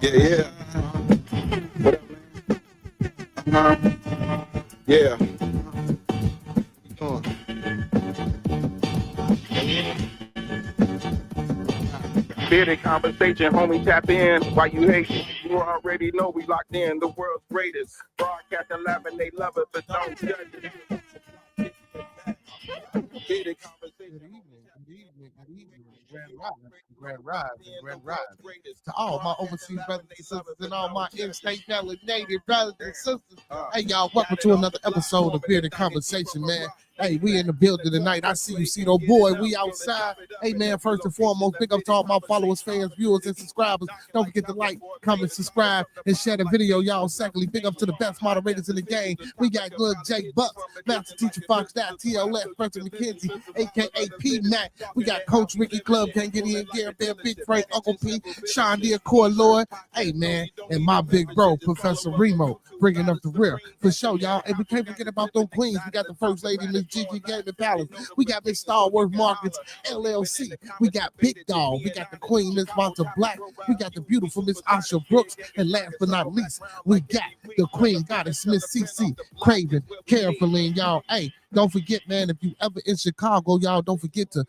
Yeah, yeah. What up, man? Yeah. Bearded conversation, homie, tap in. Why you hating? You already know we locked in. The world's greatest. Broadcasting live and they love it, but don't judge it. Bearded conversation. Grand rise. To all my overseas brothers and sisters and all my in-state native brothers and sisters. Hey, y'all, welcome to another episode of Bearded Conversation, man. Hey, we in the building tonight. I see you, Cito boy. We outside. Hey, man, first and foremost, big up to all my followers, fans, viewers, and subscribers. Don't forget to like, comment, subscribe, and share the video, y'all. Secondly, big up to the best moderators in the game. We got good Jay Bucks, Master Teacher Fox, TLS, Preston McKenzie, a.k.a. P-Mac. We got Coach Ricky Club, Can't Get In, Gary Bear, Big Frank, Uncle P, Sean Deere, Core Lloyd. Hey, man, and my big bro, Professor Remo, bringing up the rear. For sure, y'all. And we can't forget about them queens. We got the First Lady, Miss Gigi Gaming Palace. We got Miss Star Wars Markets, LLC. We got Big Dog. We got the Queen, Miss Monta Black. We got the beautiful Miss Asha Brooks. And last but not least, we got the Queen Goddess, Miss CC Craven, carefully, y'all. Hey, don't forget, man, if you ever in Chicago, y'all, don't forget to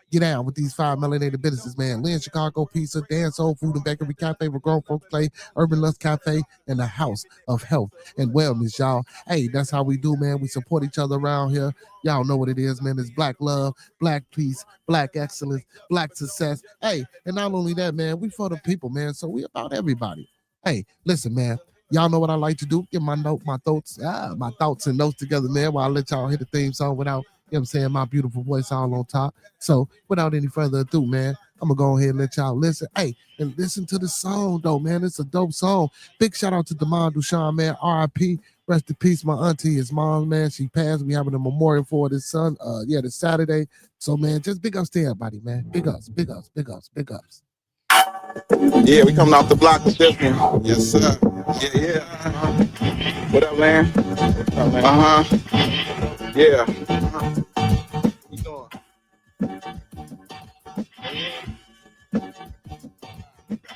get down with these 5 melanated businesses, man. Lynn Chicago Pizza, Dan Soul Food and Bakery Cafe, where grown folks play, Urban Lust Cafe, and the House of Health and Wellness, y'all. Hey, that's how we do, man. We support each other around here. Y'all know what it is, man. It's black love, black peace, black excellence, black success. Hey, and not only that, man, we for the people, man. So we about everybody. Hey, listen, man. Y'all know what I like to do. Get my thoughts and notes together, man, while I let y'all hit the theme song without, you know what I'm saying, my beautiful voice all on top. So without any further ado, man, I'm gonna go ahead and let y'all listen. Hey, and listen to the song though, man. It's a dope song. Big shout out to Demond Duchamp, man. R.I.P. Rest in peace, my auntie, his mom, man. She passed. We having a memorial for this son. This Saturday. So man, just big ups to everybody, man. Big ups. Yeah, we coming off the block with this one. Yes, sir. Yeah. What up, man? Yeah. You doing?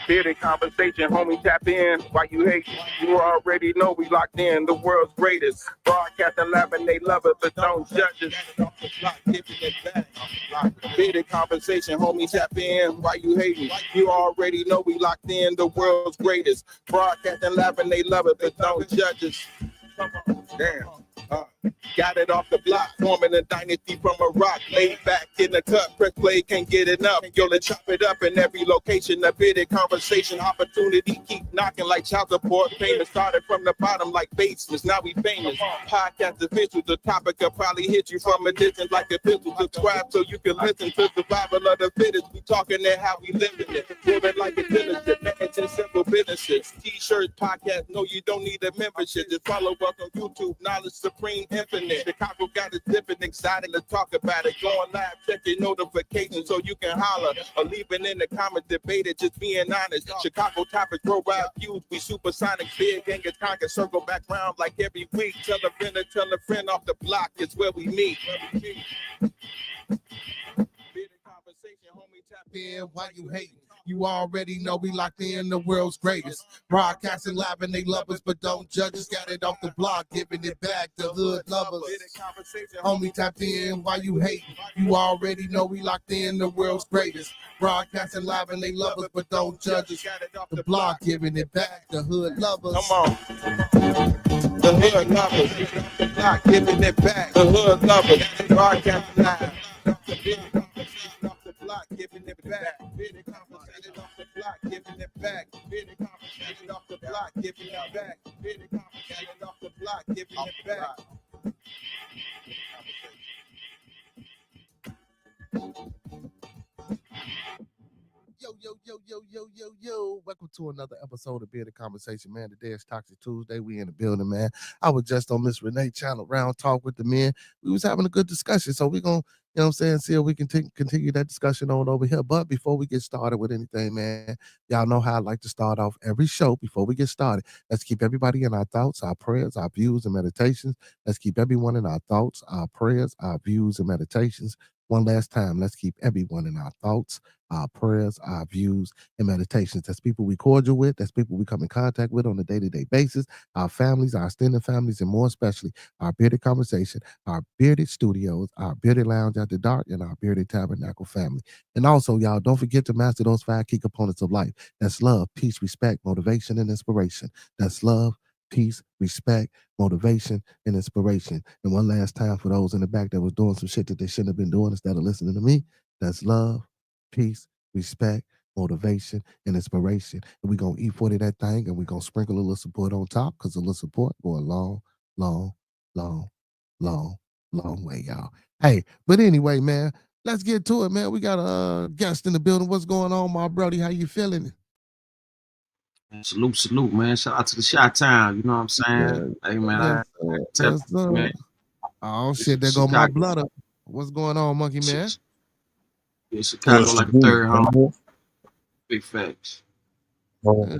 Bearded conversation, homie, tap in. Why you hate? You already know we locked in. The world's greatest. Broadcasting live and they love it, but don't judge us. Bearded conversation, homie, tap in. Why you hating? You already know we locked in. The world's greatest. Broadcasting live and they love it, but don't judge us. Damn. Got it off the block, forming a dynasty from a rock. Laid back in the cut, press play, can't get enough. Yo, let's chop it up in every location. A bearded conversation, opportunity keep knocking like child support. Famous started from the bottom like basements, now we famous. Podcast official, the topic will probably hit you from a distance like a pistol. Subscribe so you can listen to survival of the fittest. We talking that how we living it, living like a dealership, managing simple businesses. T-shirts, podcast, no, you don't need a membership. Just follow us on YouTube, knowledge supreme, infinite. Chicago got us dipping, excited to talk about it. Going live, check your notifications so you can holler or leave it in the comments, debate it, just being honest. Chicago topics, worldwide views, we supersonic, big and get conquer, circle back round like every week. Tell a friend off the block, it's where we meet. Conversation, homie, tap in. Why you hating? You already know we locked in the world's greatest. Broadcasting live and they love us, but don't judge us. Got it off the block, giving it back to hood lovers. Homie tapped in, why you hating? You already know we locked in the world's greatest. Broadcasting live and they love us, but don't judge us. The block, giving it back to hood lovers. Come on. The hood lovers. The block, giving it back. The hood lovers. Broadcasting live. Block, giving it back. Bearded conversation off the block, giving it back. Bearded conversation off the block, giving it back. Bearded conversation off the block, giving it back. Yo. Welcome to another episode of Bearded Conversation, man. Today is Toxiq Tuesday. We in the building, man. I was just on Miss Renee channel, Round Talk with the Men. We was having a good discussion, so we're going to, you know what I'm saying, see if we can continue that discussion on over here. But before we get started with anything, man, y'all know how I like to start off every show. Before we get started, let's keep everybody in our thoughts, our prayers, our views, and meditations. Let's keep everyone in our thoughts, our prayers, our views, and meditations. One last time, let's keep everyone in our thoughts, our prayers, our views, and meditations. That's people we cordial with. That's people we come in contact with on a day-to-day basis. Our families, our extended families, and more especially our bearded conversation, our bearded studios, our bearded lounge after dark, and our bearded tabernacle family. And also, y'all, don't forget to master those 5 key components of life. That's love, peace, respect, motivation, and inspiration. That's love, peace, respect, motivation, and inspiration. And one last time for those in the back that was doing some shit that they shouldn't have been doing instead of listening to me, that's love, peace, respect, motivation, and inspiration. And we're going to E40 that thing, and we're going to sprinkle a little support on top, because a little support go a long, long, long, long, long way, y'all. Hey, but anyway, man, let's get to it, man. We got a guest in the building. What's going on, my brody? How you feeling? Salute, man. Shout out to the Shot Town. You know what I'm saying? Yeah. Hey, man, Yes, I sir. tell Yes, you, sir. man, Oh it's shit, there go my Chicago. blood up. What's going on, monkey man? Yeah, Chicago What's the like a deal, third home. man? Big facts. Yeah.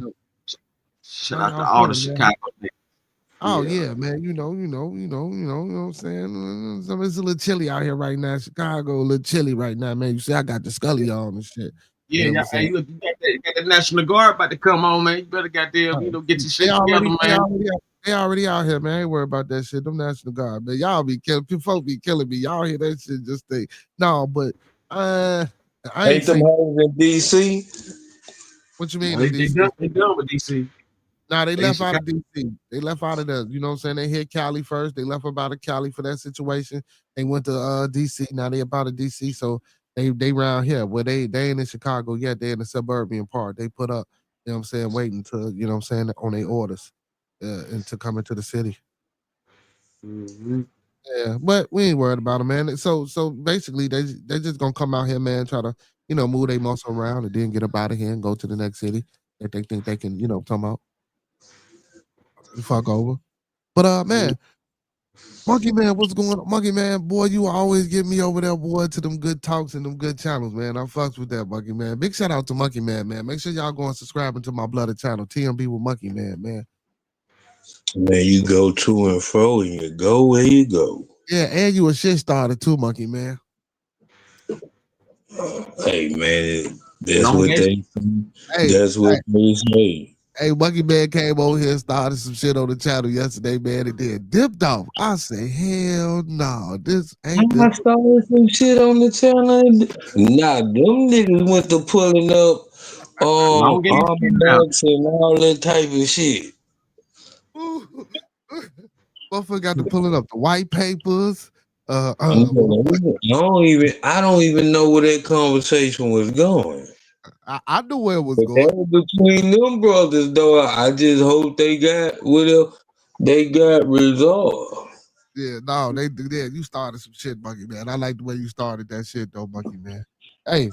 Shout How out to y'all all the feeling, man? Chicago niggas. Oh Yeah. yeah, man. You know what I'm saying? It's a little chilly out here right now. Chicago, a little chilly right now, man. You see, I got the Scully on and shit. Yeah, You know yeah. what I'm Hey, saying? look, you got the National Guard about to come on, man. You better goddamn, get your They shit together, already, they man. already, they already out here, man. Ain't worry about that shit. Them National Guard, man. Y'all be killing, folk be killing me. Y'all hear that shit? Just think, no, but I ain't Ain't them saying. hoes in DC? What you No, mean they, in they DC? done, they done with DC. Nah, they They in left out Chicago. of DC. They left out of the, you know what I'm saying? They hit Cali first. They left about of Cali for that situation. They went to DC. Now they about to DC. So they round here. Where they ain't in Chicago yet. They in the suburban part. They put up, you know what I'm saying, waiting to, you know what I'm saying, on their orders and to come into the city. Mm-hmm. Yeah, but we ain't worried about them, man. So basically they just gonna come out here, man, try to, move their muscle around and then get up out of here and go to the next city that they think they can, come out and fuck over. But man, Monkey Man, what's going on? Monkey Man, boy, you always get me over there, boy, to them good talks and them good channels, man. I fucks with that, Monkey Man. Big shout out to Monkey Man, man. Make sure y'all go and subscribe to my blooded channel, TMB with Monkey Man, man. Man, you go to and fro and you go where you go. Yeah, and you a shit starter too, Monkey Man. Hey man, that's what Elongation. they Hey, that's what they say. hey, Monkey Man came over here and started some shit on the channel yesterday, man. It did dipped off. I say, hell no, this ain't the. I started some shit on the channel. Nah, them niggas went to pulling up Elongation now. almanacs and all that type of shit. Motherfucker got to pull it up the white papers. I don't even know where that conversation was going. I knew where it was But that going. was between them brothers, though. I just hope they got whatever they got resolved. Yeah, no, they did. Yeah, you started some shit, Monkey Man. I like the way you started that shit, though, Monkey Man. Hey,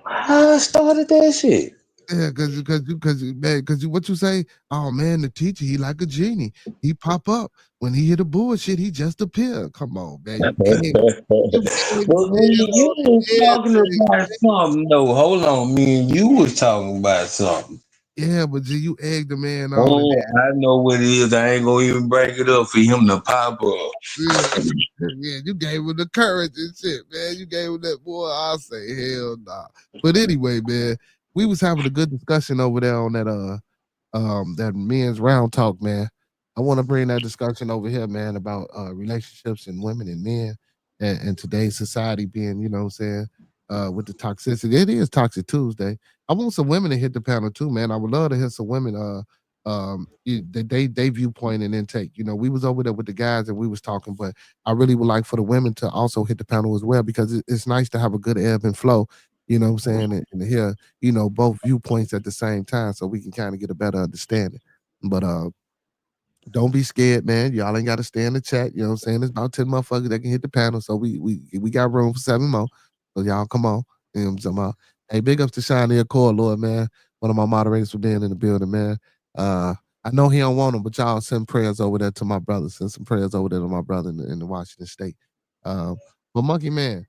I started that shit. yeah, cause what you say? Oh man, the teacher, he like a genie. He pop up when he hear the bullshit. He just appear. Come on, man, Well, you egg the man you on was talking everything. about something. No, hold on. Me and you was talking about something. Yeah, but G, you egg the man on it. Oh, I know what it is. I ain't gonna even break it up for him to pop up. Yeah, yeah, you gave him the courage and shit, man. You gave him that boy. I say hell nah. But anyway, man, we was having a good discussion over there on that men's round talk, man. I want to bring that discussion over here, man, about relationships and women and men and today's society being, you know what I'm saying, with the toxicity. It is Toxic Tuesday. I want some women to hit the panel too, man. I would love to hear some women they viewpoint and intake. You know, we was over there with the guys and we was talking, but I really would like for the women to also hit the panel as well because it's nice to have a good ebb and flow, you know what I'm saying, and hear, both viewpoints at the same time so we can kind of get a better understanding. But don't be scared, man. Y'all ain't got to stay in the chat. You know what I'm saying? There's about 10 motherfuckers that can hit the panel. So we got room for 7 more. So y'all come on. You know what I'm talking about? Hey, big ups to Shiny Accord, Lord, man. One of my moderators for being in the building, man. I know he don't want them, but y'all send prayers over there to my brother. Send some prayers over there to my brother in the Washington State. But Monkey Man.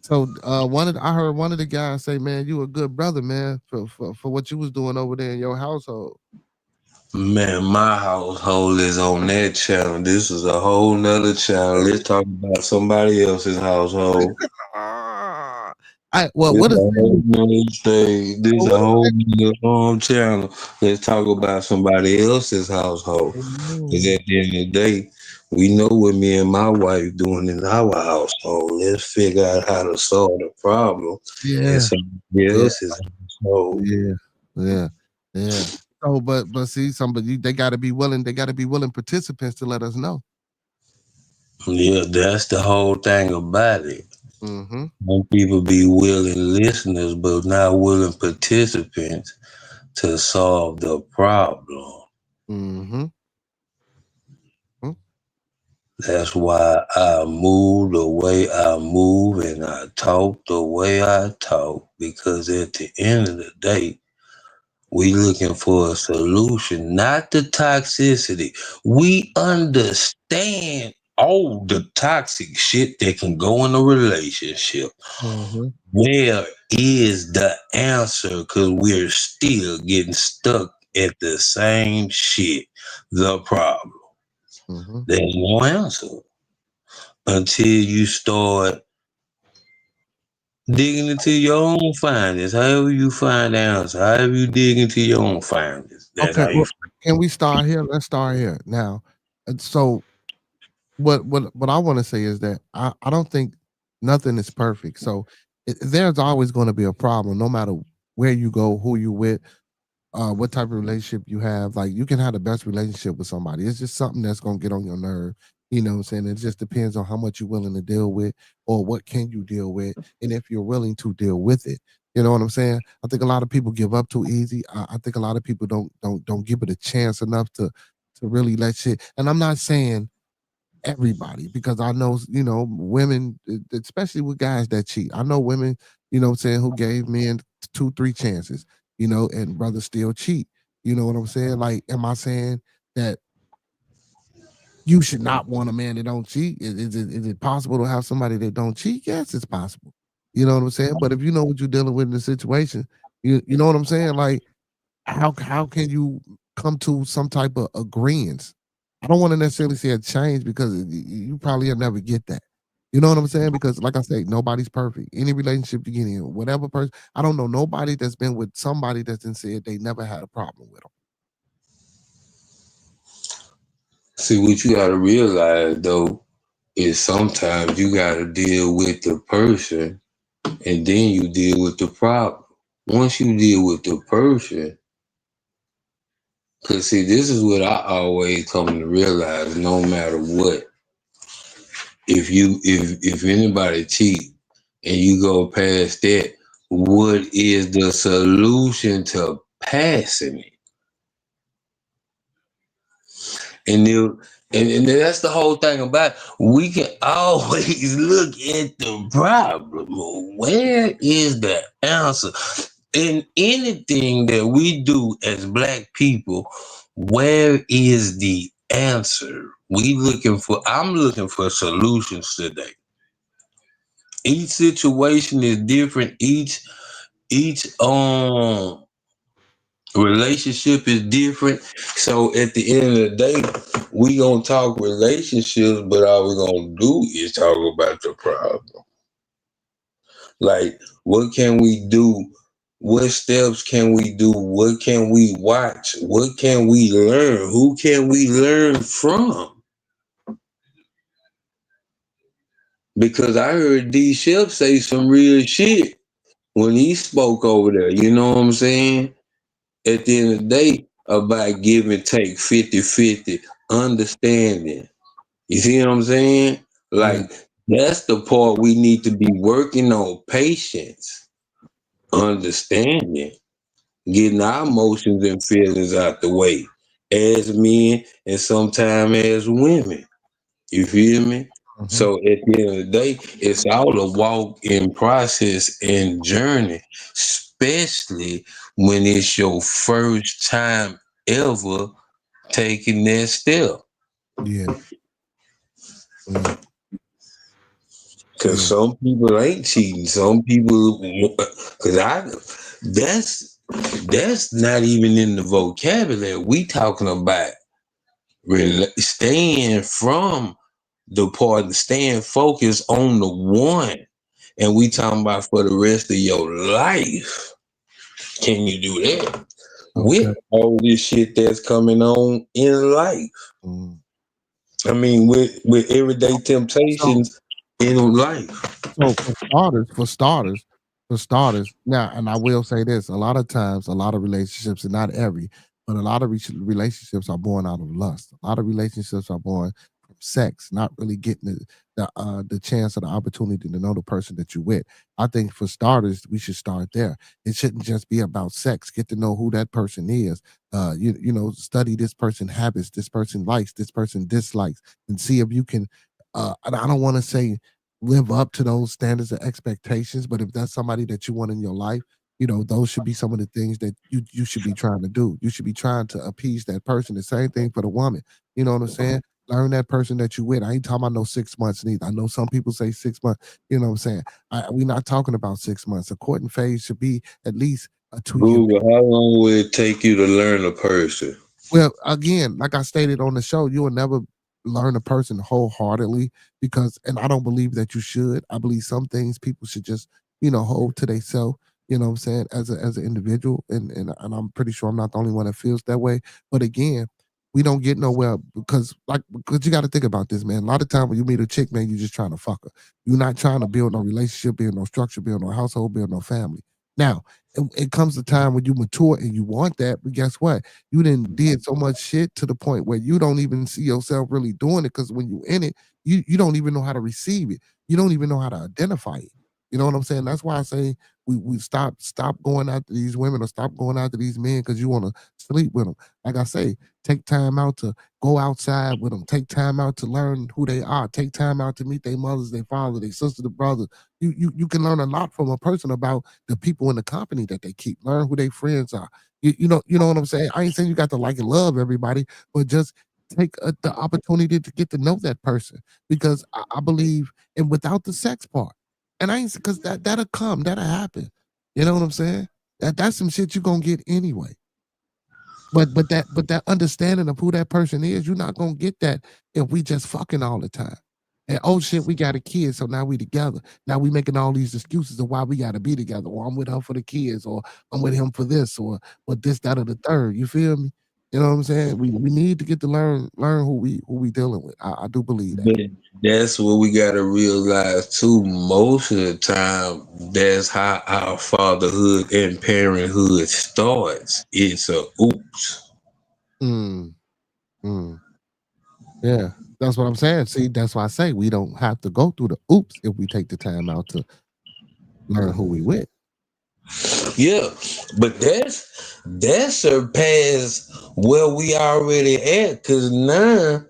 So I heard one of the guys say, man, you a good brother, man, for what you was doing over there in your household. Man, my household is on that channel. This is a whole nother channel. Let's talk about somebody else's household. Ah, well, This what a is whole nother stage. This a what whole nother channel. Let's talk about somebody else's household. Because is at the end of the day, we know what me and my wife doing in our household. Let's figure out how to solve the problem in yeah, somebody yeah, else's household. yeah, yeah, yeah. So, but see, somebody they got to be willing. They got to be willing participants to let us know. Yeah, that's the whole thing about it. Mm-hmm. Some people be willing listeners, but not willing participants to solve the problem. Mm-hmm. That's why I move the way I move and I talk the way I talk. Because at the end of the day, we looking for a solution, not the toxicity. We understand all the toxic shit that can go in a relationship. Mm-hmm. Where is the answer? Because we're still getting stuck at the same shit. The problem. Mm-hmm. There's no answer until you start digging into your own findings. However you find the answer, however you dig into your own findings, that's Okay. how you. Well, can we start here? Let's start here now. So, what I want to say is that I don't think nothing is perfect. So, there's always going to be a problem, no matter where you go, who you with, what type of relationship you have. Like you can have the best relationship with somebody. It's just something that's gonna get on your nerve. You know what I'm saying? It just depends on how much you're willing to deal with or what can you deal with and if you're willing to deal with it. You know what I'm saying? I think a lot of people give up too easy. I think a lot of people don't give it a chance enough to really let shit. And I'm not saying everybody because I know, women, especially with guys that cheat. I know women, what I'm saying, who gave men two, three chances, and brothers still cheat. You know what I'm saying? Like, am I saying that you should not want a man that don't cheat? Is it possible to have somebody that don't cheat? Yes, it's possible. You know what I'm saying? But if you know what you're dealing with in the situation, you know what I'm saying? Like, how can you come to some type of agreement? I don't want to necessarily say a change because you probably will never get that. You know what I'm saying? Because like I say, nobody's perfect. Any relationship you get in, whatever person, I don't know nobody that's been with somebody that's been said they never had a problem with them. See, what you gotta realize though is sometimes you gotta deal with the person and then you deal with the problem. Once you deal with the person, cause see, this is what I always come to realize. No matter what, if anybody cheat and you go past that, what is the solution to passing it? And and that's the whole thing about it. We can always look at the problem. Where is the answer? In anything that we do as black people, where is the answer? I'm looking for solutions today. Each situation is different. Each relationship is different. So at the end of the day, we gonna talk relationships, but all we gonna do is talk about the problem. Like, what can we do? What steps can we do? What can we watch? What can we learn? Who can we learn from? Because I heard D Chef say some real shit when he spoke over there. You know what I'm saying? At the end of the day, about give and take 50-50, understanding. You see what I'm saying? Yeah. Like, that's the part we need to be working on, patience, understanding, getting our emotions and feelings out the way as men and sometimes as women. You feel me? Mhm. So at the end of the day, it's all a walk in process and journey, especially when it's your first time ever taking that step. Yeah. Yeah. Cause Yeah. some people ain't cheating. Some people, cause that's That's not even in the vocabulary. We talking about staying from the part, staying focused on the one, and we talking about for the rest of your life. Can you do that with all this shit that's coming on in life? Mm. I mean, with everyday temptations in life. So for starters, now, and I will say this: a lot of times, a lot of relationships, and not every, but a lot of relationships are born out of lust. A lot of relationships are born from sex, not really getting the chance or the opportunity to know the person that you're with. I think for starters, we should start there. It shouldn't just be about sex. Get to know who that person is. You know, study this person habits, this person likes, this person dislikes, and see if you can. And I don't want to say live up to those standards and expectations. But if that's somebody that you want in your life, you know, those should be some of the things that you should be trying to do. You should be trying to appease that person. The same thing for the woman. You know what I'm saying? Learn that person that you with. I ain't talking about no 6 months neither. I know some people say 6 months. You know what I'm saying? We're not talking about 6 months. A courting phase should be at least a 2 year. Google, how long will it take you to learn a person? Well, again, like I stated on the show, you will never learn a person wholeheartedly because, and I don't believe that you should. I believe some things people should just, you know, hold to themselves. You know what I'm saying? As an individual, and I'm pretty sure I'm not the only one that feels that way. But again, we don't get nowhere because you got to think about this, man. A lot of time when you meet a chick, man, you're just trying to fuck her. You're not trying to build no relationship, build no structure, build no household, build no family. Now, it comes a time when you mature and you want that, but guess what? You didn't did so much shit to the point where you don't even see yourself really doing it because when you in it, you don't even know how to receive it. You don't even know how to identify it. You know what I'm saying? That's why I say we stop going after these women or stop going after these men because you want to sleep with them. Like I say, take time out to go outside with them. Take time out to learn who they are. Take time out to meet their mothers, their fathers, their sisters, their brothers. You can learn a lot from a person about the people in the company that they keep. Learn who their friends are. You know what I'm saying? I ain't saying you got to like and love everybody, but just take the opportunity to get to know that person because I believe, and without the sex part, and I ain't because that'll come, that'll happen. You know what I'm saying? That's some shit you gonna get anyway. But that understanding of who that person is, you're not gonna get that if we just fucking all the time. And oh shit, we got a kid, so now we together. Now we making all these excuses of why we gotta be together. Or I'm with her for the kids, or I'm with him for this, or this, that, or the third. You feel me? You know what I'm saying? We need to get to learn who we dealing with. I do believe that. But that's what we gotta realize too. Most of the time, that's how our fatherhood and parenthood starts. It's a oops. Mm, mm. Yeah, that's what I'm saying. See, that's why I say we don't have to go through the oops if we take the time out to learn who we with. Yeah, but that surpassed where we already at. Cause now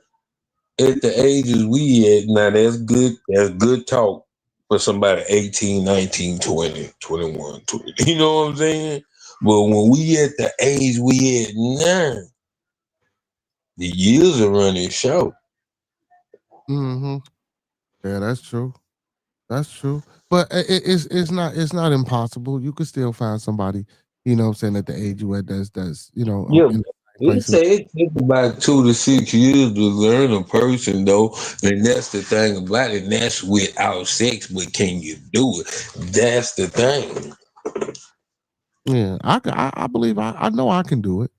at the ages we at now, that's good talk for somebody 18, 19, 20, 21, 20. You know what I'm saying? But when we at the age we at now, the years are running short. Hmm. Yeah, that's true. That's true. But it's not impossible. You could still find somebody, you know what I'm saying, at the age you at that's Yeah, in the same it place. say it takes about 2 to 6 years to learn a person though, and that's the thing about it. And that's without sex, but can you do it? That's the thing. Yeah, I believe I know I can do it.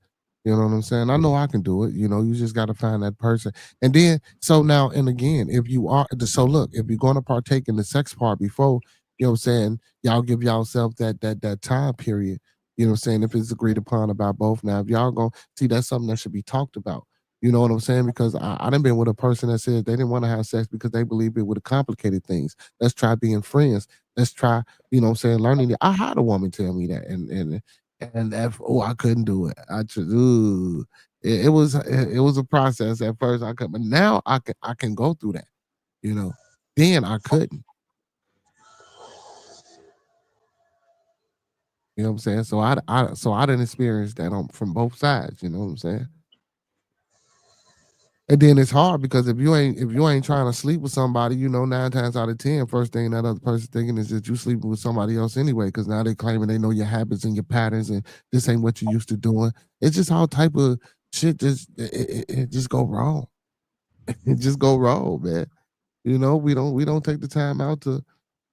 You know what I'm saying? I know I can do it. You know, you just got to find that person. And then, so now, and again, if you are, so look, if you're going to partake in the sex part before, you know what I'm saying, y'all give yourself that time period. You know what I'm saying? If it's agreed upon about both. Now, if y'all going to see, that's something that should be talked about. You know what I'm saying? Because I done been with a person that said they didn't want to have sex because they believe it would have complicated things. Let's try being friends. Let's try, you know what I'm saying, learning it. I had a woman tell me that, and that I couldn't do it. I just ooh, it was a process at first. I could, but now I can go through that. You know, then I couldn't. You know what I'm saying? So I didn't experience that on from both sides. You know what I'm saying? And then it's hard because if you ain't trying to sleep with somebody, 9 times out of 10, first thing that other person thinking is that you sleeping with somebody else anyway, because now they claiming they know your habits and your patterns, and this ain't what you used to doing. It's just all type of shit. It just go wrong. It just go wrong, man. We don't take the time out to,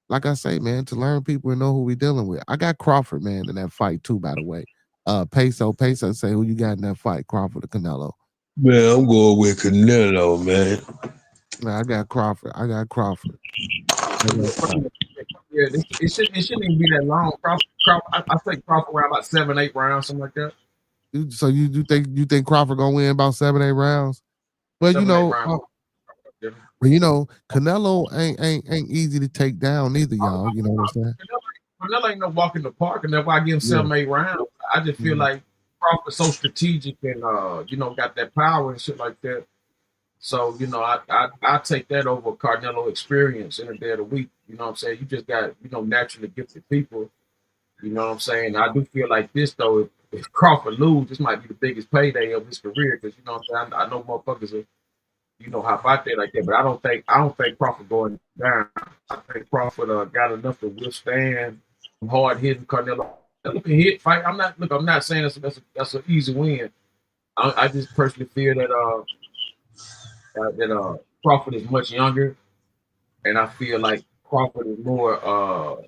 like I say, man, to learn people and know who we dealing with. I got Crawford, man, in that fight too, by the way. Peso say who you got in that fight, Crawford or Canelo? Man, I'm going with Canelo, man. Man, I got Crawford. I got Crawford. Yeah, it shouldn't even be that long. I think Crawford around about 7, 8 rounds, something like that. So you think Crawford gonna win about 7, 8 rounds? Well, 7, 8 rounds. Canelo ain't easy to take down either, y'all. You know what I'm saying? Canelo ain't no walk in the park, and that's why I give him 7, 8 rounds. I just feel like Crawford's so strategic and got that power and shit like that. So, I take that over Canelo experience in a day of the week. You know what I'm saying? You just got, naturally gifted people. You know what I'm saying? I do feel like this though, if Crawford lose, this might be the biggest payday of his career, because you know what I'm saying? I know motherfuckers are, hop out there like that, but I don't think Crawford going down. I think Crawford got enough to withstand hard hitting Canelo. Look at hit fight. I'm not saying that's an easy win. I just personally feel that Crawford is much younger, and I feel like Crawford is more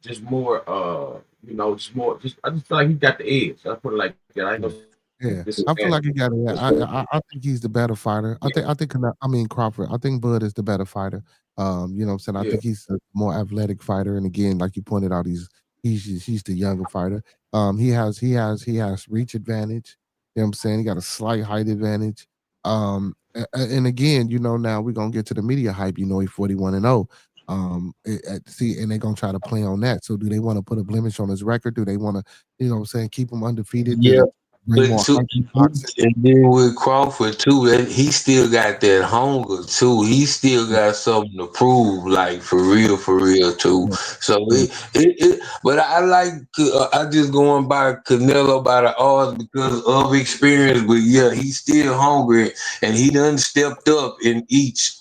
just more I just feel like he got the edge. I put it like that. I ain't gonna Yeah, I feel like he got it. I think he's the better fighter. I mean Crawford. I think Bud is the better fighter. You know what I'm saying? I Yeah. think he's a more athletic fighter. And again, like you pointed out, he's the younger fighter. He has reach advantage. You know what I'm saying? He got a slight height advantage. And again, now we're gonna get to the media hype. He's 41-0. See, and they're gonna try to play on that. So do they want to put a blemish on his record? Do they want to, what I'm saying, keep him undefeated? Yeah. Bring But more too, hype in boxing? and then with Crawford too, he still got that hunger too. He still got something to prove, like for real too. So but I just going by Canelo by the odds because of experience. But yeah, he's still hungry, and he done stepped up in each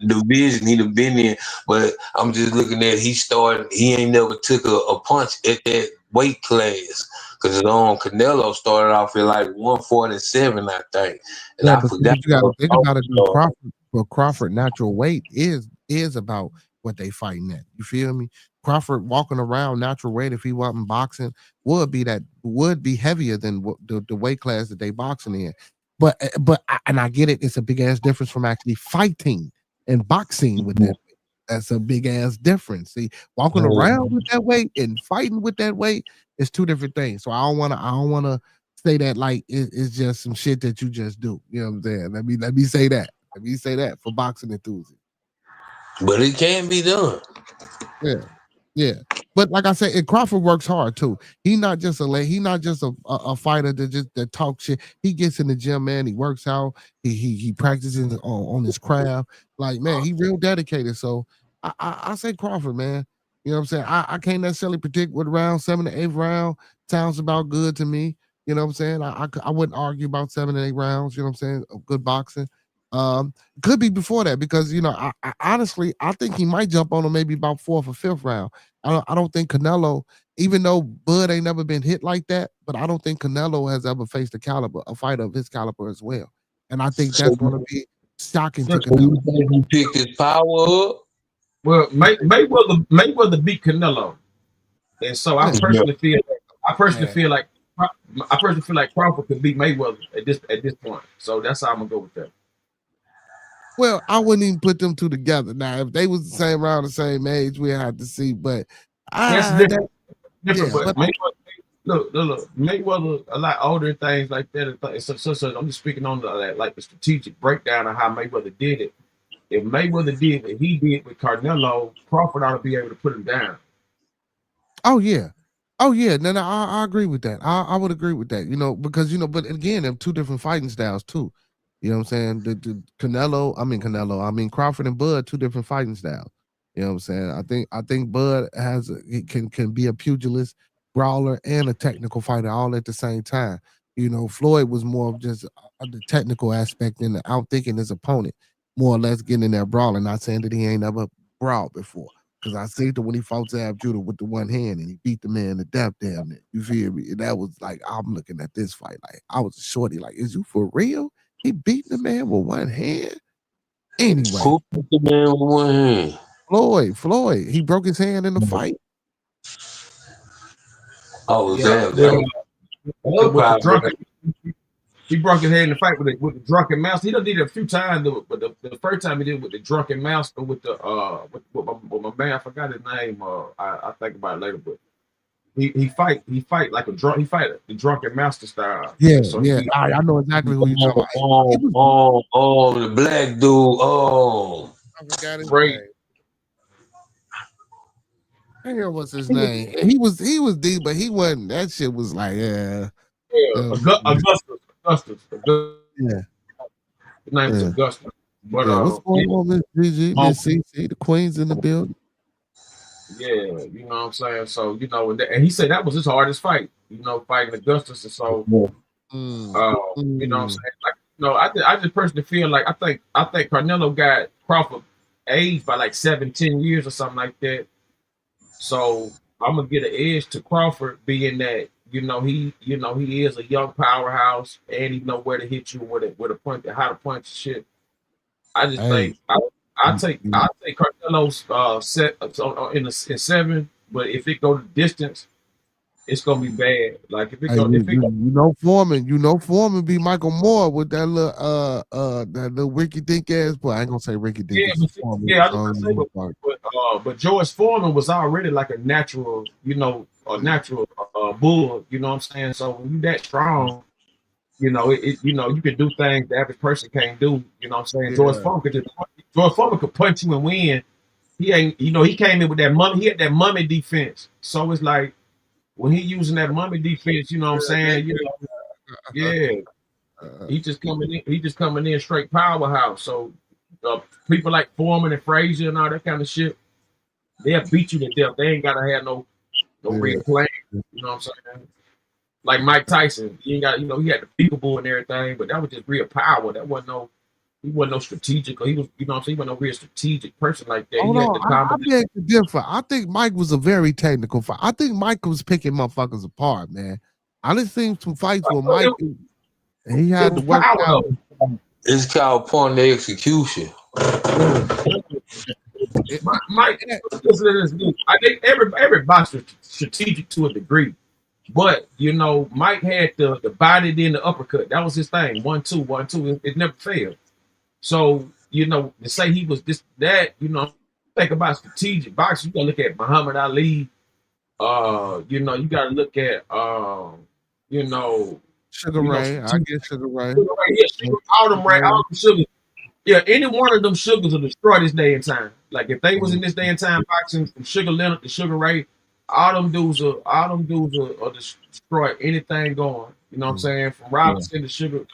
division he done been in. But I'm just looking at he ain't never took a punch at that weight class. Because Canelo started off at like 147, I think. And Yeah, I but forgot. you got to think about it. Crawford natural weight is about what they fighting at. You feel me? Crawford walking around natural weight, if he wasn't boxing, would be heavier than the weight class that they boxing in. But I get it. It's a big ass difference from actually fighting and boxing with that. That's a big ass difference. See, walking around with that weight and fighting with that weight is two different things. So I don't wanna say that like it's just some shit that you just do. You know what I'm saying? Let me say that. Let me say that for boxing enthusiasts. But it can be done. Yeah. Yeah. But like I said, Crawford works hard too. He not just a fighter that talk shit. He gets in the gym, man. He works out. He practices on his craft. Like, man, he real dedicated. So I say Crawford, man. You know what I'm saying? I can't necessarily predict what round 7 to 8 round sounds about good to me. You know what I'm saying? I wouldn't argue about 7 and 8 rounds. You know what I'm saying? Of good boxing. Could be before that because I honestly I think he might jump on him maybe about 4th or 5th round. I don't think Canelo, even though Bud ain't never been hit like that, but I don't think Canelo has ever faced a fighter of his caliber as well. And I think that's going to be shocking to Canelo. You think he picked his power up? Well, Mayweather beat Canelo, and so I personally feel like Crawford could beat Mayweather at this point. So that's how I'm gonna go with that. Well, I wouldn't even put them two together. Now, if they was the same around the same age, we have to see. But That's different. but Mayweather, Mayweather a lot older and things like that. So I'm just speaking on the strategic breakdown of how Mayweather did it. If Mayweather did what he did with Canelo, Crawford ought to be able to put him down. Oh yeah. No, I agree with that. I would agree with that. Because but again, they're two different fighting styles too. You know what I'm saying? The I mean Crawford and Bud, two different fighting styles. You know what I'm saying? I think Bud he can be a pugilist, brawler, and a technical fighter all at the same time. You know, Floyd was more of just the technical aspect and outthinking his opponent, more or less getting in there brawling. Not saying that he ain't ever brawled before, because I seen it when he fought Zab Judah with the one hand and he beat the man to death. Damn it, you feel me? And that was like, I'm looking at this fight like I was a shorty. Like, is you for real? He beat the man with one hand. Anyway, Who beat the man with one hand? Floyd. He broke his hand in the fight. Oh, Yeah, damn. with the drunken, he broke his head in the fight with the drunken master. He done did it a few times, but the first time he did it with the drunken master with the with my man, I forgot his name. I think about it later, but he fight like a drunk. He fight the drunken master style. Yeah, so yeah. I know exactly who you're talking about. Oh, the black dude. Oh, I forgot his great. name. I hear what's his name. He was deep, but he wasn't. That shit was like, Augustus. Yeah. His name is Augustus. But what's going on, Miss GG, Miss CC, the Queen's in the building. Yeah, you know what I'm saying. So you know, and he said that was his hardest fight. You know, fighting Augustus, and so you know what I'm saying. Like, you know, I just personally feel like I think Canelo got Crawford aged by like 7-10 years or something like that. So I'm gonna get an edge to Crawford, being that he is a young powerhouse and he know where to hit you with a punch, how to punch shit. I just think I take Carmelo's set in 7, but if it go to distance, it's gonna be bad. Like if it Foreman be Michael Moore with that little Ricky Dink ass, but I ain't gonna say Ricky Dink. But George Foreman was already like a natural bull. You know what I'm saying? So when you that strong, you know you can do things the average person can't do. You know what I'm saying? Yeah. George Foreman could punch you and win. He ain't. He came in with that mummy. He had that mummy defense. So it's like, when he using that mummy defense, you know what I'm saying? He just coming in straight powerhouse. So people like Foreman and Frazier and all that kind of shit, they'll beat you to death. They ain't gotta have no real plan. You know what I'm saying? Like Mike Tyson, he ain't got he had the peekaboo and everything, but that was just real power. That wasn't he wasn't no strategic, or he was, he wasn't no real strategic person like that. I beg to differ. I think Mike was a very technical fight. I think Mike was picking motherfuckers apart, man. I just seen some fights where Mike, he had to work out. It's called point of execution. Mike, I think every boxer is strategic to a degree, but Mike had the body, then the uppercut. That was his thing. 1-2, 1-2. It never failed. So, to say he was think about strategic boxing, you gotta look at Muhammad Ali. You gotta look at Sugar Ray. I get Sugar Ray. All them sugars. Yeah, any one of them sugars will destroy this day and time. Like if they was in this day and time boxing, from Sugar Leonard to Sugar Ray, all them dudes will destroy anything going. You know what I'm saying? From Robinson to Sugar to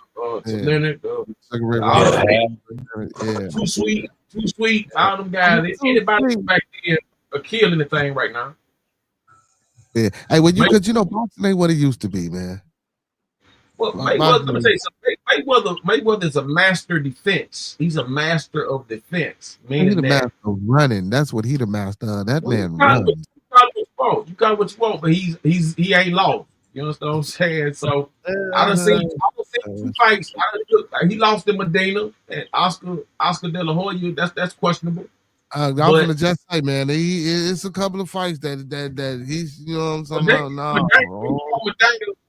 Leonard, Too Sweet, all them guys. Anybody back there are killing the thing right now. Yeah. Hey, because boxing ain't what it used to be, man. Well, Mayweather, let me tell you something. Mayweather is a master defense. He's a master of defense. He's the master of running. That's what he the master of. That man runs. You got what you want, but he ain't lost. You understand what I'm saying? So I done seen 2 fights. He lost to Medina and Oscar De La Hoya. That's questionable. I was gonna just say, man, it's a couple of fights that he's, what I'm talking about.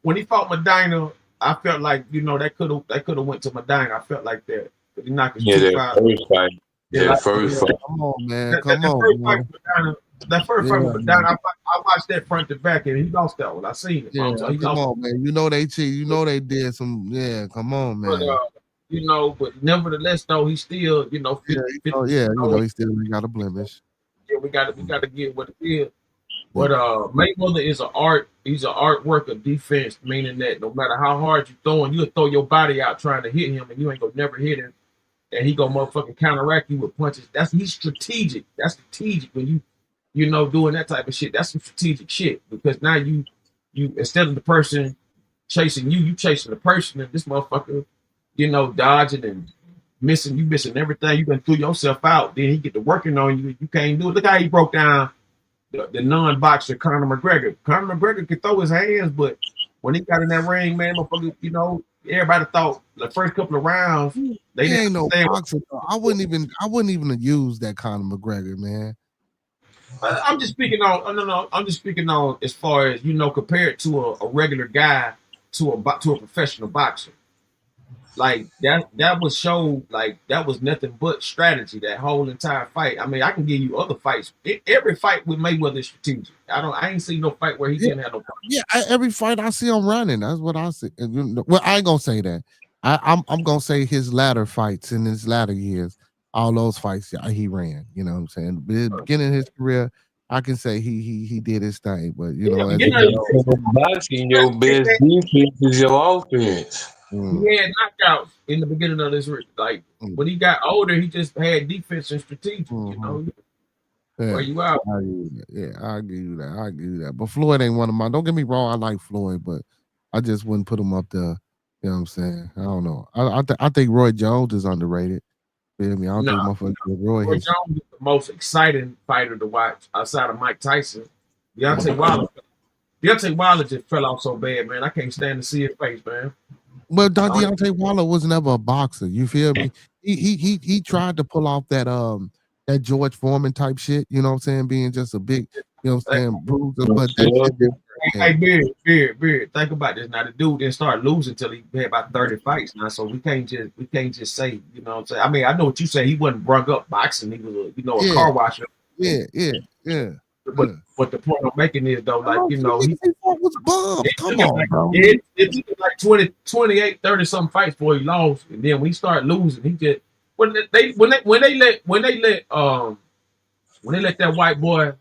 When he fought Medina, I felt like that could have went to Medina. I felt like that. But he knocked his first fight. First fight. Come on, man. That first fight with Medina, I watched that front to back, and he lost that one. I seen it. Yeah, come on, man. They cheat. They did some. Yeah, come on, man. But nevertheless, though, he still, he still ain't got a blemish. Yeah, we got to get what it is. But Mayweather is an art. He's an artwork of defense, meaning that no matter how hard you throwing, you'll throw your body out trying to hit him, and you ain't gonna never hit him, and he gonna motherfucking counteract you with punches. He's strategic. That's strategic when you doing that type of shit. That's some strategic shit, because now you instead of the person chasing you chasing the person, and this motherfucker, dodging and missing. You missing everything. You been threw yourself out. Then he get to working on you. You can't do it. Look how he broke down the non-boxer Conor McGregor. Conor McGregor could throw his hands, but when he got in that ring, man, motherfucker, everybody thought the first couple of rounds they ain't no boxer. I wouldn't even have used that Conor McGregor, man. I'm just speaking on. No. I'm just speaking on as far as compared to a regular guy to a professional boxer. Like that was showed like that was nothing but strategy. That whole entire fight. I mean, I can give you other fights. Every fight with Mayweather is strategic. I ain't seen no fight where he didn't have no fight. Yeah, every fight I see him running. That's what I see. Well, I ain't gonna say that. I'm gonna say his latter fights in his latter years, all those fights he ran. You know what I'm saying? But at the beginning of his career, I can say he did his thing. But boxing, your best defense is your offense. He had knockouts in the beginning of this. Like when he got older, he just had defense and strategic. Where you out? I give you that. But Floyd ain't one of mine. Don't get me wrong. I like Floyd, but I just wouldn't put him up there. You know what I'm saying? I don't know. I think Roy Jones is underrated. Feel me? I don't think motherfucker Roy Jones is the most exciting fighter to watch outside of Mike Tyson. Deontay Wilder just fell off so bad, man. I can't stand to see his face, man. Well, Deontay Wilder was never a boxer. You feel me? He tried to pull off that George Foreman type shit. You know what I'm saying? Being just a big, bruiser. But hey, Beard, think about this. Now the dude didn't start losing until he had about 30 fights now. So we can't just say, you know what I'm saying? I mean, I know what you say. He wasn't brung up boxing. He was a car washer. Yeah. But the point I'm making is though, like, he was bummed. Come on, bro. It took like 28, 30 some fights before he lost. And then when he started losing, he just when they let that white boy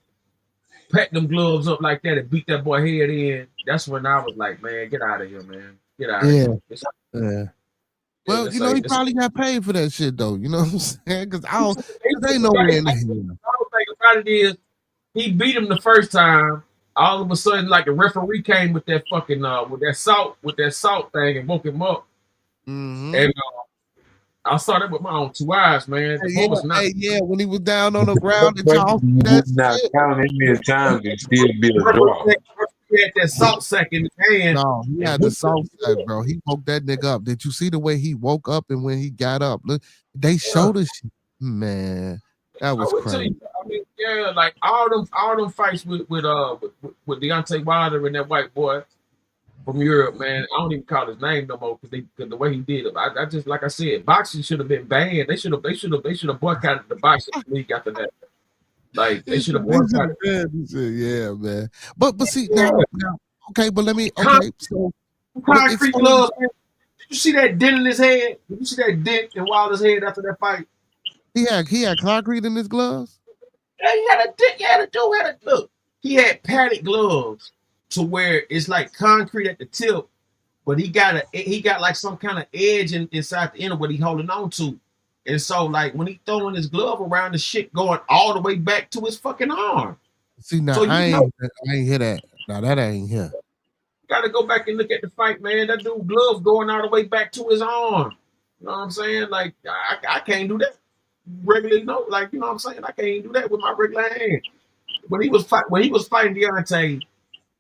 pack them gloves up like that and beat that boy head in, that's when I was like, man, get out of here, man. Get out of here. Yeah. Well, he probably got paid for that shit though. You know what I'm saying? Because ain't no way in there. The thing about it is, he beat him the first time. All of a sudden, like the referee came with that fucking with that salt thing and woke him up. Mm-hmm. And I saw that with my own 2 eyes, man. When he was down on the ground and y'all not counting his time to still be a draw. He had that salt sack in his hand. No, he had the salt sack, bro. He woke that nigga up. Did you see the way he woke up and when he got up? Look, they showed us, man. That was crazy. I mean, like all them fights with Deontay Wilder and that white boy from Europe, man. I don't even call his name no more because the way he did it. I just, like I said, boxing should have been banned. They should have boycotted the boxing league after that. Like they should have boycotted. Yeah, man. But see now, okay. But let me. Okay, so concrete gloves. Did you see that dent in his head? Did you see that dent in Wilder's head after that fight? He had concrete in his gloves. Yeah, he had a dick. Look. He had padded gloves to where it's like concrete at the tip, but he got like some kind of edge inside the end of what he's holding on to, and so like when he throwing his glove around, the shit going all the way back to his fucking arm. See now, so I ain't hear that. Now that ain't here. You gotta go back and look at the fight, man. That dude gloves going all the way back to his arm. You know what I'm saying? Like I can't do that. Regularly, no, like you know what I'm saying. I can't do that with my regular hand. When he was fighting Deontay,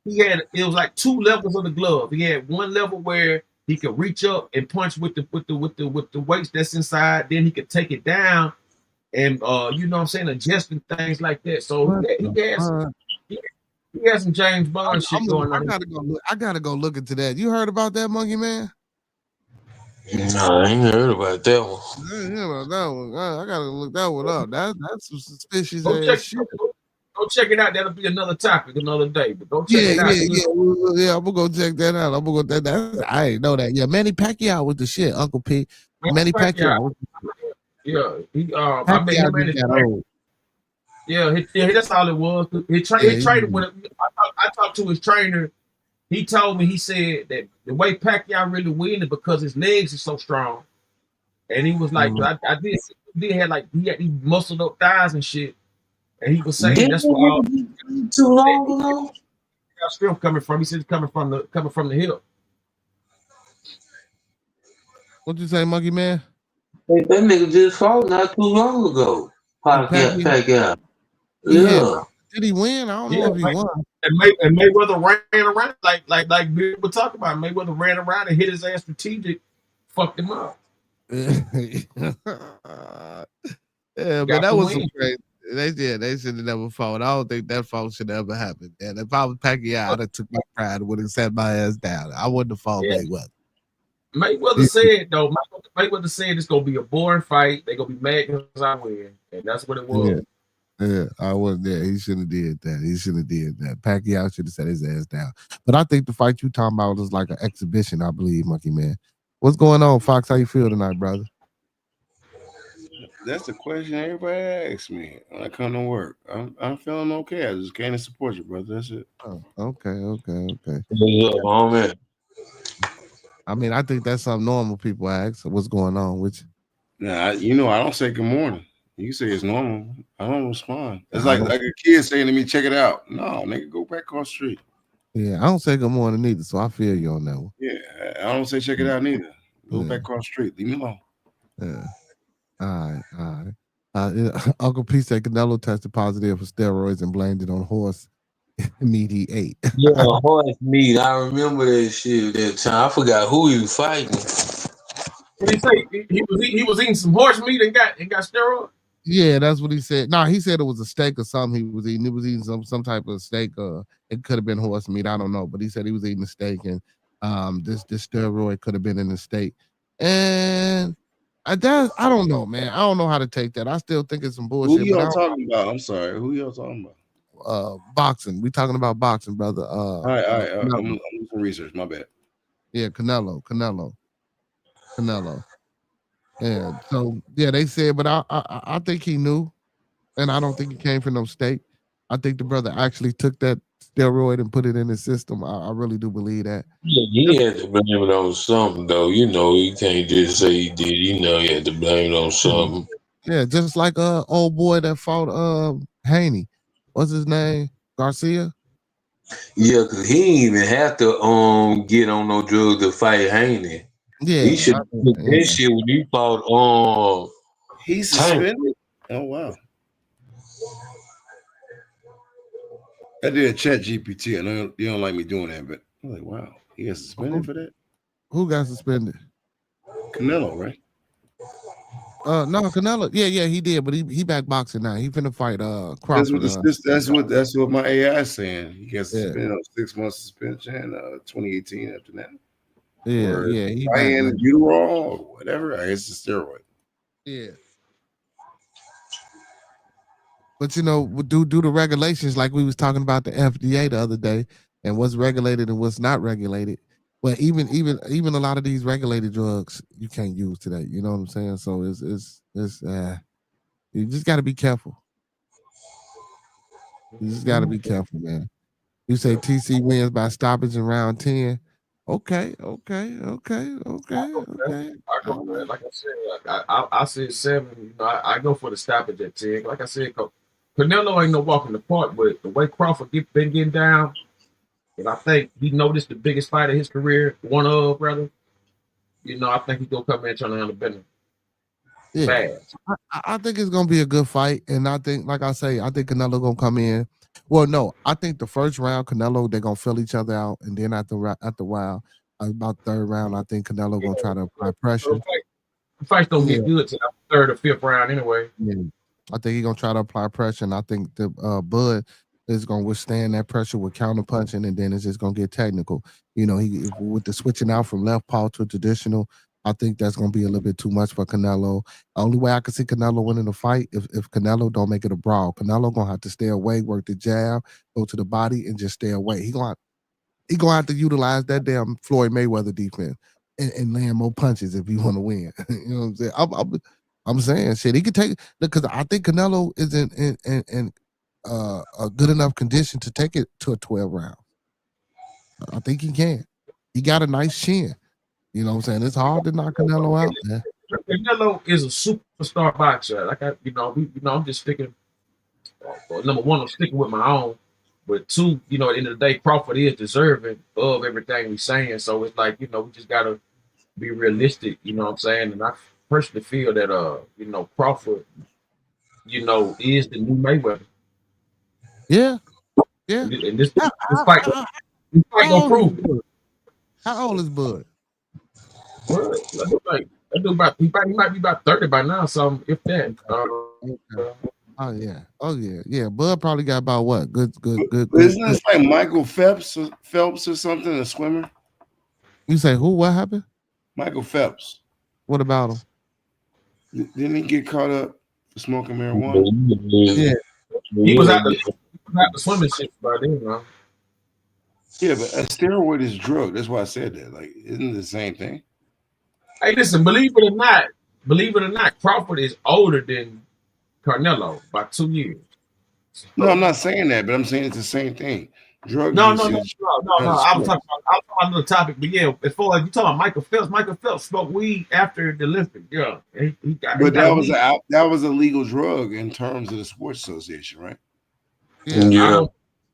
it was like 2 levels of the glove. He had one level where he could reach up and punch with the weights that's inside. Then he could take it down, and you know what I'm saying, adjusting things like that. So he has some James Bond shit going on. I gotta go look into that. You heard about that, Monkey Man? No, I ain't heard about that one. I ain't heard about that one. I gotta look that one up. That's some suspicious ass shit. Go check it out. That'll be another topic another day. But go check it out. Yeah. I'm gonna go check that out. I ain't know that. Yeah, Manny Pacquiao with the shit, Uncle P. Manny Pacquiao. Yeah, I met him in his that's all it was. He trained when I talked to his trainer. He told me, he said that the way Pacquiao really win is because his legs are so strong. And he was like, I did he had these muscled up thighs and shit. And he was saying that's why too long ago. Strength coming from. He said it's coming from the hip. What you say, Monkey Man? Hey, that nigga just fought not too long ago. Pacquiao? Pacquiao. Yeah. Yeah. Did he win? I don't Yeah, know if he won. and Mayweather ran around like we were talking about. Mayweather ran around and hit his ass strategic, fucked him up. Yeah, but Got that the was some win. crazy. They should have never fought. I don't think that fight should ever happen. And if I was Pacquiao, I'd have took my pride and would have sat my ass down. I wouldn't have fought Yeah. Mayweather. Mayweather said though. Mayweather said it's gonna be a boring fight. They're gonna be mad because I win, and that's what it was. Yeah, I wasn't there. He should have did that. He should have did that. Pacquiao should have set his ass down. But I think the fight you talking about is like an exhibition, I believe, Monkey Man. What's going on, Fox? How you feel tonight, brother? That's the question everybody asks me when I come to work. I'm feeling okay. I just came to support you, brother. That's it. Oh, okay. What's up, homie? I mean, I think that's something normal people ask. What's going on with you? Nah, I don't say good morning. You say it's normal. I don't respond. It's like a kid saying to me, check it out. No, nigga, go back across the street. Yeah, I don't say good morning either, so I feel you on that one. Yeah, I don't say check it out neither. Go back across the street. Leave me alone. Yeah. All right. Uncle P said Canelo tested positive for steroids and blamed it on horse meat he ate. Yeah, horse meat. I remember that shit that time. I forgot who he was fighting. What did he say? He was eating some horse meat and got steroids. Yeah, that's what he said. No, he said it was a steak or something he was eating. He was eating some type of steak. It could have been horse meat. I don't know, but he said he was eating a steak, and this steroid could have been in the steak. And I don't know, man. I don't know how to take that. I still think it's some bullshit. Who y'all talking about? I'm sorry. Who y'all talking about? Boxing. We talking about boxing, brother. All right. I'm doing some research. My bad. Yeah, Canelo. Yeah. So yeah, they said, but I think he knew, and I don't think he came from no state. I think the brother actually took that steroid and put it in his system. I really do believe that. Yeah, he had to blame it on something, though. You can't just say he did. He had to blame it on something. Yeah, just like old boy that fought Haney. What's his name? Garcia? Yeah, because he didn't even have to get on no drug to fight Haney. Yeah, he should have took that shit when he fought He's suspended. Oh wow. I did a chat GPT. I know you don't like me doing that, but I'm like, wow, he got suspended for that. Who got suspended? Canelo, right? No, Canelo. Yeah, he did, but he back boxing now. He finna fight Crawford. That's what my AI is saying. He got suspended on 6 months suspension, 2018 after that. Yeah, he buying Uterol or whatever. I guess it's a steroid. Yeah. But due to regulations, like we was talking about the FDA the other day, and what's regulated and what's not regulated. But even a lot of these regulated drugs you can't use today. You know what I'm saying? So it's you just got to be careful. You just got to be careful, man. You say TC wins by stoppage in round 10. Okay. I go, man. Like I said, I said 7. I go for the stoppage at 10. Like I said, Canelo ain't no walk in the park, but the way Crawford been getting down, and I think he noticed the biggest fight of his career, brother. I think he's gonna come in and turn around the business. Yeah, I think it's gonna be a good fight, and I think, like I say, I think Canelo gonna come in. Well, no, I think the first round Canelo they're gonna fill each other out, and then after a while, about third round, I think Canelo gonna try to apply pressure. The fights don't get good till the 3rd or 5th round anyway. Yeah. I think he's gonna try to apply pressure, and I think the Bud is gonna withstand that pressure with counter punching, and then it's just gonna get technical. He with the switching out from left paw to traditional. I think that's gonna be a little bit too much for Canelo. The only way I can see Canelo winning the fight if Canelo don't make it a brawl. Canelo gonna have to stay away, work the jab, go to the body, and just stay away. He gonna have to utilize that damn Floyd Mayweather defense and land more punches if he want to win. You know what I'm saying? I'm saying shit. He could take because I think Canelo is in a good enough condition to take it to a 12 round. I think he can. He got a nice chin. You know what I'm saying? It's hard to knock Canelo out, man. Canelo is a superstar boxer. Like I'm just sticking. Number one, I'm sticking with my own. But 2, at the end of the day, Crawford is deserving of everything we're saying. So it's like, we just gotta be realistic, you know what I'm saying? And I personally feel that you know, Crawford, you know, is the new Mayweather. Yeah, yeah. And this How, fight, how, this fight how gonna old is prove it. Bud? How old is Bud? Well, I do about he might be about 30 by now, so if that. Okay. Oh yeah, oh yeah, yeah. Bud probably got about what? Good. Isn't this like Michael Phelps or something, a swimmer? You say who? What happened? Michael Phelps. What about him? Didn't he get caught up for smoking marijuana? Yeah. He was out the swimming shit by then, man. Yeah, but a steroid is drug. That's why I said that. Like, isn't it the same thing? Hey, listen, believe it or not, Crawford is older than Canelo by 2 years. No, I'm not saying that, but I'm saying it's the same thing. Drug No. usage. I was talking about another topic, but yeah, as far as you talking about Michael Phelps smoked weed after the Olympics. Yeah, But that was a legal drug in terms of the sports association, right? Yeah.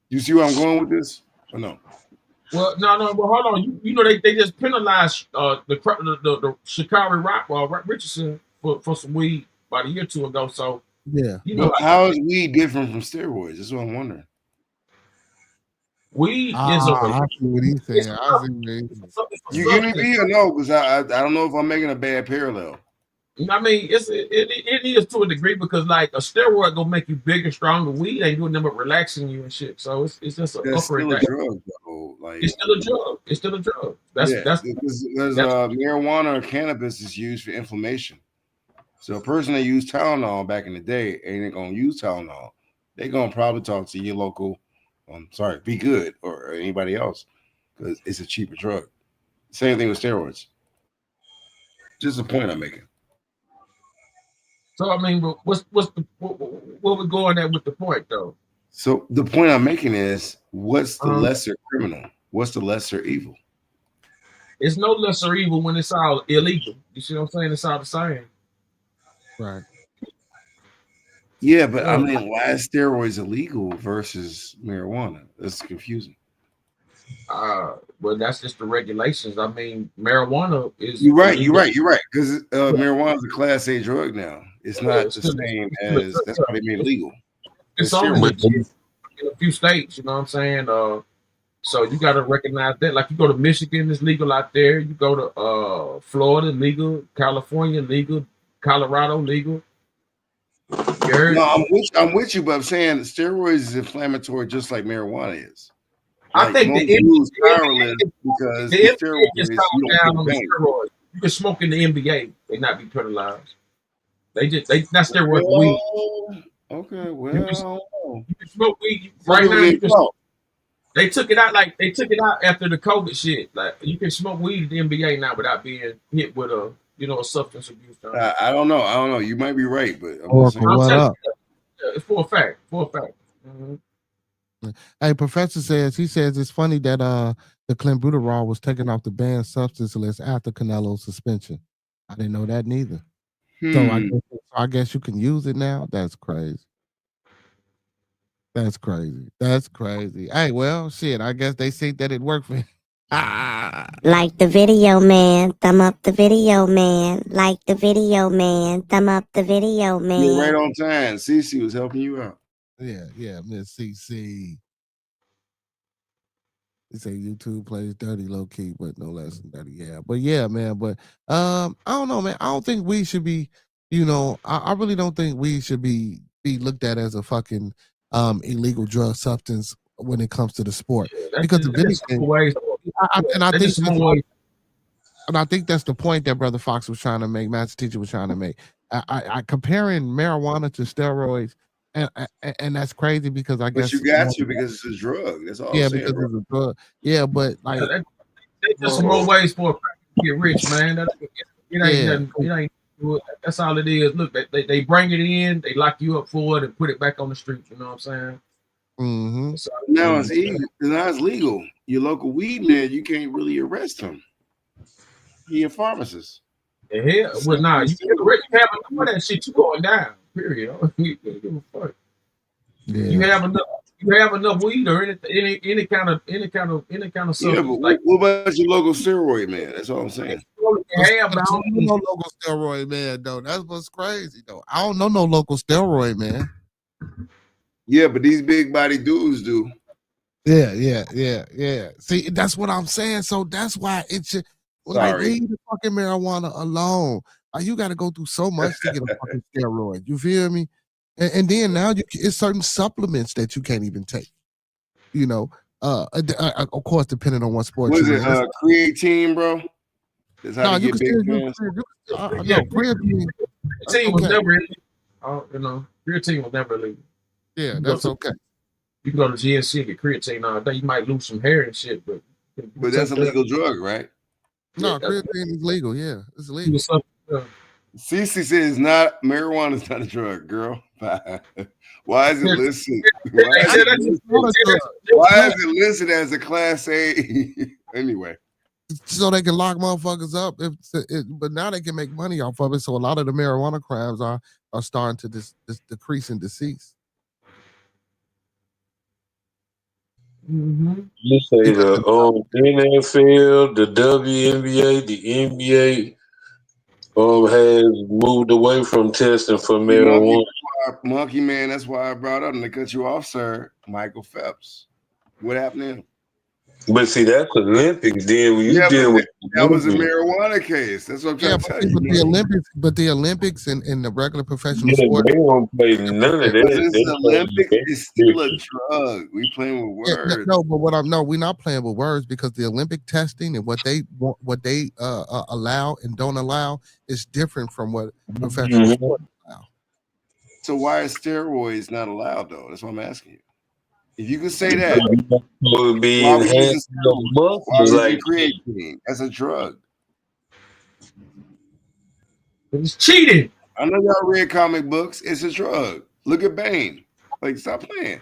You see where I'm going with this, or no? Well, no. Well, hold on. You know they just penalized the Sha'Carri Richardson for some weed about a year or two ago. So yeah, you know, how is weed different from steroids? That's what I'm wondering. Weed is I see what he's saying. You give me B or no? Because I don't know if I'm making a bad parallel. I mean, it is to a degree because like a steroid gonna make you bigger, stronger. Weed ain't doing nothing but relaxing you and shit. So it's just That's still a drug, though. Like it's still a drug. It's still a drug. That's marijuana or cannabis is used for inflammation. So a person that used Tylenol back in the day ain't gonna use Tylenol. They're gonna probably talk to your local, Be Good or anybody else because it's a cheaper drug. Same thing with steroids. Just the point I'm making. So I mean, what we're going at with the point though? So the point I'm making is, what's the lesser criminal? What's the lesser evil? It's no lesser evil when it's all illegal. You see what I'm saying? It's all the same. Right. Yeah, but I mean, why is steroids illegal versus marijuana? That's confusing. Well, that's just the regulations. I mean, marijuana is. You're right. Because marijuana is a Class A drug now. It's not the same as that's why they made it legal. It's only in a few states. You know what I'm saying? So you got to recognize that. Like you go to Michigan, it's legal out there. You go to Florida, legal. California, legal. Colorado, legal. No, I'm with you, but I'm saying steroids is inflammatory just like marijuana is. Like I think the powerless because the steroids is down on the steroids. You can smoke in the NBA and not be penalized. They not steroids weed. Okay, well, you can smoke weed right now. They took it out after the COVID shit. Like you can smoke weed in the NBA now without being hit with a substance abuse. I don't know. You might be right, but it's for a fact. Mm-hmm. Hey, Professor says it's funny that the clenbuterol was taken off the banned substance list after Canelo's suspension. I didn't know that neither. So I guess you can use it now. That's crazy. That's crazy. Hey, well, shit. I guess they see that it worked for him. Like the video, man. Thumb up the video, man. Like the video, man. Thumb up the video, man. You're right on time. Cece was helping you out. Yeah, Miss CC. They say YouTube plays dirty low key, but no less than dirty. Yeah, but yeah, man. But I don't know, man. I don't think we should be. I really don't think we should be looked at as a fucking illegal drug substance when it comes to the sport. Because the I think that's the point that Brother Fox was trying to make. Master Teacher was trying to make. I comparing marijuana to steroids. And that's crazy because I guess you got to because it's a drug. That's all. Yeah, I'm saying, because it's a drug. Yeah, but like there's just some more ways for a crack to get rich, man. It ain't. That's all it is. Look, they bring it in, they lock you up for it, and put it back on the street. You know what I'm saying? Mm-hmm. So now it's easy. Now it's legal. Your local weed man, you can't really arrest him. He a pharmacist. The hell? Well, nah, you have enough of that shit. You going down? Period. You give a fuck. Yeah. You have enough weed or any kind of substance. Yeah, but what about your local steroid man? That's all I'm saying. have, I don't know no local steroid man though. That's what's crazy though. I don't know no local steroid man. Yeah, but these big body dudes do. Yeah. See, that's what I'm saying. So that's why it's like leave the fucking marijuana alone. You got to go through so much to get a fucking steroid. You feel me? And then now it's certain supplements that you can't even take. You know, of course, depending on what sport Was you're it in. creatine, bro? That's how No, you you get can big still fans. no, creatine. Creatine was Okay. never, creatine was never illegal. Yeah, that's okay. You can go to GNC and get creatine all day. You might lose some hair and shit, but that's a legal drug, right? No, creatine is legal. Yeah, it's legal. Cece says marijuana is not a drug, girl. Why is it listed? Why is it listed as a class A? Anyway. So they can lock motherfuckers up, but now they can make money off of it. So a lot of the marijuana crimes are starting to decrease and decease. You say the NFL, the WNBA, the NBA has moved away from testing for marijuana. Monkey man, that's why I brought up, and they cut you off, sir. Michael Phelps. What happened to him? But see, that's Olympics. Then when you deal with that was a marijuana case. That's what I'm trying to tell you. The Olympics and the regular professional sport, they don't play none of that. This Olympics is still a drug. We playing with words. No, but we're not playing with words because the Olympic testing and what they allow and don't allow is different from what professional sport allow. So why is steroids not allowed though? That's what I'm asking you. If you could say that, why would creatine as a drug? It's cheating. I know y'all read comic books. It's a drug. Look at Bane. Like, stop playing.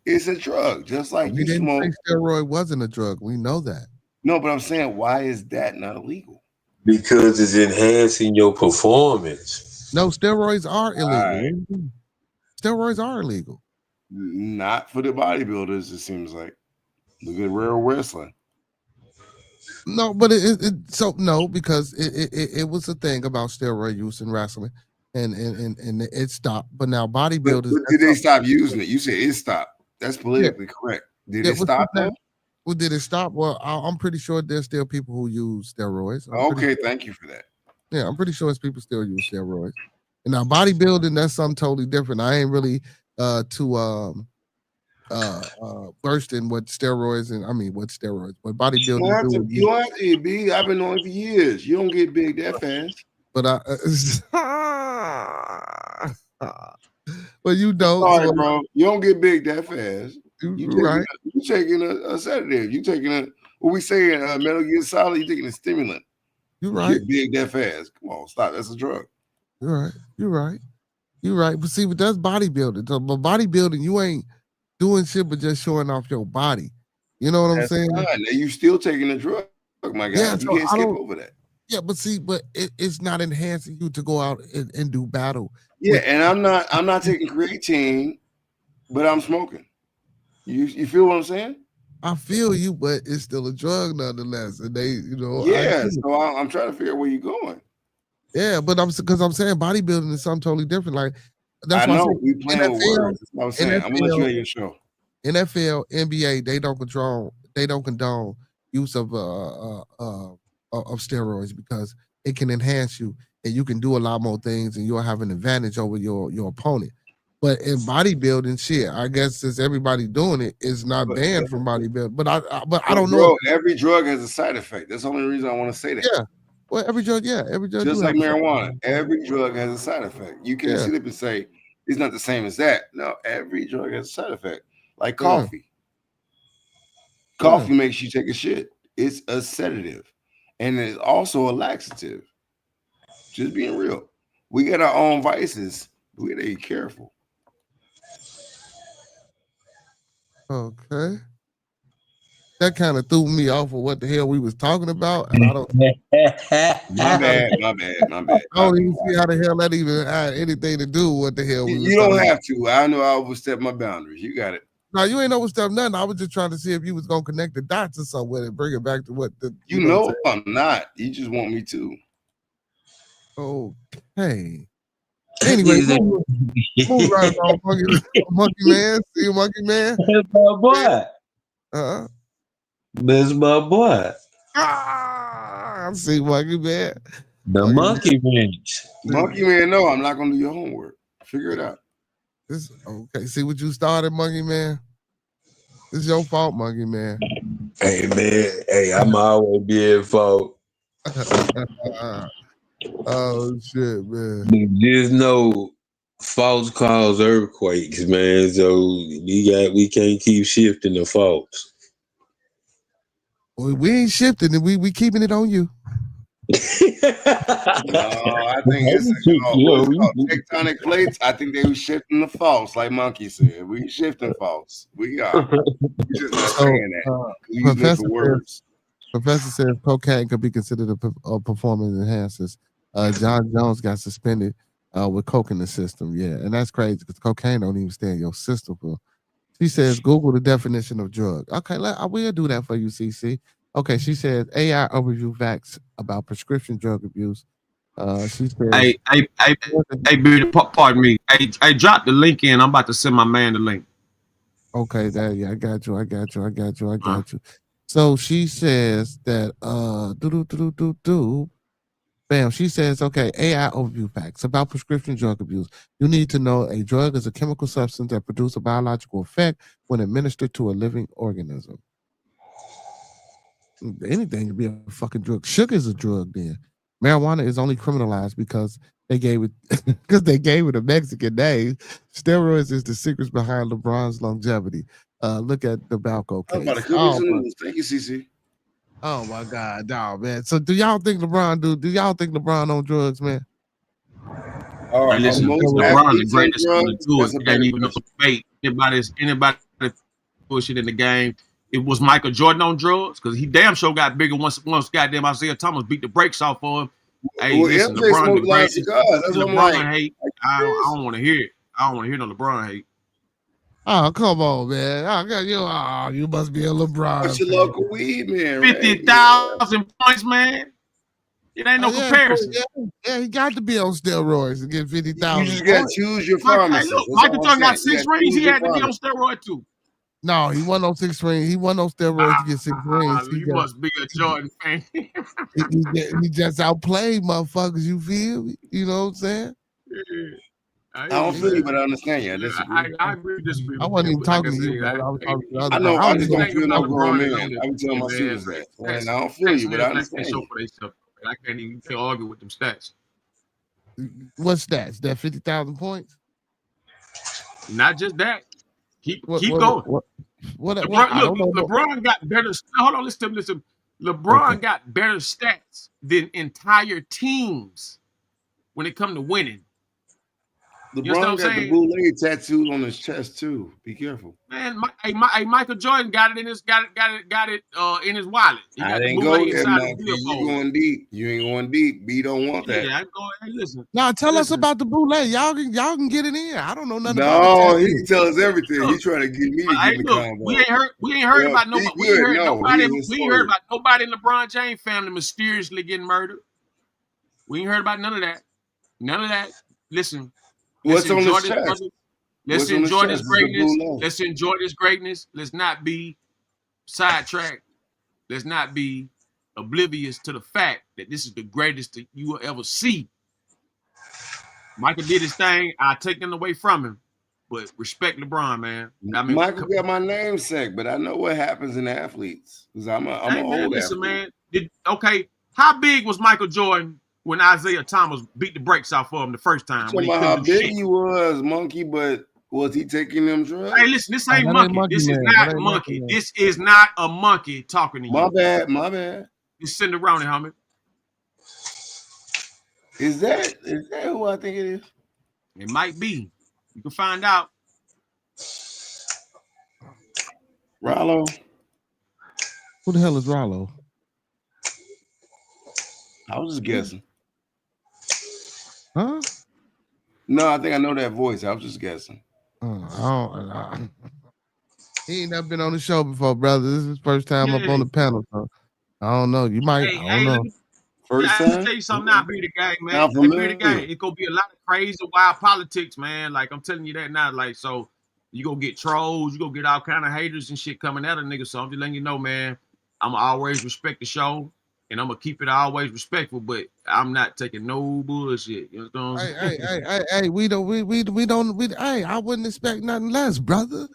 It's a drug, just like we didn't say steroid wasn't a drug. We know that. No, but I'm saying, why is that not illegal? Because it's enhancing your performance. No, steroids are illegal. Right. Steroids are illegal. Not for the bodybuilders, it seems like. Look at real wrestling. No, but because it was a thing about steroid use in wrestling, and it stopped. But now bodybuilders, but did they stop using it? You said it stopped. That's politically correct. Did it stop though? Well, did it stop? Well, I'm pretty sure there's still people who use steroids. Okay, thank you for that. Yeah, I'm pretty sure it's people still use steroids. And now bodybuilding, that's something totally different. I ain't really versed in what steroids but bodybuilding. You don't have to be. I've been knowing for years. You don't get big that fast. But you don't. Sorry, bro. You don't get big that fast. You taking a sedative. You taking what we say Metal Gear Solid. You taking a stimulant. You right. Get big that fast. Come on, stop. That's a drug. You're right. But see, but that's bodybuilding. So, but bodybuilding, you ain't doing shit but just showing off your body. You know what I'm saying? You still taking a drug, my guy. Yeah, you can't skip over that. Yeah, but see, it's not enhancing you to go out and do battle. Yeah, and I'm not taking creatine, but I'm smoking. You feel what I'm saying? I feel you, but it's still a drug nonetheless. And they, Yeah, so I'm trying to figure out where you're going. Yeah, but I'm saying bodybuilding is something totally different. Like that's why we playing with words. That's what I'm saying. I'm gonna let you have your show. NFL, NBA, they don't condone use of steroids because it can enhance you and you can do a lot more things and you'll have an advantage over your opponent. But in bodybuilding, shit, I guess since everybody doing it, it's not banned from bodybuilding. But I don't know. Every drug has a side effect. That's the only reason I want to say that. Yeah. Well, every drug. Just like marijuana, every drug has a side effect. You can sit up and say it's not the same as that. No, every drug has a side effect. Like coffee. Coffee makes you take a shit. It's a sedative, and it's also a laxative. Just being real. We got our own vices. We gotta be careful. Okay. That kind of threw me off of what the hell we was talking about, and I don't. My bad. I don't even see how the hell that even had anything to do with what the hell we. You don't have to. I know I overstepped my boundaries. You got it. Now you ain't overstepped nothing. I was just trying to see if you was gonna connect the dots or something with it, bring it back to what the You know I'm not. You just want me to. Okay. Anyway, move right along, monkey man. See you, monkey man. That's my boy. That's my boy. I see monkey man. The monkey wrench. Monkey man, no, I'm not gonna do your homework. Figure it out. Okay, see what you started, monkey man. It's your fault, monkey man. Hey man, hey, I'm always being fault. Oh shit, man. There's no faults cause earthquakes, man. So we can't keep shifting the faults. Well, we ain't shifting it. We keeping it on you. I think it's called tectonic plates. I think they were shifting the faults, like Monkey said. We shifting faults. We are. We just not saying that. Using it for words. Professor says cocaine could be considered a performance enhancers. John Jones got suspended with coke in the system. Yeah, and that's crazy because cocaine don't even stay in your system. She says Google the definition of drug. Okay, I will do that for you, CC. Okay, she says AI overview facts about prescription drug abuse. She says, Hey, pardon me. I dropped the link in. I'm about to send my man the link. Okay, I got you. So she says that bam, she says, okay, AI overview facts about prescription drug abuse. You need to know a drug is a chemical substance that produces a biological effect when administered to a living organism. Anything can be a fucking drug. Sugar is a drug then. Marijuana is only criminalized because they gave it a Mexican name. Steroids is the secrets behind LeBron's longevity. Look at the Balco case. Thank you, CC. Oh my God, dog, man. So do y'all think LeBron on drugs, man? All right, listen, LeBron the greatest on the tour. It ain't even a debate. Anybody pushing in the game. It was Michael Jordan on drugs because he damn sure got bigger once goddamn Isaiah Thomas beat the brakes off for him. Hey, listen, LeBron the greatest. LeBron hate. I don't want to hear it. I don't want to hear no LeBron hate. Oh, come on, man. You must be a LeBron. What's your local weed, man? 50,000 points, man. It ain't no comparison. Yeah, he got to be on steroids to get 50,000. You just got to choose your pharmacist. Michael Jordan got 6 rings. He had to be on steroid too. No, he wasn't on 6 rings. He wasn't on steroids to get 6 rings. You must be a Jordan fan. he just outplayed motherfuckers, you feel? You know what I'm saying? I don't feel you, but I understand you. I disagree. I agree, disagree. I wasn't even talking to you, but I was talking to others. I know. I just don't feel no grown man. I be telling my students that. And I don't feel you, but I understand you. I can't even argue with them stats. What stats? That 50,000 points? Not just that. Keep going. LeBron got better. Hold on, listen. LeBron got better stats than entire teams when it comes to winning. LeBron got the bootleg tattooed on his chest too. Be careful, man. Michael Jordan got it in his in his wallet. I didn't go there, man. You going deep. You ain't going deep. B don't want that. Yeah, I'm going. Hey, listen. Now tell us about the bootleg. Y'all can get it in. I don't know nothing. No, he can tell us everything. He trying to get me to get in the convo. We ain't heard about nobody. We ain't heard about nobody in LeBron James family mysteriously getting murdered. We ain't heard about none of that. None of that. Listen. What's on his chest? Let's enjoy this greatness. Let's enjoy this greatness. Let's not be sidetracked. Let's not be oblivious to the fact that this is the greatest that you will ever see. Michael did his thing. I take nothing away from him, but respect LeBron, man. I mean, Michael got my namesake, but I know what happens in athletes because I'm an old listen, athlete. Man. How big was Michael Jordan when Isaiah Thomas beat the brakes off of him the first time? How big he was, Monkey, but was he taking them drugs? Hey, listen, this ain't Monkey. This is not Monkey. This is not a monkey talking to you. My bad. Just send around it, homie. Is that who I think it is? It might be. You can find out. Rollo. Who the hell is Rollo? I was just guessing. Huh? No, I think I know that voice. I was just guessing. He ain't never been on the show before, brother. This is his first time up on the panel. So I don't know. You might. I don't know. First Let me time. tell you something now, Be the Gang, man. Not Hey, Be the familiar. Gang. It's gonna be a lot of crazy, wild politics, man. Like I'm telling you that now. Like, so you gonna get trolls, you gonna get all kind of haters and shit coming at a nigga. So I'm just letting you know, man. I'ma always respect the show, and I'm gonna keep it always respectful. But I'm not taking no bullshit. You know what I'm saying? Hey, we don't. Hey, I wouldn't expect nothing less, brother.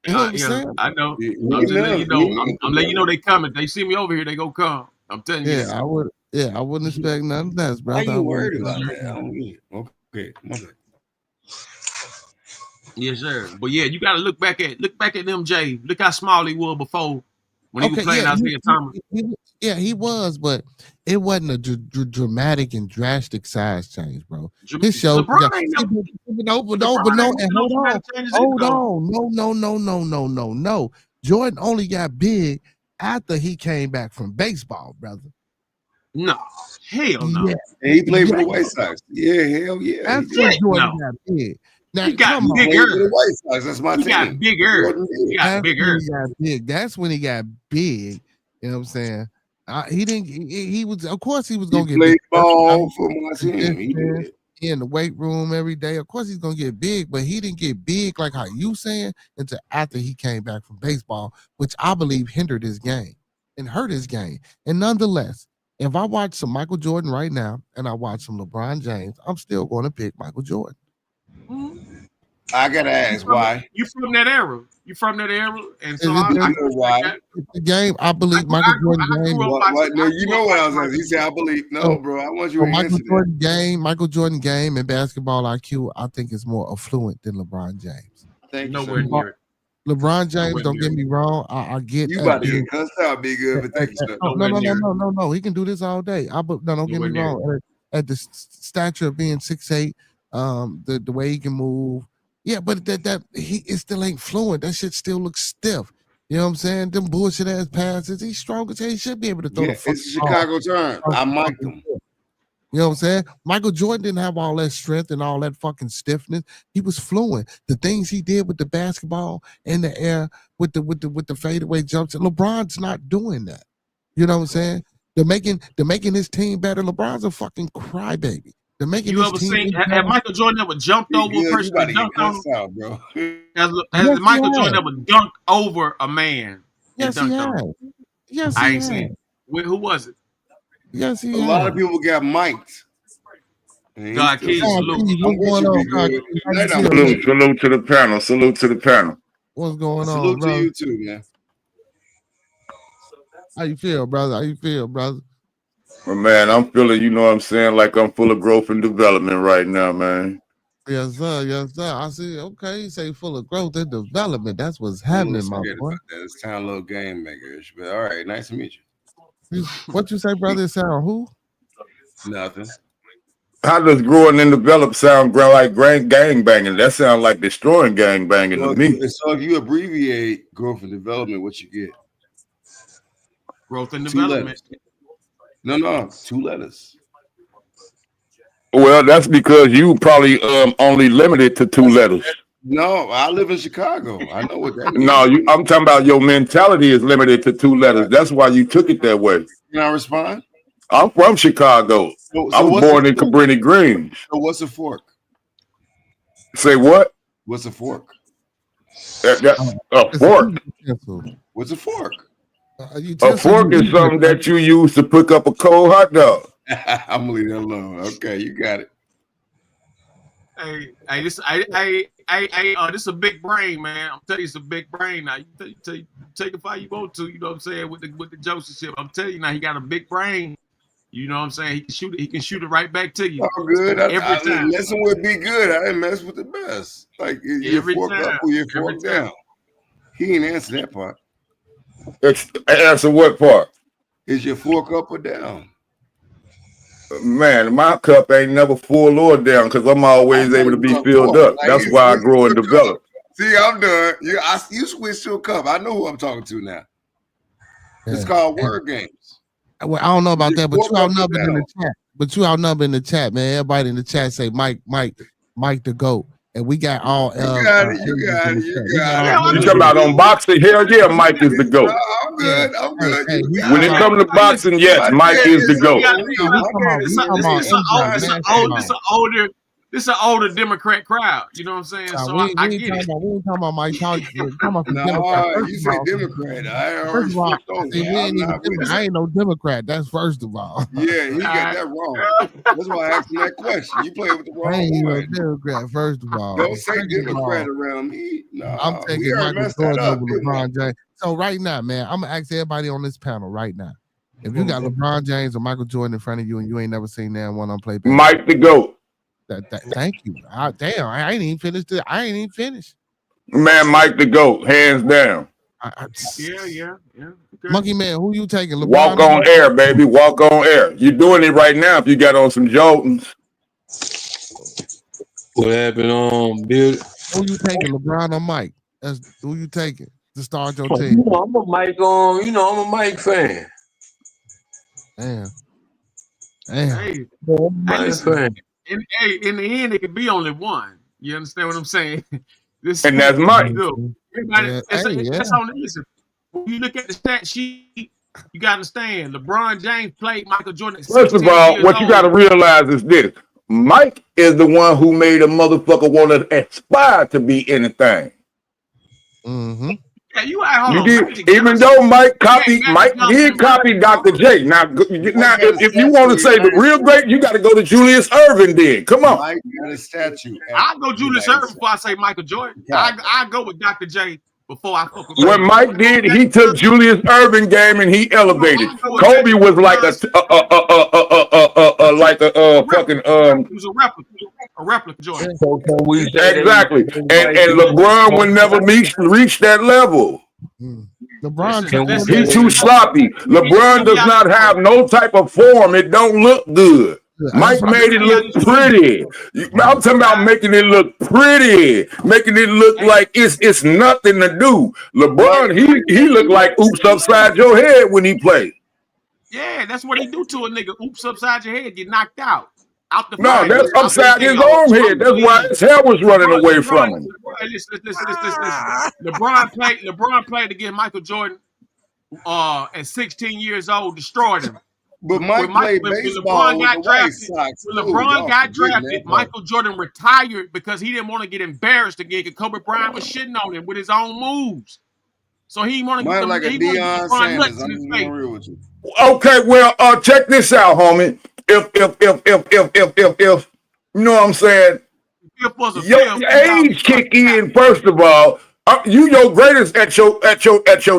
You know what I'm saying? I know. Yeah, I'm just letting you know. yeah. I'm letting you know they coming. They see me over here, they go come. I'm telling you. Yeah, I would. Yeah, I wouldn't expect nothing less, Why brother. you worried about that? I don't get it. Okay, my bad. Yes, sir. But yeah, you gotta look back at them, Jay. Look how small he was before when he was playing Isaiah Thomas. He was, but it wasn't a dramatic and drastic size change, bro. His show, LeBron ain't hold on, no. Jordan only got big after he came back from baseball, brother. No, hell no. Yeah. And he played for the White Sox. Yeah, hell yeah. That's when Jordan got big. Now, he got come on. bigger. For the White Sox. That's my He team. got bigger. He got bigger. That's when he got big. You know what I'm saying? He didn't. He was. Of course, he was gonna get played big. ball for my team. He did. He in the weight room every day. Of course, he's gonna get big, but he didn't get big like how you saying until after he came back from baseball, which I believe hindered his game and hurt his game. And nonetheless, if I watch some Michael Jordan right now and I watch some LeBron James, I'm still going to pick Michael Jordan. I gotta ask why. You from that era? And so why? The game, I believe Michael Jordan game. No, you know what I was asking. He said, "I believe." No, bro, I want you to answer that. Michael Jordan game and basketball IQ, I think is more affluent than LeBron James. Nowhere near it. LeBron James, don't get me wrong. I get you about to get cussed out, big good, but thank you, sir. No. He can do this all day. Don't get me wrong. At the stature of being 6'8", the way he can move. Yeah, but it still ain't fluent. That shit still looks stiff. You know what I'm saying? Them bullshit ass passes. He's strong as hell. He should be able to throw the fuck. It's a Chicago turn. I mic'd him. You know what I'm saying? Michael Jordan didn't have all that strength and all that fucking stiffness. He was fluent. The things he did with the basketball in the air with the fadeaway jumps. LeBron's not doing that. You know what I'm saying? They're making his team better. LeBron's a fucking crybaby. They're making you ever seen? Have Michael Jordan ever jumped over a person? Has Michael Jordan ever dunked over a man? Yes, he has. Yes, I ain't seen. Who was it? Yes, he has. A lot of people got mic'd. God, Keys, salute. Salute to the panel. Salute to the panel. What's going on, salute bro? to you too, man. How you feel, brother? Well, man, I'm feeling, you know what I'm saying, like I'm full of growth and development right now, man. Yes, sir. I see. Okay, you say full of growth and development. That's what's happening, my boy. It's kind of a little game makerish, but all right, nice to meet you. What you say, brother? It sound who? Nothing. How does growing and develop sound like gang banging? That sounds like destroying gang banging to me. So if you abbreviate growth and development, what you get? Growth and development. No, 2 letters. Well, that's because you probably only limited to 2 letters. No, I live in Chicago. I know what that means. No, I'm talking about your mentality is limited to 2 letters. That's why you took it that way. Can I respond? I'm from Chicago. I was born in Cabrini Green. So what's a fork? Say what? What's a fork? A fork. What's a fork? A fork is something that you use to pick up a cold hot dog. I'm gonna leave that alone. Okay, you got it. Hey, this is a big brain, man. I'm telling you, it's a big brain now. You take it how you want to, you know what I'm saying, with the Joseph shit. I'm telling you now, he got a big brain. You know what I'm saying? He can shoot it right back to you. Oh, good. Every time. Messing with be good. I didn't mess with the best. Like you fork up or you fork down. He ain't answer that part. Answer what part? Is your fork up or down? Man, my cup ain't never full or down because I'm always able to be filled up. That's why I grow and develop. See, I'm done. You switch to a cup. I know who I'm talking to now. It's called word games. Well, I don't know about that, but you outnumbered in the chat. You outnumbered in the chat, man. Everybody in the chat say Mike the GOAT. and we got all. You got it. You talking about on boxing? Hell yeah, Mike is the GOAT. I'm good. Hey, When it comes to boxing, yes, Mike is the GOAT. This an older Democrat crowd. You know what I'm saying? So I get it. We ain't talking about Mike Tyson. You say Democrat. I ain't no Democrat. That's first of all. Yeah, he got that wrong. That's why I asked him that question. You play with the wrong I ain't no one. Democrat, first of all. Don't say Democrat around me. No, I'm taking Michael Jordan over LeBron James. So right now, man, I'm gonna ask everybody on this panel right now. If you got LeBron James or Michael Jordan in front of you and you ain't never seen that one on play, Mike the GOAT. Thank you. Damn, I ain't even finished. Man, Mike the GOAT, hands down. Yeah. Okay. Monkey Man, who you taking? LeBron Walk on air, baby. Walk on air. You're doing it right now if you got on some Jordans. What happened, Bill? Who you taking, LeBron or Mike? That's who you taking to start your team. I'm a Mike I'm a Mike fan. Damn. Hey, fan. In the end, it could be only one. You understand what I'm saying? And that's Mike. That's on the listen. When you look at the stat sheet, you got to understand. LeBron James played Michael Jordan. First of all, what you got to realize is this. Mike is the one who made a motherfucker want to aspire to be anything. Mm-hmm. Yeah, you did, even though Mike did copy Dr. J. Now if you want to say the real great, you got to go to Julius Erving then. Come on. Mike got a statue. I'll go Julius Erving before I say Michael Jordan. I go with Dr. J before I fuck with When Mike did, he took Julius Erving game and he elevated. Kobe was like a fucking It was a replica Jordan. Exactly. And LeBron would never reach that level. LeBron, he's too sloppy. LeBron does not have no type of form. It don't look good. Mike made it look pretty. I'm talking about making it look pretty, making it look like it's nothing to do. LeBron, he looked like oops upside your head when he played. Yeah, that's what he do to a nigga. Oops upside your head, get knocked out. No, that's upside his own head. That's why his hair was running away from him. Listen. LeBron played against Michael Jordan at 16 years old, destroyed him. But Mike played baseball when LeBron got drafted, Michael Jordan retired because he didn't want to get embarrassed again because Kobe Bryant was shitting on him with his own moves. So he wanted to get like a Deion Sanders. I'm just being real with you. Okay, well, check this out, homie. If you know what I'm saying, your age kick in. First of all, you your greatest at your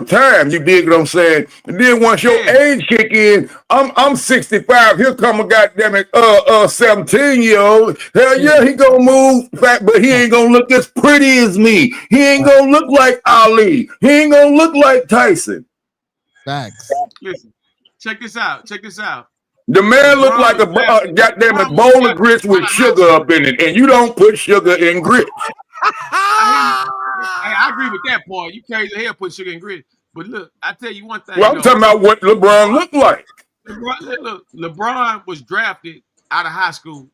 time. You dig what I'm saying? And then once your age kick in, I'm 65. Here come a goddamn 17-year-old. Hell yeah, he gonna move back, but he ain't gonna look as pretty as me. He ain't gonna look like Ali. He ain't gonna look like Tyson. Facts. Listen, check this out. The man looked like a goddamn bowl of grits with sugar up in it, and you don't put sugar in grits. I agree with that part. You crazy as hell put sugar in grits. But look, I tell you one thing. Well, I'm talking about what LeBron looked like. LeBron was drafted out of high school.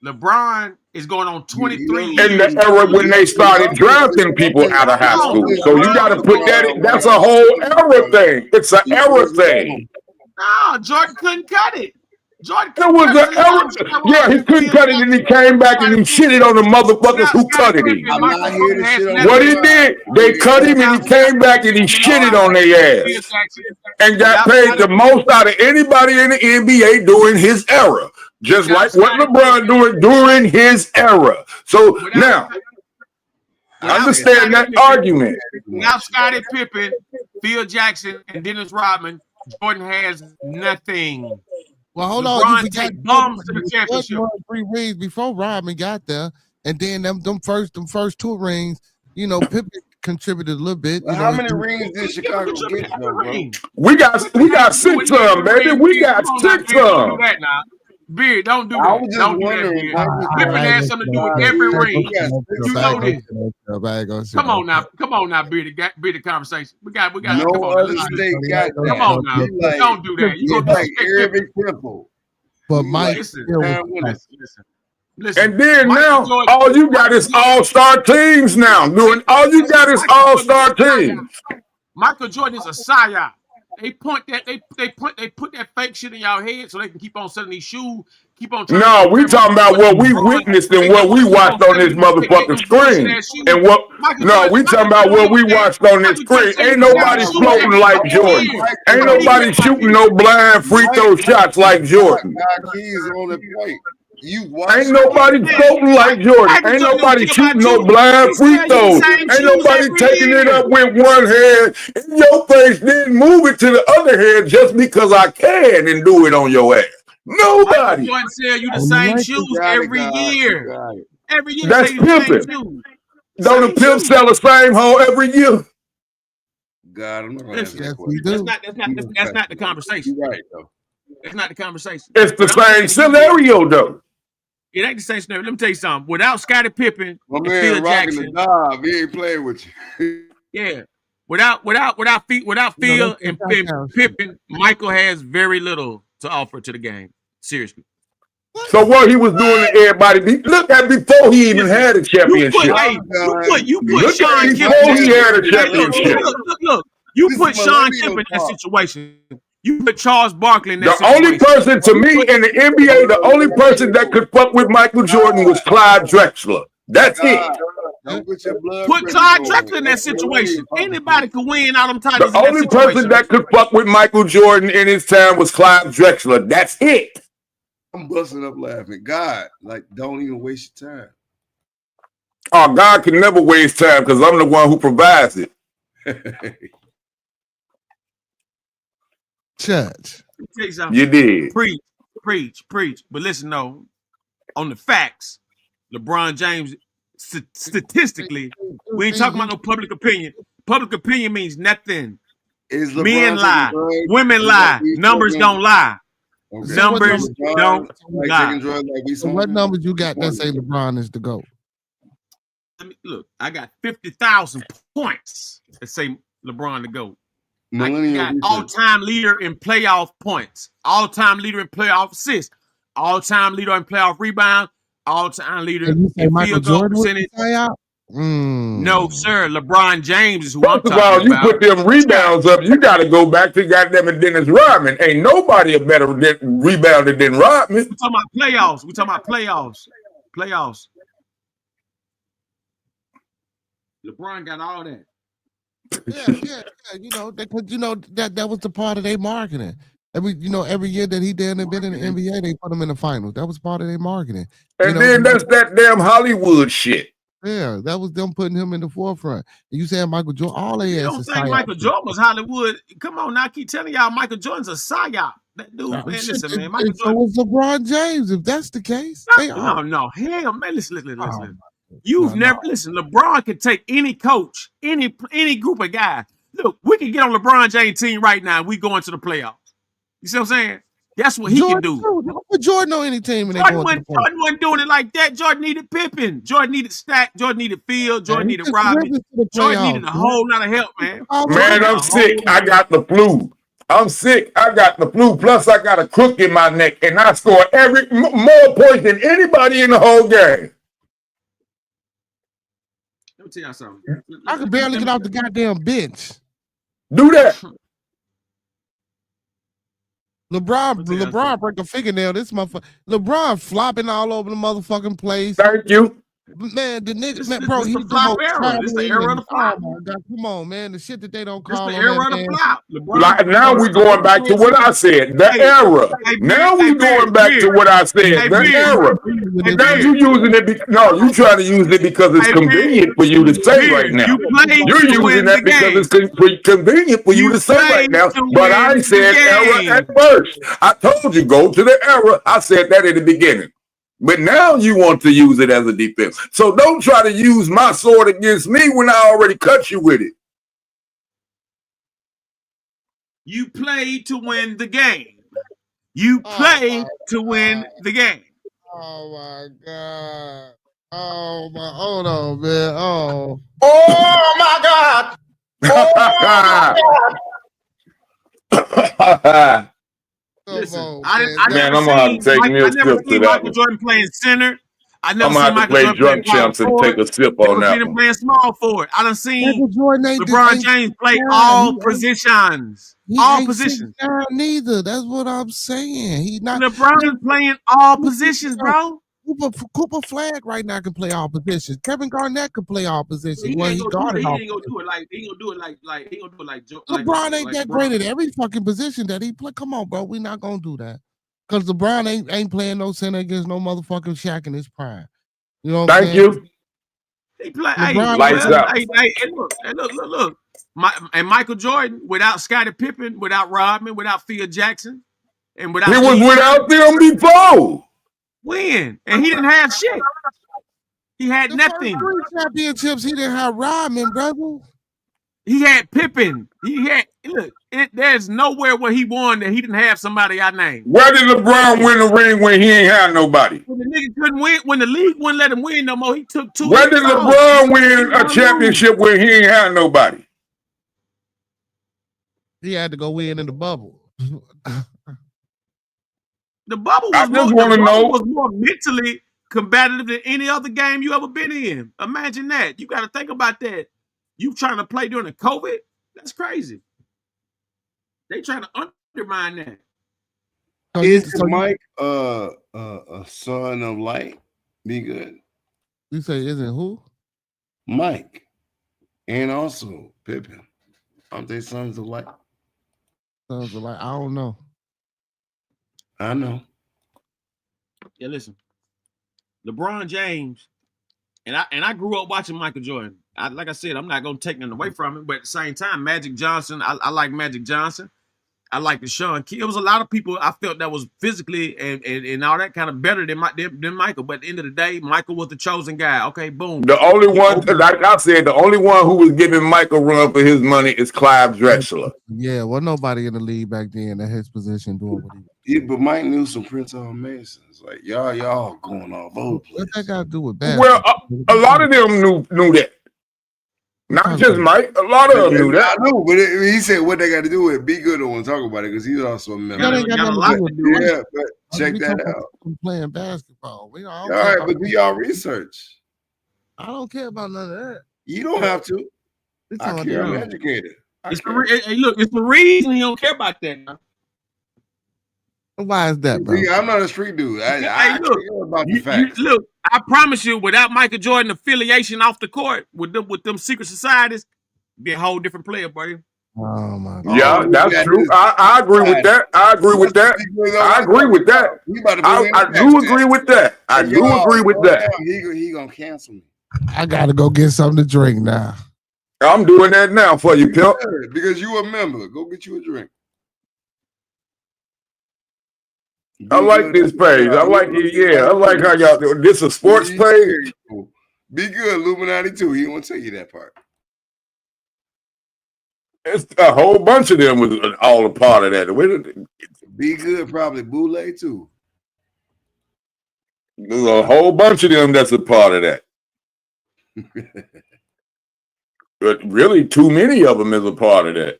LeBron is going on 23 years. In the era when they started drafting people out of high school. So you got to put that in. That's a whole era thing. It's an era thing. No, Jordan couldn't cut it. It was an error. Yeah, he couldn't cut it, and he came back and he shitted on the motherfuckers who cut it. What he did, they cut him and he came back and he shitted on their ass and got paid the most out of anybody in the NBA during his era, just like what LeBron doing during his era. So now, understand that argument. Now Scottie Pippen, Phil Jackson, and Dennis Rodman, Jordan has nothing. Well, hold on. You forgot bombs to the championship. 3 rings before Rodman got there, and then them first 2 rings. You know, Pippen contributed a little bit. How many rings did Chicago get? We got 6 of them, baby. We got 6 of them. Beard, don't do that. I was just wondering. Pippen had something to do with every ring. You know this. Come on now, Beard. Beard the conversation. We got. No other state got that. Come on now. Don't do that. You gonna like every triple. But Mike, listen. Listen, And then Michael now, Jordan, all you got is all-star teams now. All you got is all-star teams. Michael Jordan is a psyop. They put that fake shit in y'all head so they can keep on selling these shoes, keep on trying No, to we compare talking about what we Michael Jordan. witnessed and what we watched on this motherfucking screen. And what? No, we talking about what we watched on this screen. Ain't nobody floating like Jordan. Ain't nobody shooting no blind free throw shots like Jordan. Keys on the plate. Ain't nobody floating like Jordan. Ain't nobody shooting no blind free throws. Ain't nobody taking it up with one hand in your face, then move it to the other hand just because I can and do it on your ass. Nobody. Michael Jordan sell you the same shoes every year. Every year, that's pimping. Don't the pimp sell the same hoe every year? God, I'm not gonna answer that question. That's not the conversation. You're right, though. That's not the conversation. It's the same scenario, though. It ain't the same scenario. Let me tell you something. Without Scottie Pippen and Phil Jackson, the knob, he ain't playing with you. Yeah. Without Phil and Pippen, Michael has very little to offer to the game. Seriously. So what he was doing to everybody, look at before he even had a championship. You put Sean Kemp before he had a championship. Look. You put Sean Kemp in that situation. You put Charles Barkley in that situation. The only person to me in the NBA, the only person that could fuck with Michael Jordan was Clyde Drexler. That's it. Put Clyde Drexler in that situation. Anybody could win all them titles. The only person that could fuck with Michael Jordan in his time was Clyde Drexler. That's it. I'm busting up laughing. God, like, don't even waste your time. Oh, God can never waste time because I'm the one who provides it. Church. You did. Preach. But listen, though, on the facts, LeBron James, statistically, we ain't talking about no public opinion. Public opinion means nothing. Men lie. Women lie. Numbers don't lie. Okay. Numbers don't lie. So what numbers you got that say LeBron is the GOAT? Look, I got 50,000 points that say LeBron the GOAT. I got all-time leader in playoff points, all-time leader in playoff assists, all-time leader in playoff rebound, all-time leader in field goal percentage. No, sir. LeBron James is who I'm talking about. First of all, you put them rebounds up. You got to go back to goddamn it, Dennis Rodman. Ain't nobody a better rebounder than Rodman. We're talking about playoffs. Playoffs. LeBron got all that. Yeah. That was the part of their marketing. Every year that he been in the NBA, they put him in the finals. That was part of their marketing. And then that's that damn Hollywood shit. Yeah, that was them putting him in the forefront. And you saying Michael Jordan, all they You don't think Michael Jordan was Hollywood? Come on, now I keep telling y'all Michael Jordan's a psyop. That dude, man, listen, man. Michael Jordan was LeBron James, if that's the case. No, hell, man, listen. You've never listen. LeBron can take any coach, any group of guys. Look, we can get on LeBron James' team right now. We go into the playoffs. You see what I'm saying? That's what he can do. Put Jordan on any team. Jordan wasn't doing it like that. Jordan needed Pippen. Jordan needed Stack. Jordan needed Field. Jordan needed Robin. Jordan needed a whole lot of help, man. Man, I'm sick. I got the flu. I'm sick. I got the flu. Plus, I got a crook in my neck, and I score more points than anybody in the whole game. Let me tell y'all something. I could barely get off the goddamn bench. Do that. LeBron break a fingernail. This motherfucker. LeBron flopping all over the motherfucking place. Thank you. Man, the nigga, man, bro, he's the flop era. This the era of the flop. Oh my God, come on, man. The shit that they don't call the era of the flop. Like, now we going back to what I said. The era. Now we going back to what I said. The era. And now you using it. You trying to use it because it's convenient for you to say right now. You're using that because it's convenient for you to say right now. But I said era at first. I told you go to the era. I said that in the beginning. But now you want to use it as a defense. So don't try to use my sword against me when I already cut you with it. You play to win the game. You play to win the game. Oh my God. Oh my, hold on, man. Oh my God. Oh my God. Listen, on, I I'm gonna have to take me a I never sip seen to that Michael one. Jordan playing center. I never I'm gonna seen have to Michael play Jordan play drunk power champs and forward. take a sip Never on seen that him one. playing small forward. I done seen Michael Jordan LeBron James play all positions. All He ain't positions. 6'9" neither. That's what I'm saying. He not. LeBron playing all positions, bro. Cooper Flag right now can play all positions. Kevin Garnett can play all positions. He Well, ain't he gonna do it. guarded He all ain't gonna positions. do it like he ain't gonna do it like he ain't gonna do it LeBron ain't like that LeBron. great at every fucking position that he play. Come on, bro. We not gonna do that. Cause LeBron ain't playing no center against no motherfucking Shaq in his prime. You know what I'm Thank saying? you. He play. LeBron Lights out. Look. And Michael Jordan without Scottie Pippen, without Rodman, without Phil Jackson, and He without was Steve without Kerr, them before. win. And he didn't have shit. He had The first nothing. 3 championships, he didn't have Rodman, brother. He had Pippen. There's nowhere where he won that he didn't have somebody I named. Where did LeBron win the ring when he ain't had nobody? When the nigga couldn't win, when the league wouldn't let him win no more, he took 2 Where years did off. LeBron win a championship when he ain't had nobody? He had to go win in the bubble. The bubble I was just want to know. was more mentally combative than any other game you ever been in. Imagine that. You got to think about that. You trying to play during the COVID? That's crazy. They trying to undermine that. Is Mike a son of light? Be good. You say isn't who? Mike. And also Pippen. Aren't they sons of light? Sons of light. I don't know. I know. Yeah, listen. LeBron James, and I grew up watching Michael Jordan. Like I said, I'm not gonna take nothing away from him, but at the same time, Magic Johnson, I like Magic Johnson. I like the Sean Key. It was a lot of people I felt that was physically and all that kind of better than Michael. But at the end of the day, Michael was the chosen guy. Okay, boom. The only one, like I said, the only one who was giving Michael run for his money is Clive Drexler. Yeah, well, nobody in the league back then at his position doing what he was. Yeah, but Mike knew some Prince Hall Masons. Like y'all going all over the place. What that got to do with basketball? Well, a lot of them knew that. Not just Mike. A lot of them knew that. I know, but he said what they got to do with Be Good. Don't want to talk about it because he's also a member. That ain't got nothing to do with yeah, but check that out. Playing basketball. All right, but do y'all research? I don't care about none of that. You don't have to. I care. I'm educated. It's the reason he don't care about that now. Why is that, bro? I'm not a street dude. I care about the facts. Look, I promise you, without Michael Jordan affiliation off the court with them secret societies, be a whole different player, buddy. Oh my God. Yeah, that's true. I agree with that. I agree with that. I agree with that. I do agree with that. I do agree with that. He gonna cancel me. I gotta go get something to drink now. I'm doing that now for you, pimp. Because you a member. Go get you a drink. I like this page. I like it. Yeah, I like how y'all do. This a sports page. Be Good, Illuminati too. He won't tell you that part. It's a whole bunch of them was all a part of that. Be Good, probably Boule too. There's a whole bunch of them that's a part of that. But really, too many of them is a part of that.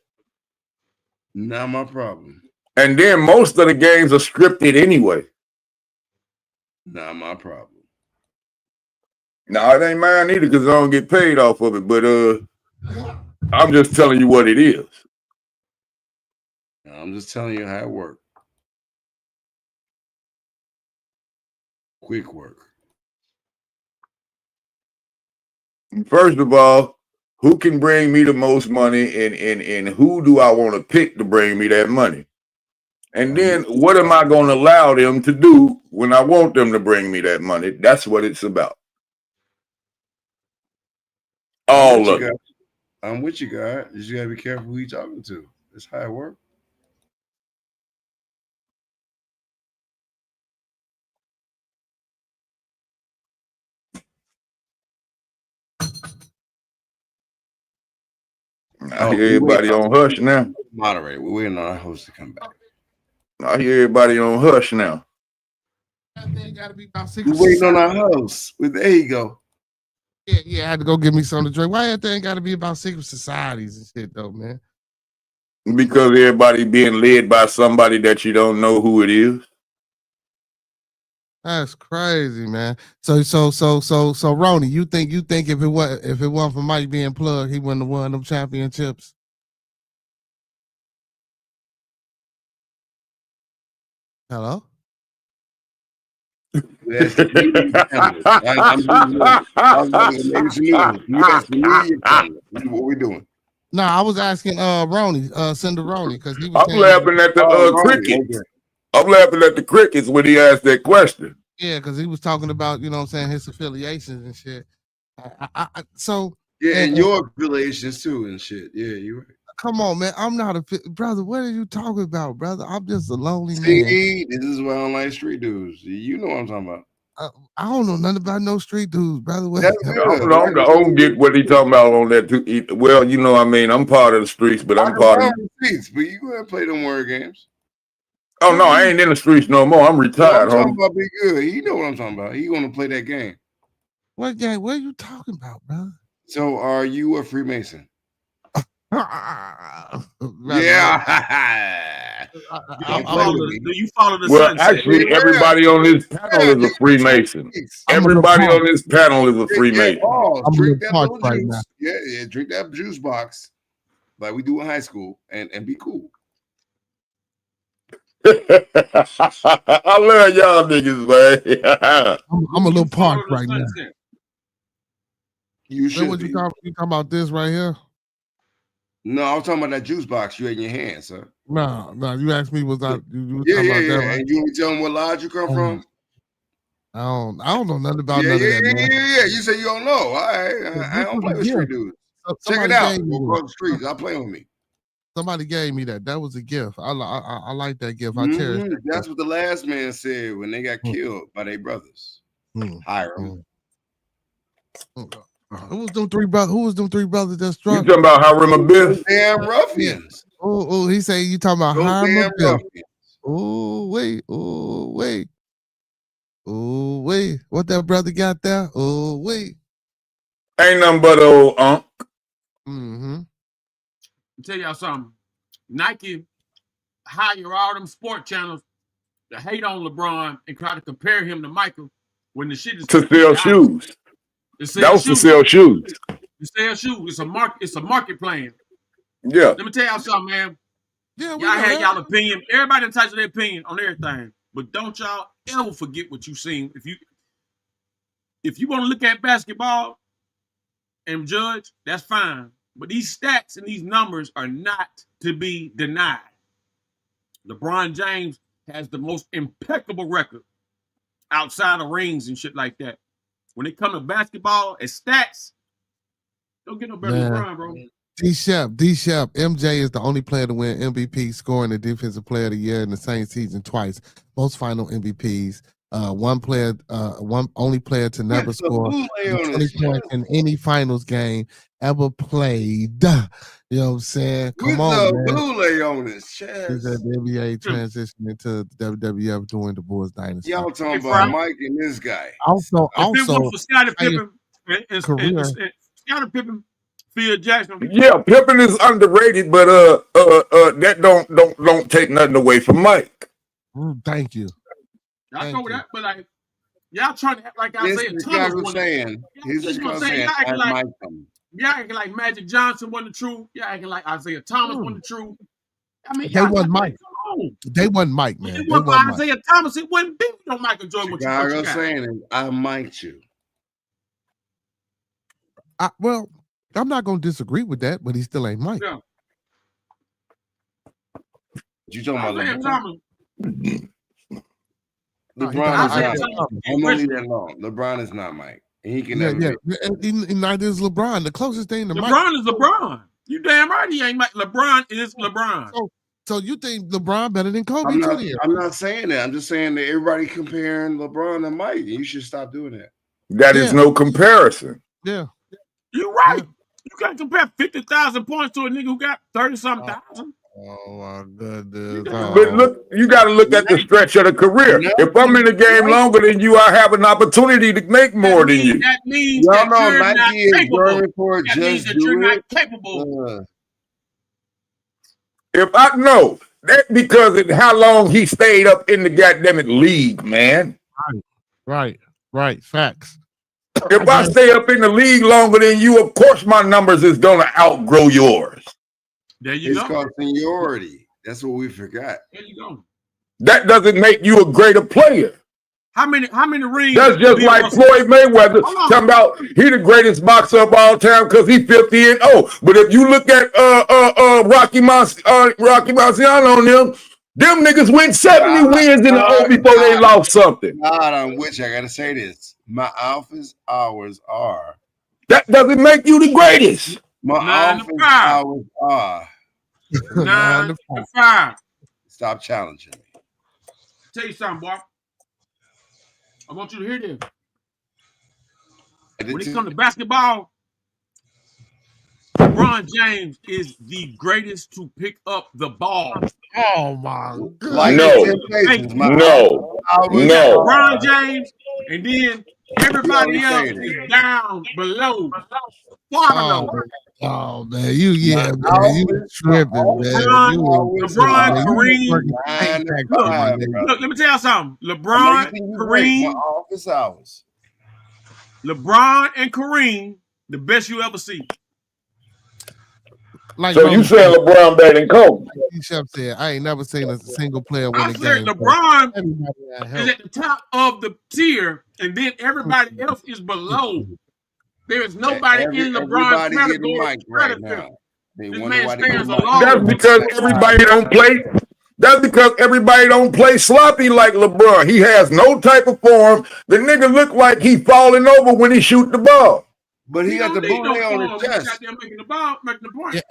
Not my problem. And then most of the games are scripted anyway. Not my problem. No, it ain't mine either because I don't get paid off of it. But I'm just telling you what it is. I'm just telling you how it works. Quick work. First of all, who can bring me the most money and who do I want to pick to bring me that money? And then what am I going to allow them to do when I want them to bring me that money? That's what it's about. All of it. I'm with you, guys. You just got to be careful who you're talking to. That's how it works. I hear everybody on hush now. Moderate. We're waiting on our host to come back. I hear everybody on hush now. We're waiting on our host. There you go. Yeah, I had to go get me something to drink. Why that thing got to be about secret societies and shit, though, man? Because everybody being led by somebody that you don't know who it is. That's crazy, man. So, Ronnie, you think if it wasn't for Mike being plugged, he wouldn't have won them championships? Hello? That's I'm maybe some news. You asking me? What we doing? No, I was asking Ronnie, Cinder Ronnie, because he was I'm laughing at the crickets. Okay. I'm laughing at the crickets when he asked that question. Yeah, because he was talking about, you know what I'm saying, his affiliations and shit. So yeah, and your affiliations too and shit. Yeah, you right. Come on, man. I'm not a brother. What are you talking about, brother? I'm just a lonely man. This is why I don't like street dudes. You know what I'm talking about. I don't know nothing about no street dudes, brother. I don't get what he talking about on that too. Well, you know, I mean, I'm part of the streets, but I'm part of the streets. But you go ahead and play them word games. Oh no, I ain't in the streets no more. I'm retired. I'm talking about be good. You know what I'm talking about. He gonna play that game. What game? What are you talking about, brother? So, are you a Freemason? Yeah. Do you follow the well, sunset? Actually, everybody on this panel is a Freemason. Everybody on this panel is a Freemason. Drink that little juice. Yeah, drink that juice box like we do in high school and be cool. I love y'all niggas, man. I'm a little parked right now. You should. What you talking about this right here? No, I was talking about that juice box you had in your hand, sir. No, you asked me was I you yeah. That, right? And you want to tell them what lodge you come from? I don't know nothing about none of that, man. Yeah. You say you don't know. All right. I don't play with street dudes. Check it out. Go across the streets. I'll play with me. Somebody gave me that. That was a gift. I like that gift. I cherish that. That's what the last man said when they got killed by their brothers. Hiram. Who was them three brothers that struck? You talking about Hiram Abyss? Damn ruffians. Oh, he say you talking about Hiram Abyss. Oh, wait. What that brother got there? Oh, wait. Ain't nothing but old Unc. Mm-hmm. I'll tell y'all something. Nike hire all them sport channels to hate on LeBron and try to compare him to Michael when the shit is to sell shoes. That was to sell shoes. To sell shoes. It's a market plan. Yeah. Let me tell y'all something, man. Yeah, y'all had y'all opinion. Everybody entitled to their opinion on everything. But don't y'all ever forget what you seen. If you want to look at basketball and judge, that's fine. But these stats and these numbers are not to be denied. LeBron James has the most impeccable record outside of rings and shit like that. When it comes to basketball and stats, don't get no better than LeBron, bro. D-Shep, MJ is the only player to win MVP, scoring the Defensive Player of the Year in the same season twice. Most final MVPs. One only player to never score 20 points in any finals game ever played. You know what I'm saying? Come on, man. Blue-lay on his chest. He's at the NBA transition into the WWF during the Bulls dynasty. Y'all talking about Mike and this guy. Also, if it was for Scottie Pippen and Scottie Pippen, Phil Jackson. Yeah, Pippen is underrated, but that don't take nothing away from Mike. Thank you. I know that, but like y'all trying to act like Isaiah Thomas was saying. Y'all acting like Magic Johnson wasn't the truth. Y'all acting like Isaiah Thomas wasn't the truth. I mean, they wasn't Mike. They wasn't Mike, man. It wasn't Isaiah Thomas. It wasn't big on Michael Jordan. Chicago saying I mic'd you. Well, I'm not gonna disagree with that, but he still ain't Mike. Yeah. You talking about Isaiah Thomas? LeBron is not. I'm only that long. LeBron is not Mike. And he can never be. Neither is LeBron. The closest thing to LeBron Mike is LeBron. You damn right he ain't Mike. LeBron is LeBron. So you think LeBron better than Kobe? I'm not saying that. I'm just saying that everybody comparing LeBron and Mike. And you should stop doing that. That is no comparison. Yeah. You're right. Yeah. You can't compare 50,000 points to a nigga who got 30-something thousand. Oh my goodness! But look, you got to look at the stretch of the career. If I'm in the game longer than you, I have an opportunity to make more than you. That means that you're not capable. That means that you're not capable. If I know that because of how long he stayed up in the goddamn league, man. Right. Facts. If I stay up in the league longer than you, of course my numbers is gonna outgrow yours. There you It's go. called seniority. That's what we forgot. There you go. That doesn't make you a greater player. How many rings? That's just like Floyd Mayweather talking about he the greatest boxer of all time because he 50-0. But if you look at Rocky Marciano and them niggas win 70 wins in the O before they lost something. God, on which I gotta say this. My office hours are. That doesn't make you the greatest. My 9 to office 5. hours are. 9 to 5. Stop challenging me. Tell you something, boy. I want you to hear this. When it comes to basketball, LeBron James is the greatest to pick up the ball. Oh my God. Like No. No. LeBron James, and then everybody else is down below. Far below. Oh man, you tripping, man. LeBron, Kareem. Look, let me tell you something. LeBron, Kareem. Office hours. LeBron and Kareem, the best you ever see. Like so you saying LeBron better than Kobe? Chef said, I ain't never seen a single player win a game. LeBron is at the top of the tier, and then everybody else is below. There is nobody in LeBron's category. Right now. This man stands alone. That's because everybody don't play. That's because everybody don't play sloppy like LeBron. He has no type of form. The nigga look like he falling over when he shoot the ball. But he got the ball on his chest. Making the ball, making the point.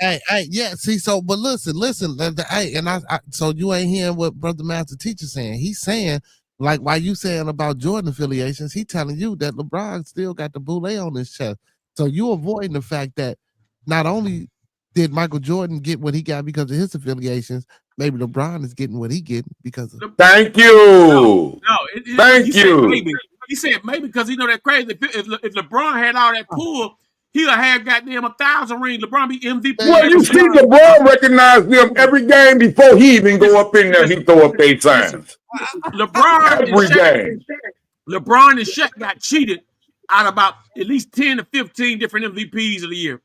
Yeah, see, so, but listen, hey, and I so you ain't hearing what Brother Master Teacher saying. He's saying, like, why you saying about Jordan affiliations, he telling you that LeBron still got the boule on his chest. So you avoiding the fact that not only did Michael Jordan get what he got because of his affiliations, maybe LeBron is getting what he getting because of. Thank you. Thank you. He said maybe because he know that crazy. If LeBron had all that pull, he'll have goddamn 1,000 rings. LeBron be MVP. Well, you see, LeBron recognize them every game before he even go up in there. He throw up their signs. LeBron every game. LeBron and Shaq got cheated out about at least 10 to 15 different MVPs of the year.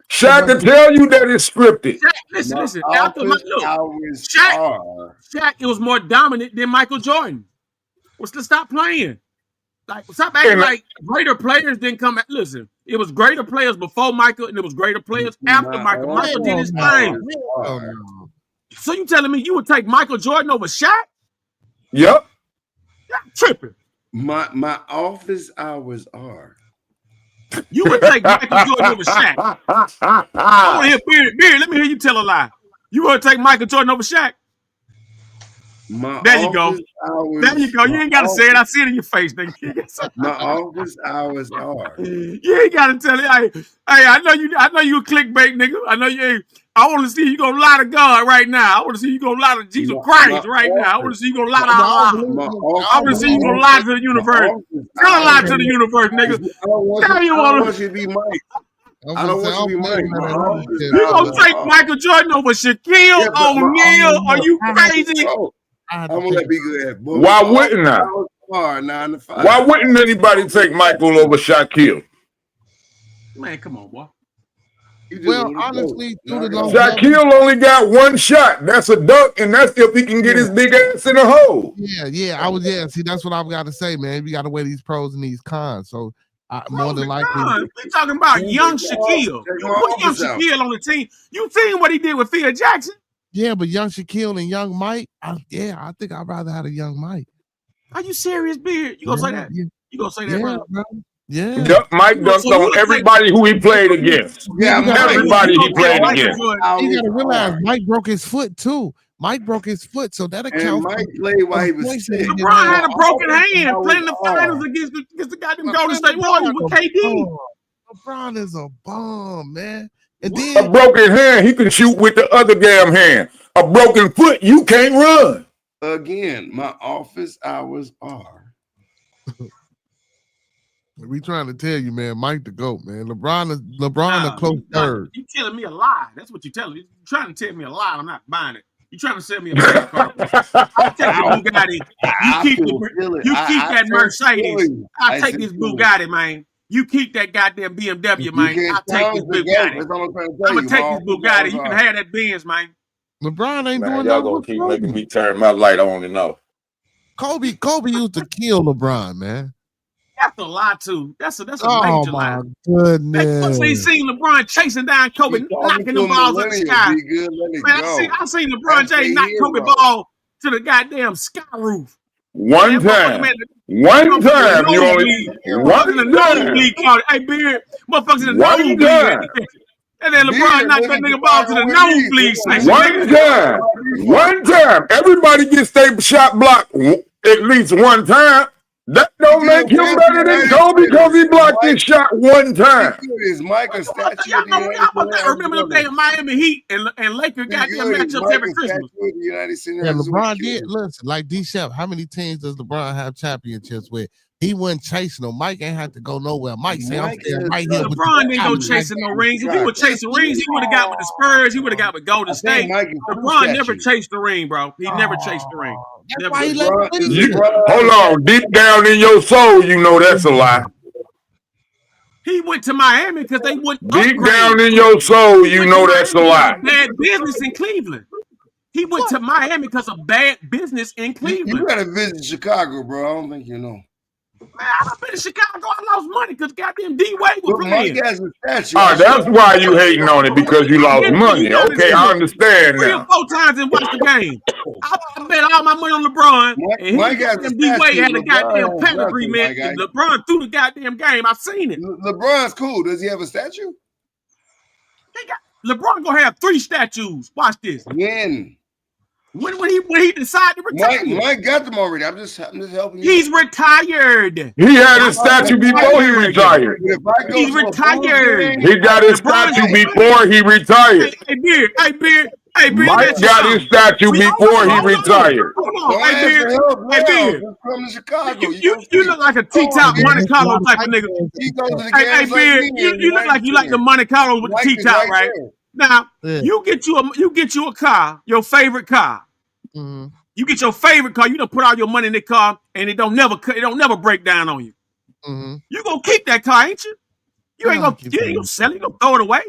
Shaq can tell you that it's scripted. Shaq, listen. After Shaq, it was more dominant than Michael Jordan. Let's stop playing. Like, stop acting like greater players didn't come. Listen, it was greater players before Michael, and it was greater players after Michael. Michael did his thing. So you telling me you would take Michael Jordan over Shaq? Yep. You're tripping. My office hours are. You would take Michael Jordan over Shaq. I want to hear Beard. Let me hear you tell a lie. You want to take Michael Jordan over Shaq? There you go. There you go. You ain't got to say it. I see it in your face, nigga. My office hours are. You ain't got to tell it. Hey, I know you a clickbait, nigga. I know you. I want to see you gonna lie to God right now. I want to see you gonna lie to Jesus Christ right now. I want to see you gonna lie to Allah. I want to see you gonna lie to the universe. Tell a lie to the universe, nigga. Tell you want to be Mike. I don't want you to be Mike. You gonna take Michael Jordan over Shaquille O'Neal? Are you crazy? I'm gonna let be good. Why wouldn't I? 9 to 5. Why wouldn't anybody take Michael over Shaquille? Man, come on, boy. Well, honestly, Shaquille only got one shot. That's a dunk, and that's if he can get his big ass in a hole. Yeah. See, that's what I've got to say, man. We got to weigh these pros and these cons. So, more than likely, we're talking about young Shaquille. You put young Shaquille on the team. You seen what he did with Phil Jackson? Yeah, but young Shaquille and young Mike, I think I'd rather have a young Mike. Are you serious, Beard? You gonna say that? You gonna say that, bro? Yeah. Yep, Mike dunked on everybody who he played against. Yeah, everybody he played against. You gotta realize Mike broke his foot too. Mike broke his foot, so that accounts. Mike played while he was sick. LeBron had a broken hand playing the finals against the goddamn Golden State Warriors with KD. LeBron is a bum, man. And then a broken hand, he can shoot with the other damn hand. A broken foot, you can't run. Again, my office hours are. We trying to tell you, man. Mike the GOAT, man. LeBron a close third. You telling me a lie? That's what you telling me. You're trying to tell me a lie. I'm not buying it. You trying to sell me a bad car? I'll take the Bugatti. You keep that Mercedes. I'll take this Bugatti, man. You keep that goddamn BMW, man. I'll take this Bugatti. I'm gonna take this Bugatti. You can have that Benz, man. LeBron ain't doing y'all nothing gonna with keep Kobe. making me turn my light on and off. Kobe used to kill LeBron, man. That's a lie too. That's a major lie. Goodness. They seen LeBron chasing down Kobe, knocking them balls at the sky. Man, I seen LeBron James knock Kobe ball to the goddamn sky roof. One time, you only one time. Hey, Beard, motherfuckers in the nosebleed. And then LeBron knocked that nigga ball to the nosebleed section. One time. Everybody gets their shot blocked at least one time. That don't make him better than Kobe because he blocked his shot one time. Is Mike a statue? I remember the day of Miami Heat and Lakers goddamn matchups every Christmas. Yeah, LeBron did. Listen, like D-Shep, how many teams does LeBron have championships with? He wasn't chasing them. Mike ain't had to go nowhere. Mike said, I'm staying right here. LeBron didn't go chasing no rings. If he was chasing rings, he would have got with the Spurs. He would have got with Golden State. LeBron never chased the ring, bro. He never chased the ring. That's why he let hold on. Deep down in your soul, you know that's a lie. He went to Miami because they wouldn't Deep down in your soul, you know that's a lie. Bad business in Cleveland. He went to Miami because of bad business in Cleveland. You gotta visit Chicago, bro. I don't think you know. Man, I've been to Chicago. I lost money because goddamn D-Wade was playing. That's why you hating on it, because you lost money. Okay, I understand now. 3 or 4 times and watched the game. I bet all my money on LeBron. And D-Wade had a goddamn pedigree, man. And LeBron threw the goddamn game. I've seen it. LeBron's cool. Does he have a statue? LeBron gonna have 3 statues. Watch this. When he decided to retire, Mike got them already. I'm just helping you. He's retired. He had his statue before he retired. He's retired. He got his statue before he retired. Hey, Beard. Mike got his statue before he retired. Hey, Beard. Come to Chicago. You look like a T-top Monte Carlo type of nigga. Hey, Beard. You look like you like the Monte Carlo with the T-top, right? Now, you get you a car, your favorite car. Mm-hmm. You get your favorite car. You don't put all your money in the car, and it don't never break down on you. Mm-hmm. You gonna keep that car, ain't you? You ain't gonna sell it. You gonna throw it away.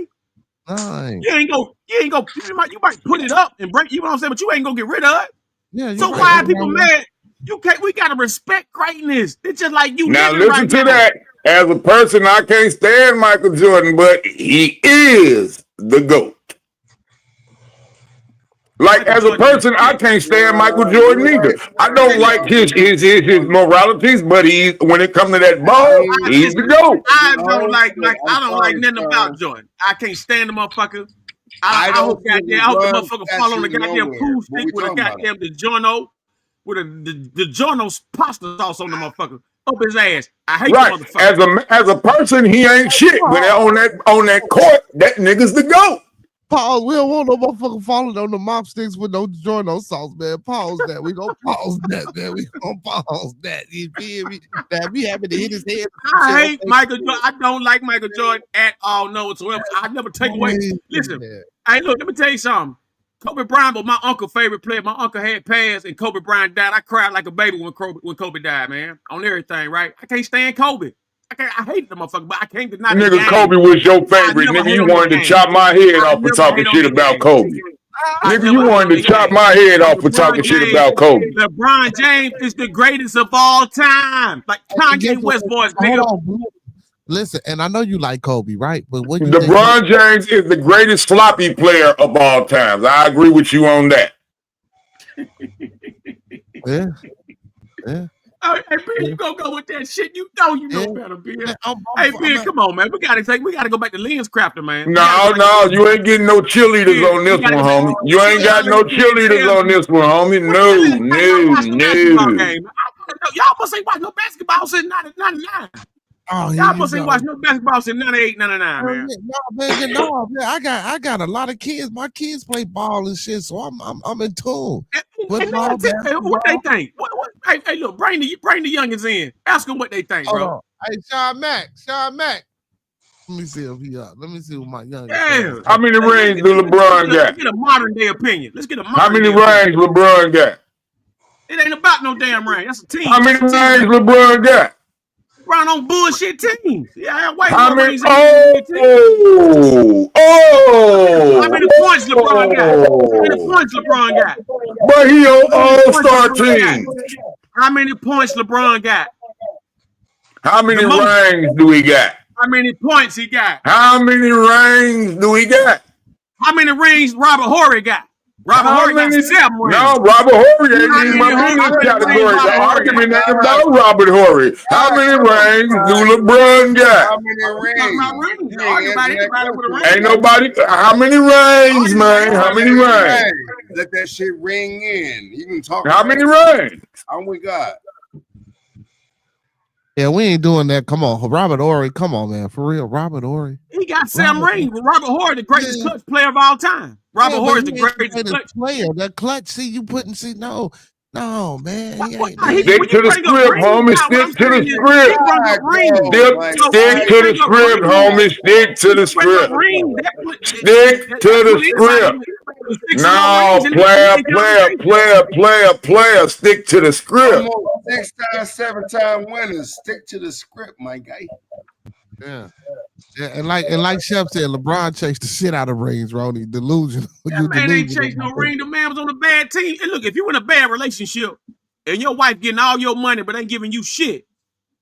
You ain't gonna. You might put it up and break. You know what I'm saying? But you ain't gonna get rid of it. Yeah. So why are people mad? You can't. We gotta respect greatness. It's just like you. Now listen to that. As a person, I can't stand Michael Jordan, but he is the GOAT. Like, as a person, I can't stand Michael Jordan either. I don't like his moralities, but when it comes to that ball, he's the GOAT. I don't like nothing about Jordan. I can't stand the motherfucker. I hope the motherfucker fall on the goddamn pool stick with a goddamn DiGiorno, with a DiGiorno pasta sauce on the motherfucker. Up his ass. I hate the motherfucker. As a person, he ain't shit. But on that court, that nigga's the GOAT. Pause. We don't want no motherfucker falling on the mop sticks with no DiGiorno sauce, man. Pause that. We gonna pause that, man. We gonna pause that. You feel me? That we having to hit his head. I hate Michael Jordan. I don't like Michael Jordan at all. No whatsoever. I never take away. Listen, hey, look. Let me tell you something. Kobe Bryant was my uncle's favorite player. My uncle had passed, and Kobe Bryant died. I cried like a baby when Kobe died, man. On everything, right? I can't stand Kobe. I hate the motherfucker, but I can't deny the nigga, Kobe was your favorite. Nigga, you wanted to chop my head off for talking shit about Kobe. Nigga, you wanted to chop my head off for talking shit about Kobe. LeBron James is the greatest of all time. Like Kanye West boys, nigga. Listen, and I know you like Kobe, right? But what you LeBron James is the greatest sloppy player of all times. I agree with you on that. Yeah. Hey, Ben, you gonna go with that shit? You know better, Ben. Hey, Ben, come on, man. We gotta go back to Lens Crafter, man. No, you ain't getting no cheerleaders on this one, homie. You ain't got no cheerleaders on this one, homie. No. Y'all must ain't watch no basketball since 99. Y'all must ain't watch no basketball since 98, 99, man. No, man. I got a lot of kids. My kids play ball and shit, so I'm in tune. What they think? Hey, look, bring the youngins in. Ask them what they think, bro. Hey, Sean Mack. Let me see if he up. Let me see what my young. Yeah. How many rings do LeBron got? Let's get a modern day opinion. Let's get a modern How many day opinion. rings LeBron got? It ain't about no damn ring. That's a team. How many That's a rings team. LeBron got? LeBron on bullshit teams. Yeah, white How many? rings. Oh, How many points LeBron got? How many points LeBron got? But he on All-Star team. How many points LeBron got? How many rings do he got? How many points he got? How many rings do he got? How many rings Robert Horry got? Robert Horry got 7 rings. No, Robert Horry ain't in my business category. The argument ain't about Robert Horry. How many rings do LeBron got? How many rings? Ain't nobody. How many rings, man? How many rings? Let that shit ring in. You can talk. How many rings? How we got? Yeah, we ain't doing that. Come on, Robert Horry. Come on, man. For real, Robert Horry. He got 7 rings. Robert Horry, the greatest clutch player of all time. Robert Horry is the greatest clutch player. That clutch. See, you putting. See, no, man. Stick to the script, homie. Stick to the script. Stick to the script, homie. Stick to the script. Stick to the script. No, player. Stick to the script. 6 times, 7-time winners. Stick to the script, my guy. Yeah. And like Chef said, LeBron chased the shit out of rings, Ronnie. Delusional. That man ain't chased no ring. The man was on a bad team. And look, if you in a bad relationship and your wife getting all your money but ain't giving you shit,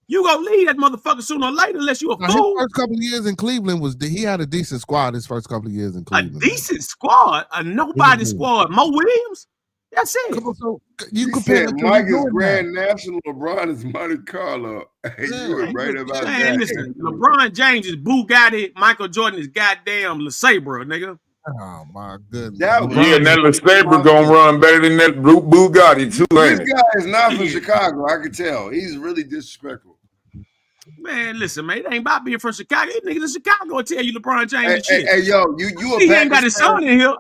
you gonna leave that motherfucker sooner or later unless you a fool. His first couple of years in Cleveland he had a decent squad. His first couple of years in Cleveland. A decent squad, a nobody squad. Mo Williams. That's it. So you compare Mike is Grand National, LeBron is Monte Carlo. You were right about that. Listen, LeBron James is Bugatti, Michael Jordan is goddamn LeSabre, nigga. Oh my goodness. That LeSabre gonna run better than that Bugatti too. This guy is not from Chicago, I can tell. He's really disrespectful. Man, listen, man, it ain't about being from Chicago. These niggas in Chicago will tell you LeBron James shit. Hey, yo, you he ain't got his son in here.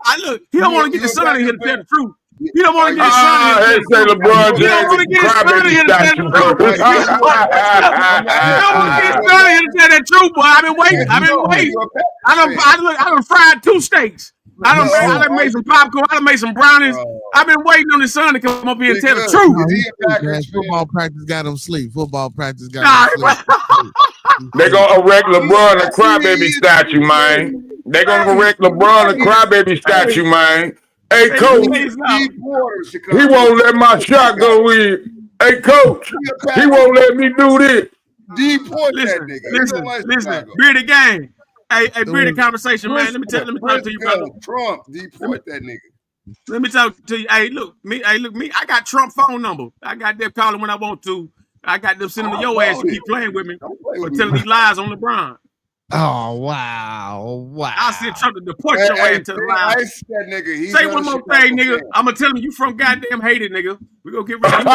He don't want to get his son in here to tell the truth. He don't want to get his son in here. Say LeBron James. He don't want to get his son in here to tell the truth. He don't want to get his son in here to tell that truth, boy. I've been waiting. I done fried 2 steaks. I done made some popcorn. I done made some brownies. I've been waiting on his son to come up here and tell the truth. Football practice got him sleep. Football practice got him sleep. They gonna erect LeBron a crybaby statue, man. They gonna erect LeBron a crybaby statue, man. Hey, coach, he won't let my shot go in. Hey, coach, he won't let me do this. Deport that nigga. Listen, Bearded Gang. Hey, Bearded Conversation, man. Let me talk to you, brother. Trump, deport that nigga. Let me talk to you. Hey, look, me. I got Trump phone number. I got them calling when I want to. I got them sending to your ass to keep playing with me or telling these lies on LeBron. Oh wow! I send Trump to deport your ass to the line. Say one more thing, nigga. I'm gonna tell him you from goddamn hated, nigga. We gonna get rid of you.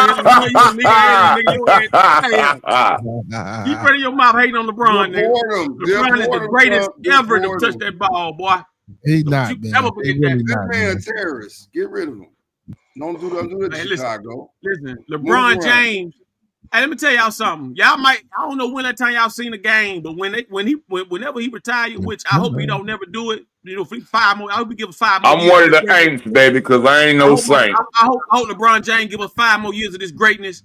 Keep rid of your mouth hating on LeBron, nigga. LeBron is the greatest ever to touch that ball, boy. He's not, man. Ever forget that? This man a terrorist. Get rid of him. Don't do that in Chicago. Listen, LeBron James. Hey, let me tell y'all something. Y'all might, I don't know when that time y'all seen a game, but whenever he retired, which I hope he don't never do it, for 5 more, I hope he give us 5 more. I'm one of the ain'ts, baby, because I ain't no saint. I hope LeBron James give us 5 more years of this greatness.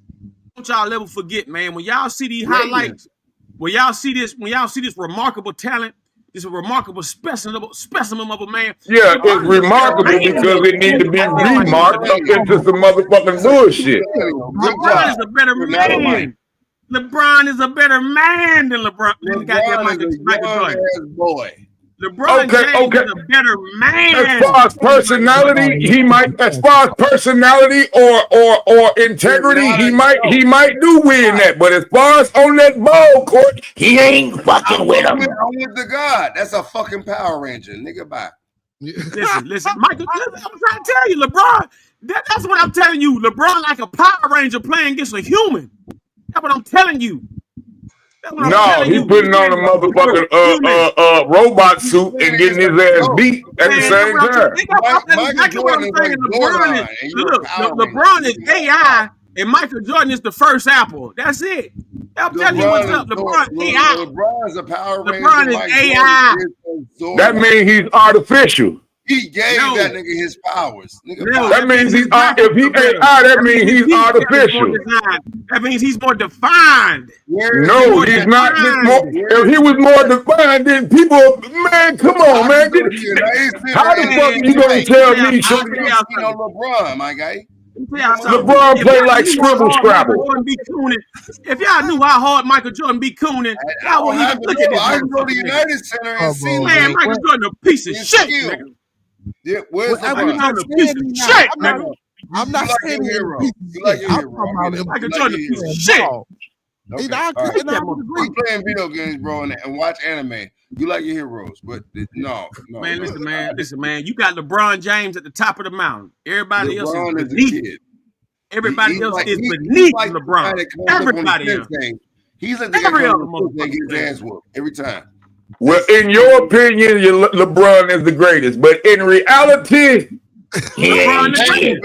Don't y'all ever forget, man, when y'all see these highlights, when y'all see this remarkable talent, this remarkable specimen of a man. Yeah, it's remarkable because it needs to be remarked up into some motherfucking bullshit. LeBron is a better man. LeBron is a better man than LeBron. Michael Jordan. Boy. LeBron James is a better man. As far as personality, he might. As far as personality or integrity, he might do win that. But as far as on that ball court, he ain't fucking with him. I'm with the God. That's a fucking Power Ranger, nigga. Bye. Listen, Michael. I'm trying to tell you, LeBron. That's what I'm telling you. LeBron like a Power Ranger playing against a human. That's what I'm telling you. No, he putting on a motherfucking robot suit and getting his ass beat at the same time. LeBron is AI and Michael Jordan is the first Apple. That's it. I'm telling you what's up. LeBron AI. LeBron's a Power Ranger. LeBron is AI. That means he's artificial. He gave that nigga his powers. That means he's if he AI, that means he's artificial. That means he's more defined. No, he's not. If he was more defined, then people, man, come on, man. How the fuck you gonna tell me? LeBron, my guy. LeBron play like Scribble Scrabble. If y'all knew how hard Michael Jordan be cooning, y'all wouldn't even look at this. I go to United Center and see man, Michael Jordan a piece of shit, nigga. Yeah, where's I'm not a piece of shit, nigga. I'm not saying hero. You like your hero. Michael Jordan a piece of shit. Okay. Right. We playing video games, bro, and watch anime. You like your heroes, but no. Man, listen, man. You got LeBron James at the top of the mountain. Everybody else is beneath. Everybody else is beneath LeBron. Everybody else. He's like the guy that gets his ass whooped every time. Well, in your opinion, LeBron is the greatest, but in reality, LeBron is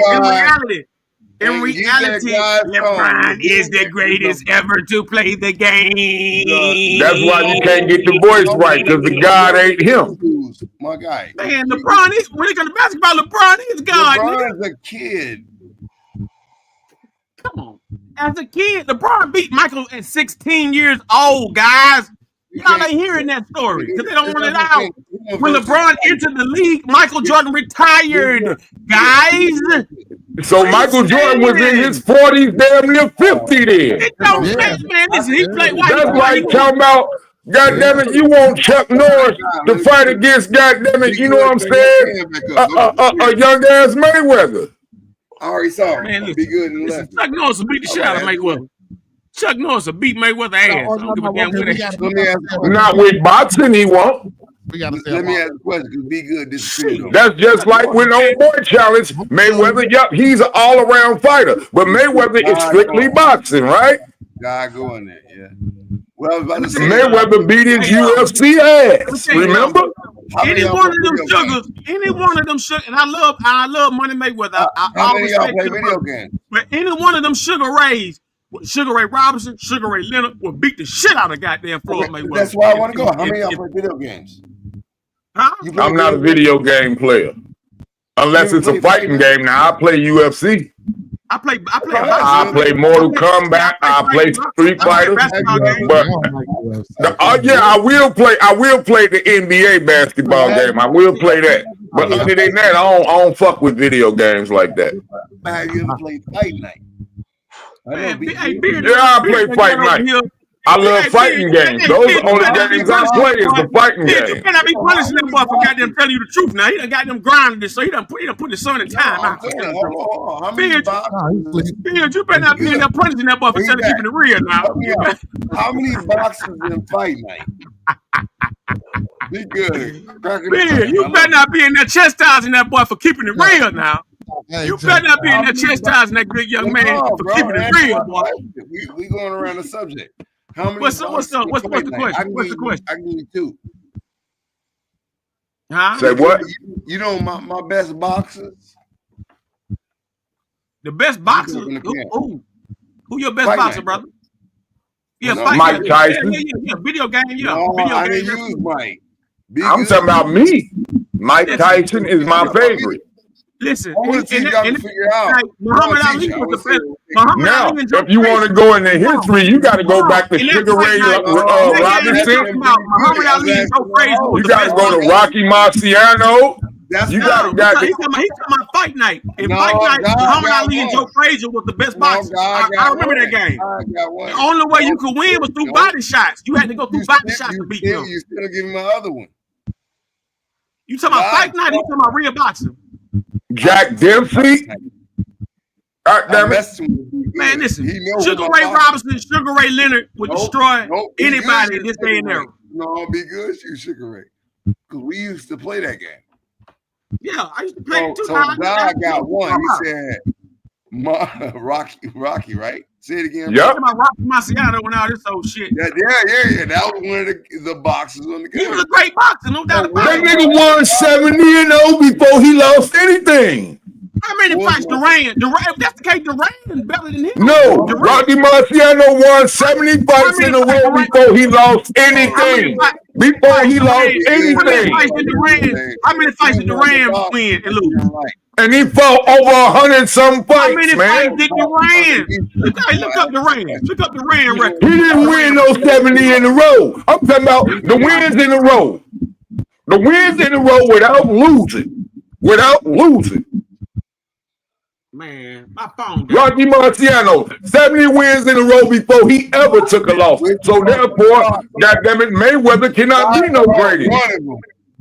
in reality, LeBron is the greatest ever to play the game. That's why you can't get your voice right, because the God ain't him. My guy. Man, LeBron is, when it comes to basketball, LeBron is God. LeBron's a kid. Come on. As a kid, LeBron beat Michael at 16 years old, guys. Y'all ain't hearing that story because they don't want it out. When LeBron entered the league, Michael Jordan retired, guys. So Michael Jordan was in his 40s, damn near 50 then. It don't make, man. Listen, he played. That's like talking about, goddamn it, you want Chuck Norris to fight against, goddamn it, you know what I'm saying? A young ass Mayweather. I already saw him. Man, be good and left. Chuck Norris will beat the shit out of Mayweather. Chuck Norris will beat Mayweather ass. I don't give a damn what not with boxing, he won't. Let me ask a question. Be good. That's just like when on boy challenge Mayweather. Yep, he's an all-around fighter, but Mayweather is strictly boxing, right? God go in there, yeah. Well, I was about to say Mayweather beat his UFC ass. Remember? Any one of them sugars, and I love Money Mayweather. How many of y'all play video games? But any one of them Sugar Rays, Sugar Ray Robinson, Sugar Ray Leonard will beat the shit out of goddamn Floyd Mayweather. That's why I want to go. How many of y'all play video games? Huh? I'm not a video game player. Unless it's a fighting game. Now I play UFC. I play Mortal Kombat. I play Street Fighter. But I will play the NBA basketball game. I will play that. But other than that, I don't fuck with video games like that. Have you ever played Fight Night? I play Fight Night. I love fighting games. Those are the only games I play is the fighting games. You cannot be punishing that boy for goddamn telling you the truth now. He done got them grinding this, so he done put the sun in time out. How many boxes? You better not be in there punishing that boy for telling keeping it real now. How many boxes in Fight Night? Be good. You better not be in there chastising that boy for keeping it real now. You better not be in there chastising that good young man for keeping it real, boy. We going around the subject. How many? What's the question? What's the question? I give you two. Huh? Say what? You know my best boxers. The best boxer? Who your best boxer, brother? Yeah, Mike Tyson. Yeah, video game. Yeah, no, video I game. didn't use Mike. I'm talking about me. Mike Tyson is my favorite. Listen, Muhammad Ali was the best. Now, if you want to go into history, you got to go back to Sugar Ray Robinson. Muhammad Ali is so crazy. You got to go to Rocky Marciano. He's talking about Fight Night. In Fight Night, Muhammad Ali and Joe Frazier was the best boxers. I remember that game. The only way you could win was through body shots. You had to go through body shots to beat them. You still give me my other one. You talking about Fight Night? You talking about real boxing? Jack Dempsey. Man, listen. Sugar Ray Robinson, Sugar Ray Leonard would destroy anybody in this day and era. No, be good, Sugar Ray. Because we used to play that game. Yeah, I used to play it too. So God got one. He said Rocky, right? Say it again. Yep. About Rocky Marciano and all this old shit. Yeah. That was one of the boxers on the game. He was a great boxer, no doubt about That it. nigga won 70-0 before he lost anything. How many fights Duran? If that's the case, Duran better than him. No, Rocky Marciano won 70 fights in a row before he lost anything. Before he lost anything. How many fights did Duran win and lose? And he fought over 100-some fights, How many man. fights did Duran? Look up Duran. Look up Duran record. He didn't win those 70 in a row. I'm talking about the wins in a row. The wins in a row without losing. Without losing. Man, my phone. Rocky Marciano, 70 wins in a row before he ever took a loss. So therefore, goddammit, Mayweather cannot be no greatest.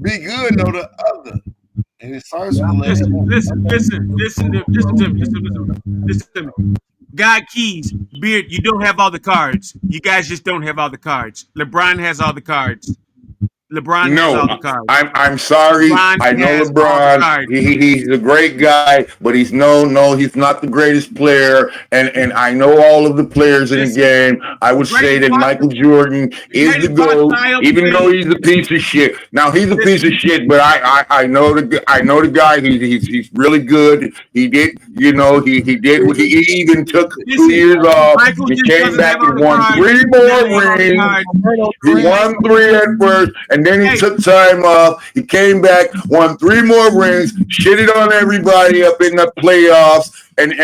Be good, no the other. And it starts with listen to me. God Keys, Beard, you don't have all the cards. You guys just don't have all the cards. LeBron has all the cards. LeBron has all the cards. I'm sorry. I know LeBron. He's a great guy, but he's he's not the greatest player. And I know all of the players in the game. I would say that Michael Jordan is the GOAT, even though he's a piece of shit. Now he's a piece of shit, but I know the guy. He's really good. He did, he did. He even took 2 years off. He came back and won 3 more rings. He won 3 at first. And then he took time off. He came back, won 3 more rings, shitted on everybody up in the playoffs, and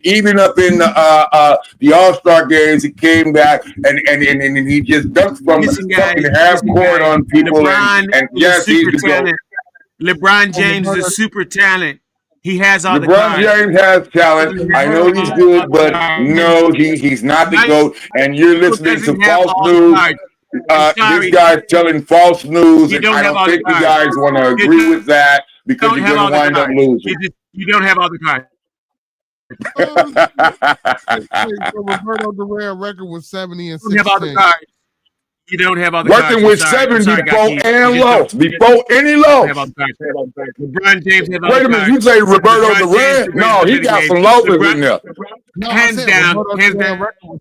even up in the All-Star games. He came back and he just dunked from the fucking half court on people. And yes, he's the GOAT. LeBron James is a super talent. He has all the cards. LeBron James has talent. I know he's good, but no, he's not the GOAT. And you're listening to false news. This guy's telling false news, and I don't think you guys want to agree with that because you're going to wind up losing. You don't have all the cards. Roberto Duran record was 70 and 16. You don't have all the cards. You don't have all the cards. Working with 7 before and lost. Before any loss. LeBron James has all the cards. Wait a minute, you say Roberto Duran? No, he got some losses in there. Hands down.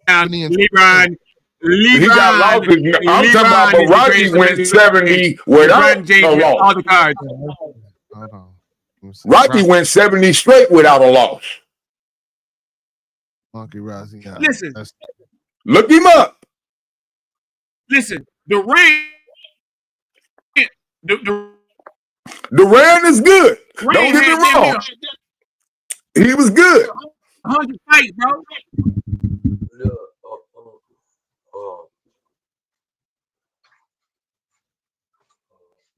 LeBron. He got losses. I'm talking about, but Rocky went 70 without a loss. All the cards. Hold on. Rocky went 70 straight without a loss. Monkey Rossi. Listen. Look him up. Listen, Duran is good. Don't get me wrong. He was good. 100 fights, bro.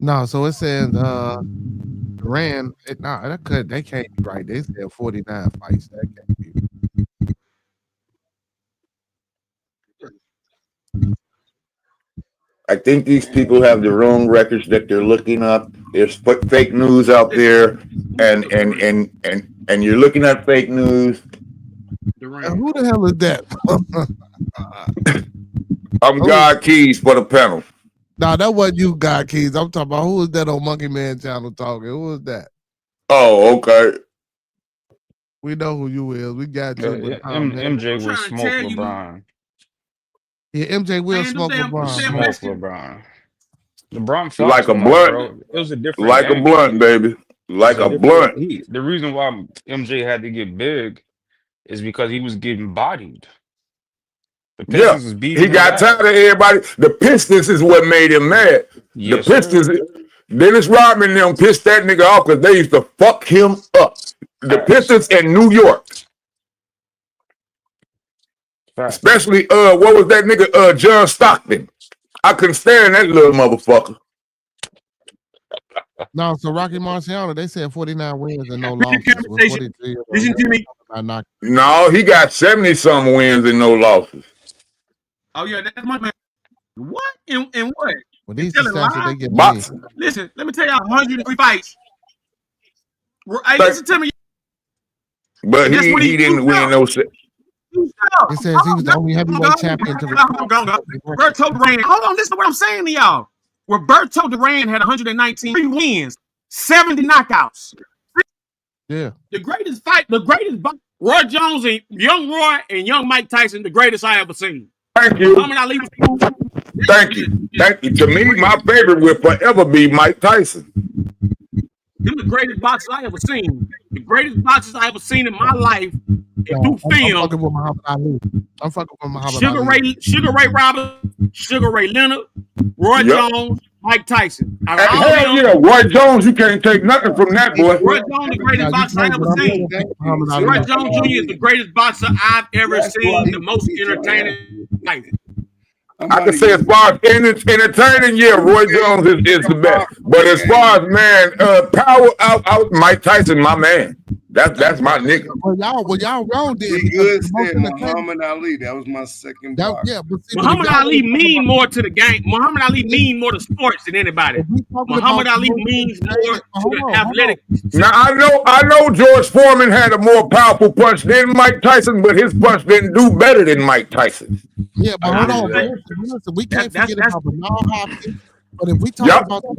No, so it says Duran. They can't be right. They said 49 fights. That can't be. I think these people have the wrong records that they're looking up. There's fake news out there, and you're looking at fake news. Who the hell is that? I'm God Keys for the panel. No, that wasn't you, God Keys. I'm talking about who is that on Monkey Man channel talking? Who is that? Oh, okay. We know who you is. We got you. MJ will smoke LeBron. Yeah, MJ will smoke LeBron. Smoke LeBron. LeBron felt like a blunt. Bro. It was a different like game. A blunt, baby. Like a blunt. The reason why MJ had to get big is because he was getting bodied. The Pistons was beating. He got tired of everybody. The Pistons is what made him mad. Yes, the Pistons, Dennis Rodman and them pissed that nigga off because they used to fuck him up. The Pistons in New York. Especially what was that nigga John Stockton? I couldn't stand that little motherfucker. No, so Rocky Marciano, they said 49 wins and no losses. Listen to me. No, he got 70-some wins and no losses. Oh yeah, that's my man. What? And what? Well, these stats they get boxing. Listen, let me tell y'all 103 fights. Hey, listen to me. But he didn't win no set. It says he was the only heavyweight champion to Roberto Duran. Hold on, listen to what I'm saying to y'all. Roberto Duran had 119 wins, 70 knockouts. Yeah. The greatest Roy Jones and Young Roy and Young Mike Tyson, the greatest I ever seen. Thank you. Thank you. To me, my favorite will forever be Mike Tyson. Them the greatest boxers I ever seen. The greatest boxers I ever seen in my life. And through I'm film. fucking with Muhammad Ali. I'm fucking with Muhammad Sugar Ali. Ray Robinson, Sugar Ray Leonard, Roy Jones, Mike Tyson. Hell yeah, Roy Jones, you can't take nothing from that boy. Roy Jones, the greatest boxer I ever seen. Roy Jones Jr. is the greatest boxer I've ever seen. The most entertaining life. I can say as far as entertaining, yeah, Roy Jones is the best. But as far as man, power out Mike Tyson, my man. That's my nigga. Well, y'all wrong there. He good said Muhammad Ali. That was my second box. Yeah, but see, Muhammad Ali mean more to the game. Muhammad Ali mean more to sports than anybody. Muhammad Ali means more to the athletic. Now I know George Foreman had a more powerful punch than Mike Tyson, but his punch didn't do better than Mike Tyson. Yeah, but hold on. Listen, we can't forget about Bernard Hopkins. But if we talk about the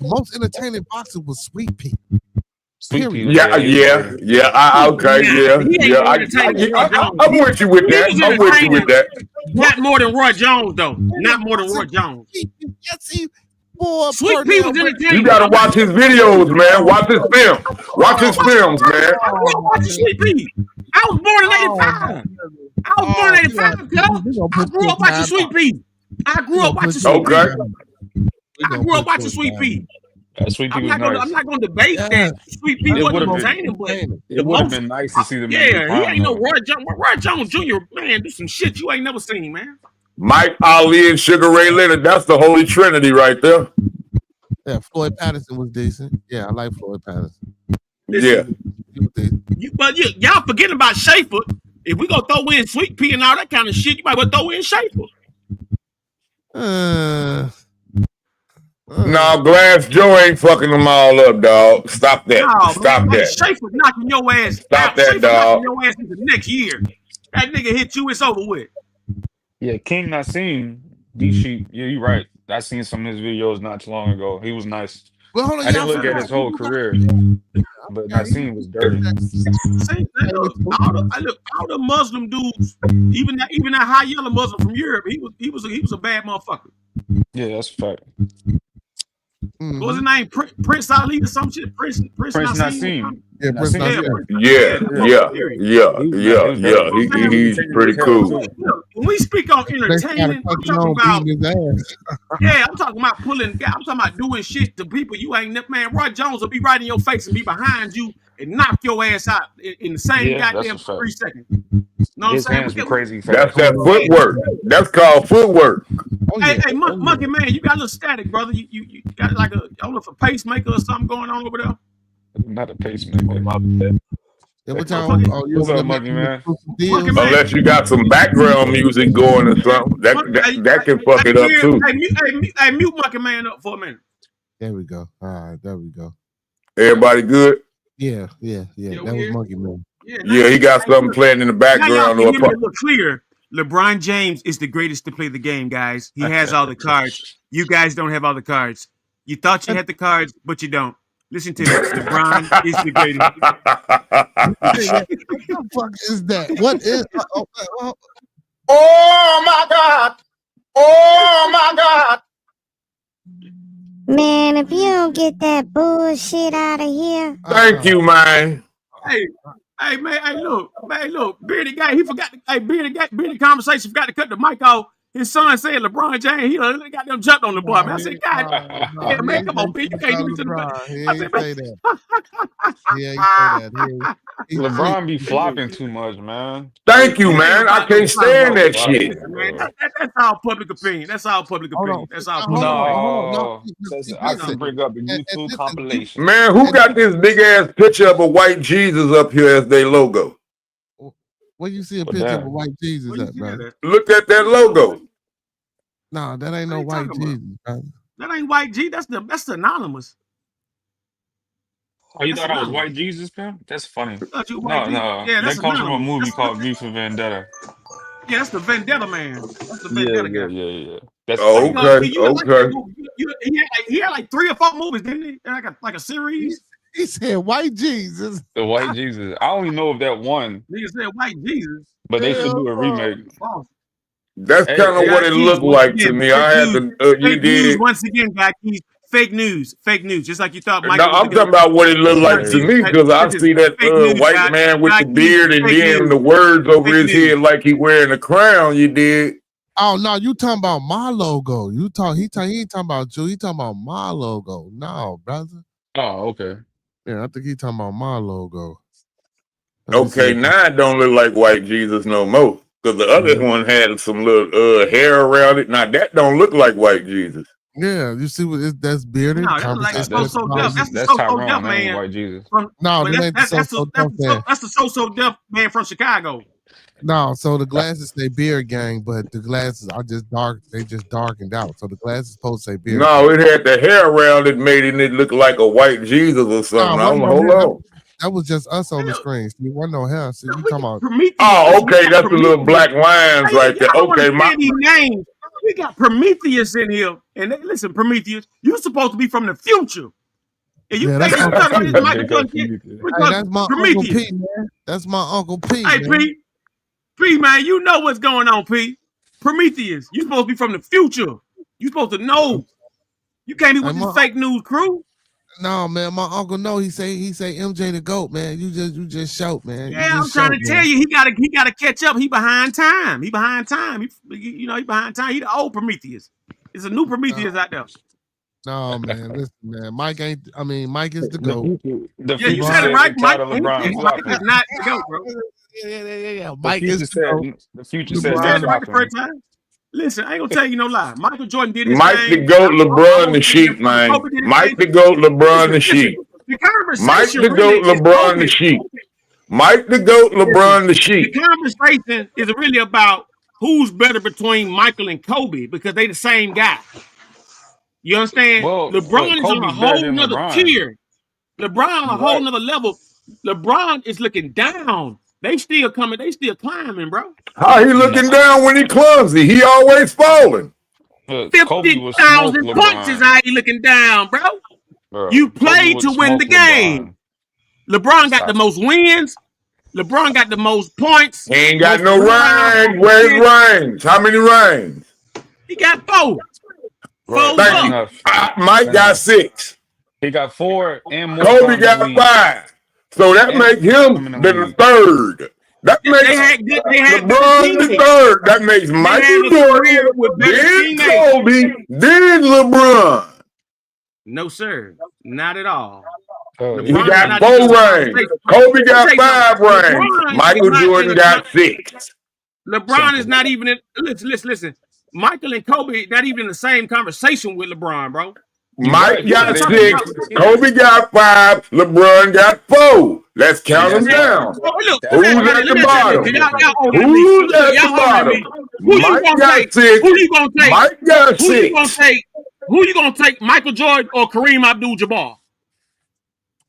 most entertaining boxer was Sweet Pea. Okay, yeah. I'm with you with that. Not more than Roy Jones, though. Not more than Roy Jones. Sweet Pea was entertaining. You gotta watch his videos, man. Watch his film. Watch his films, man. I grew up watching Sweet Pea. I was born in 85. I was born in 85, girl. I grew up watching Sweet Pea. I grew up watching Sweet Pea. I grew up watching Sweet Pea. Sweet Pea I'm not gonna debate that Sweet Pea wasn't entertaining, but it would have been nice to see them. Yeah, he ain't no Roy Jones Jr. Man, do some shit you ain't never seen, man. Mike Ali and Sugar Ray Leonard, that's the holy trinity right there. Yeah, Floyd Patterson was decent. Yeah, I like Floyd Patterson. Listen, y'all forgetting about Schaefer. If we gonna throw in Sweet Pea and all that kind of shit, you might well throw in Schaefer. No, Glass Joe ain't fucking them all up, dog. Stop that. No, Stop man, that. Schaefer knocking your ass. Stop that, dog. Knocking your ass into next year. That nigga hit you, it's over with. Yeah, King Nassim, D-Sheep. Yeah, you're right. I seen some of his videos not too long ago. He was nice. Well, hold on, I didn't look at his whole career, but Nassim was dirty. All the Muslim dudes, even that high yellow Muslim from Europe, he was a bad motherfucker. Yeah, that's a fact. What was his name? Prince Ali or some shit? Prince Nassim. Yeah, Prince Nassim. Yeah. He's pretty cool. When we speak on entertaining, I'm talking about pulling. I'm talking about doing shit to people you ain't never. Man, Roy Jones will be right in your face and be behind you and knock your ass out in the same goddamn 3 seconds. Know what I'm saying? Crazy. That's that footwork. That's called footwork. Hey, Monkey Man, you got a little static, brother. You got like I don't know if a pacemaker or something going on over there. Not a pacemaker. My bad. What's up, Monkey Man? Unless you got some background music going or something, that can fuck it up too. Hey, mute Monkey Man up for a minute. There we go. All right, there we go. Everybody good? Yeah. That was Monkey Man. Yeah, he got something playing in the background. Now y'all look clear. LeBron James is the greatest to play the game, guys. He has all the cards. You guys don't have all the cards. You thought you had the cards, but you don't. Listen to me. LeBron is the greatest. What the fuck is that? What is? Oh my God! Oh my God! Man, if you don't get that bullshit out of here. Thank you, man. Hey, man, look, Bearded guy, he forgot to, Bearded conversation, forgot to cut the mic off. His son said LeBron James, he got them jumped on the boy. Man, I said, God, man, come on, Beard, you can't do it to the I said, say that. Yeah, he say that. LeBron be flopping too much, man. Thank you, man. I can't stand that shit. Man, that's our public opinion. That's our public opinion. That's our public opinion. I can bring up the YouTube compilation. Man, who got this big ass picture of a white Jesus up here as their logo? Where you see a picture of a white Jesus at, bro? Look at that logo. No, that ain't no white Jesus, bro. That ain't white G. That's anonymous. Oh, you thought I was white Jesus, man? That's funny. No. Yeah, that comes from a movie called V for Vendetta. Yeah, that's the Vendetta man. That's the Vendetta guy. Yeah. That's okay. He had like 3 or 4 movies, didn't he? Like a series. He said white Jesus. The white Jesus. I don't even know if that one. Nigga said white Jesus. But they should do a remake. That's kind of what it looked like to me. I had to. You did once again, guys. Fake news. Just like you thought No, Michael was I'm talking about what it looked like to me because I see that white man with the beard and then the words over his head like he wearing a crown. You did. Oh no, you talking about my logo. He ain't talking about you. He talking about my logo. No, brother. Oh, okay. Yeah, I think he talking about my logo. Okay, now it don't look like white Jesus no more. Because the other one had some little hair around it. Now that don't look like white Jesus. Yeah, you see what that's bearded. No, that's like That's That's the So-So Def man. white Jesus. No, that's the So-So Def man from Chicago. No, so the glasses say beard gang, but the glasses are just dark. They just darkened out. So the glasses supposed to say beard. No, it had the hair around it, making it look like a white Jesus or something. Hold on. That was just us on the screen. See, wasn't no hair. See, you talking about? Oh, okay, that's the little black lines right there. Okay, names. We got Prometheus in here, and listen, Prometheus, you supposed to be from the future. And you that's Michael that's my Uncle P, man. That's my Uncle P. Hey, P, man, you know what's going on, P. Prometheus, you supposed to be from the future. You supposed to know. You can't be with this fake news crew. No, man, my uncle know. He say MJ the GOAT, man. You just shout, man. Yeah, I'm trying to tell you, he gotta catch up. He behind time. He behind time. He behind time. He the old Prometheus. It's a new Prometheus out there. No, man, listen, man. Mike is the GOAT. You said it right, Mike is not the GOAT, bro. Yeah. Mike is the GOAT. The future says first time. Listen, I ain't gonna tell you no lie. Michael Jordan did his Mike thing. the GOAT, LeBron the Sheep, man. Mike the GOAT, LeBron the Sheep. Mike the GOAT, LeBron the Sheep. Mike the GOAT, LeBron the Sheep. The conversation is really about who's better between Michael and Kobe because they the same guy. You understand? Well, LeBron is on a whole nother tier. LeBron on a whole nother level. LeBron is looking down. They still coming. They still climbing, bro. How he looking down when he clumsy? He always falling. 50,000 points is how he looking down, bro. You played to win the game. LeBron got the most wins. LeBron got the most points. He ain't got no rings. Where's rings? How many rings? He got 4. Mike got 6. He got 4 and more. Kobe got 5. So that makes him the third. That makes LeBron the third. That makes Michael Jordan, then Kobe, then LeBron. No, sir. Not at all. He got 4 rings. Kobe got 5 rings. Michael Jordan got 6. LeBron is not even in. Listen. Michael and Kobe not even in the same conversation with LeBron, bro. Mike got 6, Kobe got 5, LeBron got 4. Let's count them down. Who's at the bottom? Who's at the bottom? Mike got 6. Who you gonna take? Mike got 6. Who you gonna take? Michael Jordan or Kareem Abdul-Jabbar?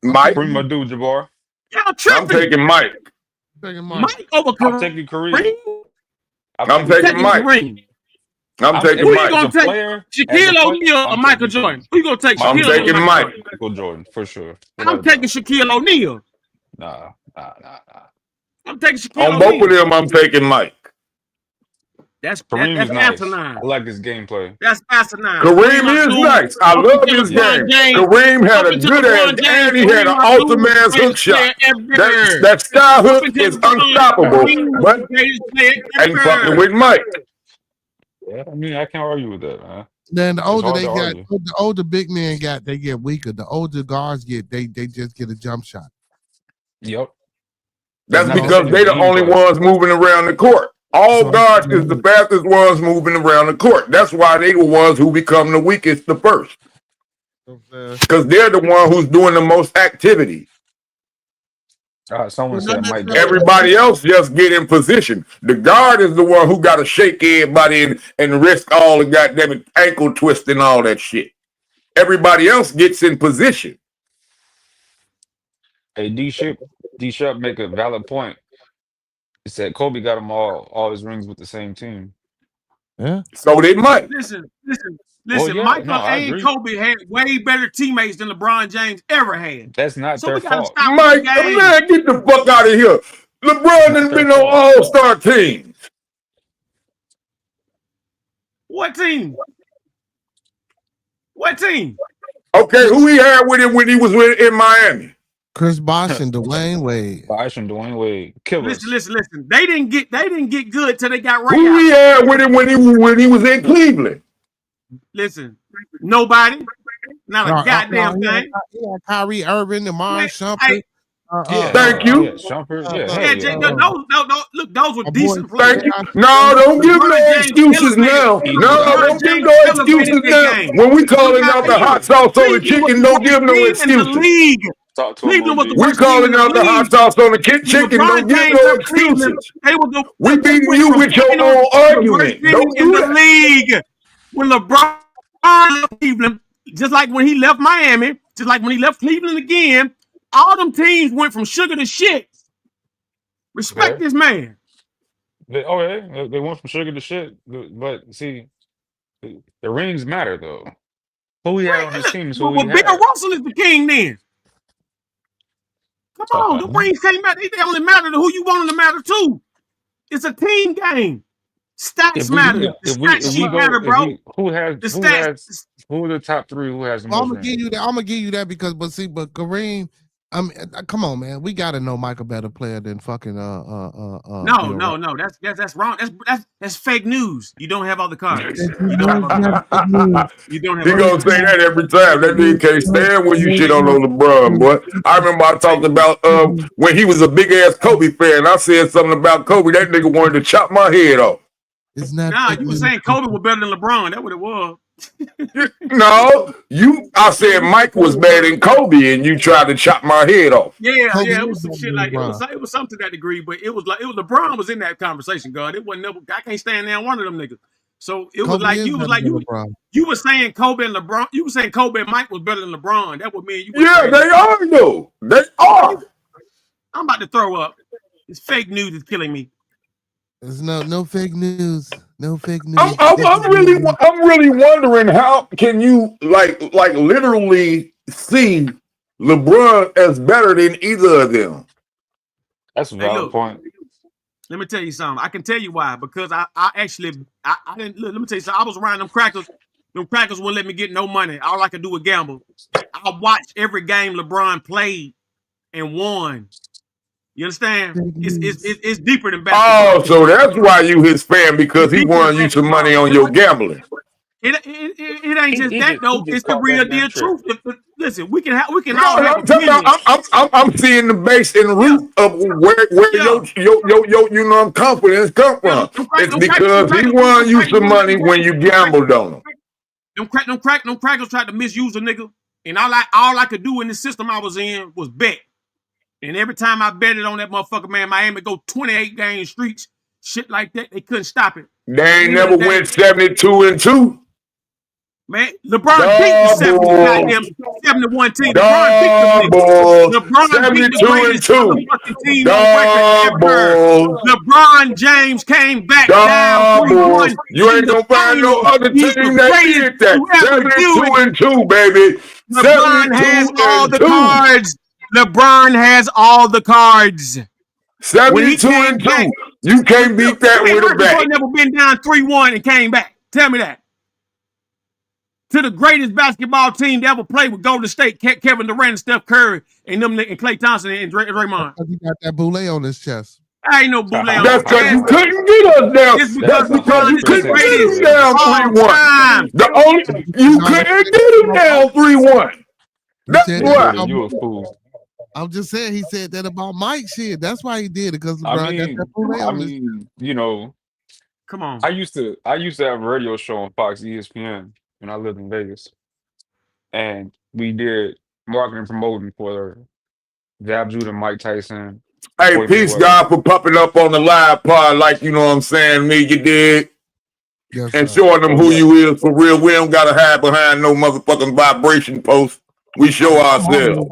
Mike. Kareem Abdul-Jabbar. Y'all tripping. I'm taking Mike. Mike over Kareem. I'm taking Kareem. I'm taking Mike. I'm taking Who Mike. you gonna take? Shaquille O'Neal or Michael Jordan? Who you gonna take? I'm taking Mike. Michael Jordan for sure. I'm taking Shaquille O'Neal. Nah. I'm taking Shaquille On both of them, I'm taking Mike. That's nice. asinine. I like his gameplay. That's asinine. Kareem is nice. I love his game. Kareem had a good ass and he had an awesome ass hook shot. That sky hook is unstoppable, but ain't fucking with Mike. Yeah, I mean, I can't argue with that, man. Then the older they get, the older big men they get weaker. The older guards they just get a jump shot. Yep. That's because they the only ones moving around the court. All guards is the fastest ones moving around the court. That's why they the ones who become the weakest the first. Because they're the one who's doing the most activity. Someone said Mike. Everybody else just get in position. The guard is the one who got to shake everybody and risk all the goddamn ankle twist and all that shit. Everybody else gets in position. Hey, D-Sharp make a valid point. He said Kobe got them all his rings with the same team. Yeah. So did Mike. Listen. Michael and Kobe had way better teammates than LeBron James ever had. That's not their fault. Mike, man, get the fuck out of here. LeBron has been on all-star teams. What team? Okay, who he had with him when he was in Miami? Chris Bosh and Dwayne Wade. Bosh and Dwayne Wade. Killers. Listen. They didn't get good till they got Ray Who out. he had with him when he was in Cleveland? Listen, nobody. Not a goddamn thing. He had Kyrie Irving, Amari Shumpert. Thank you. Shumpert. No, look, those were decent players. Thank you. No, don't give no excuses now. No, don't give no excuses now. When we calling out the hot sauce on the chicken, don't give no excuses. We calling out the hot sauce on the chicken, don't give no excuses. We beating you with your own argument. Don't do that. League when LeBron left Cleveland, just like when he left Miami, just like when he left Cleveland again. All them teams went from sugar to shit. Respect this man. They went from sugar to shit. But see, the rings matter though. Who he had on his team is who he had. Bill Russell is the king then. Come on, the rings can't matter. They only matter to who you want them to matter to. It's a team game. Stats matter. The stats sheet matter, bro. Who are the top three? Who has the most? I'm gonna give you that because, but Kareem. Come on, man. We gotta know Michael better player than fucking No. That's wrong. That's fake news. You don't have all the cards. You don't have. He gonna say that every time. That nigga can't stand when you shit on LeBron, boy. I remember I talked about when he was a big ass Kobe fan. I said something about Kobe. That nigga wanted to chop my head off. You were saying Kobe was better than LeBron. That's what it was. No, I said Mike was better than Kobe, and you tried to chop my head off. Yeah, it was some shit like it was something to that degree, but it was LeBron was in that conversation, God. It wasn't never. I can't stand there one of them niggas. So it was like you were saying Kobe and LeBron. You were saying Kobe and Mike was better than LeBron. That would mean you. Yeah, they are though. They are. I'm about to throw up. This fake news is killing me. There's no fake news. No fake news. I'm really wondering how can you like literally see LeBron as better than either of them? That's a valid point. Let me tell you something. I can tell you why. Because I didn't look. Let me tell you something. I was around them crackers. Them crackers wouldn't let me get no money. All I could do was gamble. I watched every game LeBron played and won. You understand? It's deeper than basketball. Oh, so that's why you his fan, because he won you some money on your gambling. It ain't just that though. It's the real deal truth. Listen, we can all have opinions. I'm seeing the base and root of where your confidence come from. It's because he won you some money when you gambled on him. Them crackers tried to misuse a nigga, and all I could do in the system I was in was bet. And every time I betted on that motherfucker, man, Miami go 28 game streaks, shit like that. They couldn't stop it. They ain't never went 72-2. Man, LeBron beat the 71 team. LeBron beat the greatest fucking team on record ever. LeBron James came back down 3-1. You ain't gonna find no other team that did that. 72-2, baby. LeBron has all the cards. LeBron has all the cards. 72-2. You can't beat that with a bat. Never been down 3-1 and came back. Tell me that. To the greatest basketball team to ever play with Golden State, Kevin Durant, and Steph Curry, and Klay Thompson and Draymond. He got that boule on his chest. I ain't no boule on his chest. That's because you couldn't get us down. That's because you couldn't get us down 3-1. You couldn't get him down 3-1. That's why. You a fool. I'm just saying he said that about Mike shit. That's why he did it, because LeBron got that boule on his chest. You know, come on. I used to have a radio show on Fox ESPN when I lived in Vegas, and we did marketing promoting for Zab Judah, Mike Tyson. Hey, peace, God, for popping up on the live pod, like, you know what I'm saying, me, you did. Yes, and showing them who you is for real. We don't gotta hide behind no motherfucking vibration post. We show ourselves.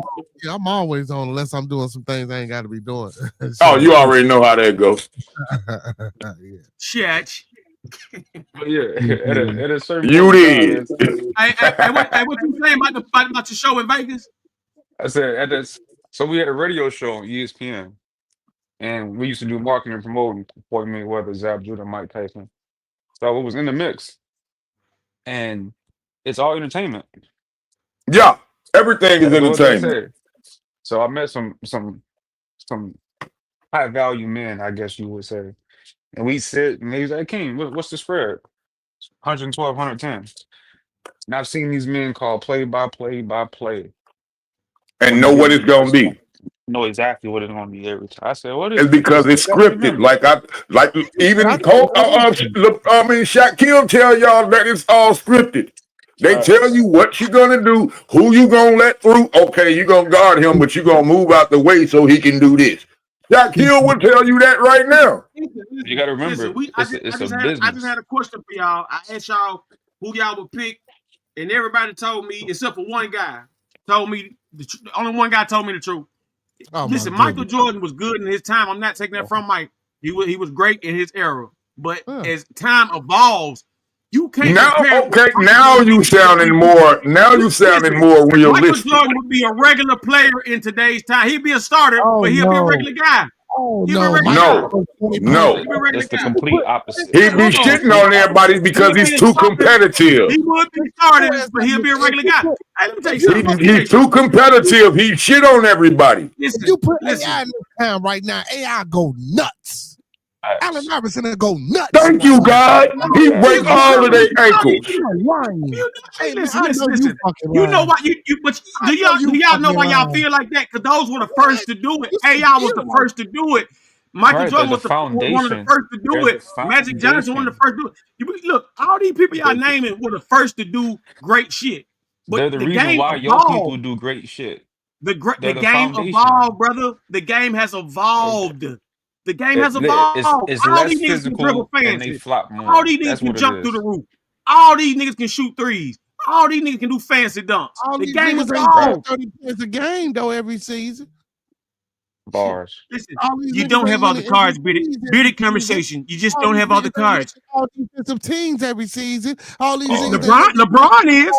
I'm always on unless I'm doing some things I ain't got to be doing. You already know how that goes. Shit. But yeah, at a certain you did. What you saying about your show in Vegas? I said so we had a radio show on ESPN, and we used to do marketing and promoting for Mayweather, Zab Judah, Mike Tyson. So it was in the mix, and it's all entertainment. Yeah, everything is That's what they entertainment. said. So I met some high value men, I guess you would say. And we said, and he was like, King, what's the spread? 112, 110. And I've seen these men call play by play by play And on know the what it's game. gonna be. Know exactly what it's going to be every time. I said, what is It's it? because it's scripted. Like even Shaquille tell y'all that it's all scripted. They tell you what you're gonna do, who you gonna let through. Okay, you're gonna guard him, but you're gonna move out the way so he can do this. Shaquille will tell you that right now. You got to remember, it's a I business. just had a question for y'all. I asked y'all who y'all would pick, and everybody told me, except for one guy, told me only one guy told me the truth. Listen, Michael Jordan was good in his time. I'm not taking that from Mike. He was great in his era. But as time evolves, you can't compare. Now you sounding more realistic. Michael Jordan would be a regular player in today's time. He'd be a starter, but he'll be a regular guy. No. It's the complete opposite. He'd be shitting on everybody because he's too competitive. He would be starting, but he'll be a regular guy. Hey, let me tell you something. He's too competitive. He shit on everybody. Listen, you put AI in this time right now, AI go nuts. Allen Iverson will go nuts. Thank you, God. He break all of their ankles. Hey, listen. You know why? But do y'all know why y'all feel like that? Because those were the first to do it. AI was the first to do it. Michael Jordan was one of the first to do it. Magic Johnson one of the first to do it. Look, all these people y'all naming were the first to do great shit. But they're the reason why young people do great shit. The game evolved, brother. The game has evolved. The game has evolved. It's all less these niggas can dribble physical and fancy. they flop more. All these niggas can jump through the roof. All these niggas can shoot threes. All these niggas can do fancy dunks. The game is evolved. 30 points a game though every season. Bars. Listen, you don't have all the cards, bearded conversation. You just don't have all the cards. All defensive teams every season. All these LeBron is.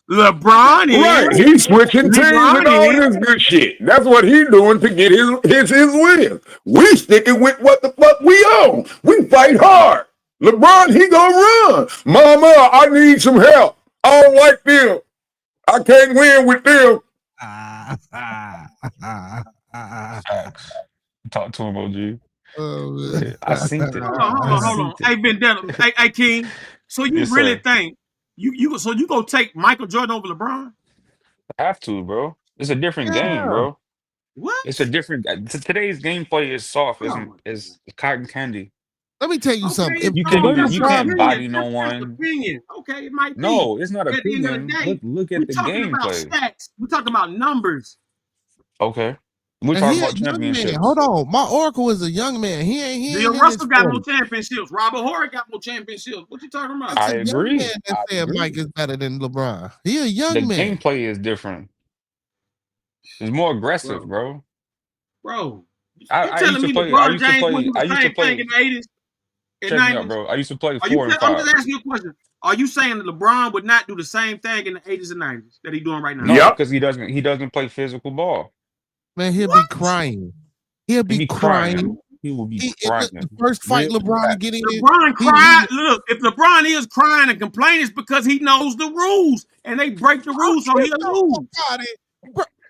Right, he's switching teams and all this good shit. That's what he's doing to get his wins. We sticking with what the fuck we own. We fight hard. LeBron, he gonna run. Mama, I need some help. I don't like them. I can't win with them. Talk to him, OG. I seen it. Hold on. Hey, Vendetta. Hey, King. So you really think you gonna take Michael Jordan over LeBron? I have to, bro. It's a different game, bro. What? It's a different. Today's gameplay is soft as cotton candy. Let me tell you something. You can't body no one. Opinion. Okay, it might be. No, it's not At the end of opinion. the day, Look at the gameplay. Stats. We're talking about numbers. Okay. We're talking about championships. Hold on. My Oracle is a young man. He ain't Bill Russell got more championships. Robert Horry got more championships. What you talking about? I agree. That said Mike is better than LeBron. He a young man. The gameplay is different. It's more aggressive, bro. Bro. I used to play in the 80s. Check me out, bro. I used to play 4 and 5. I'm just asking you a question. Are you saying that LeBron would not do the same thing in the 80s and 90s that he's doing right now? No, because he doesn't play physical ball. Man, he'll be crying. He'll be crying. He will be crying. The first fight LeBron getting in. LeBron cried. Look, if LeBron is crying and complaining, it's because he knows the rules and they break the rules, so he'll lose.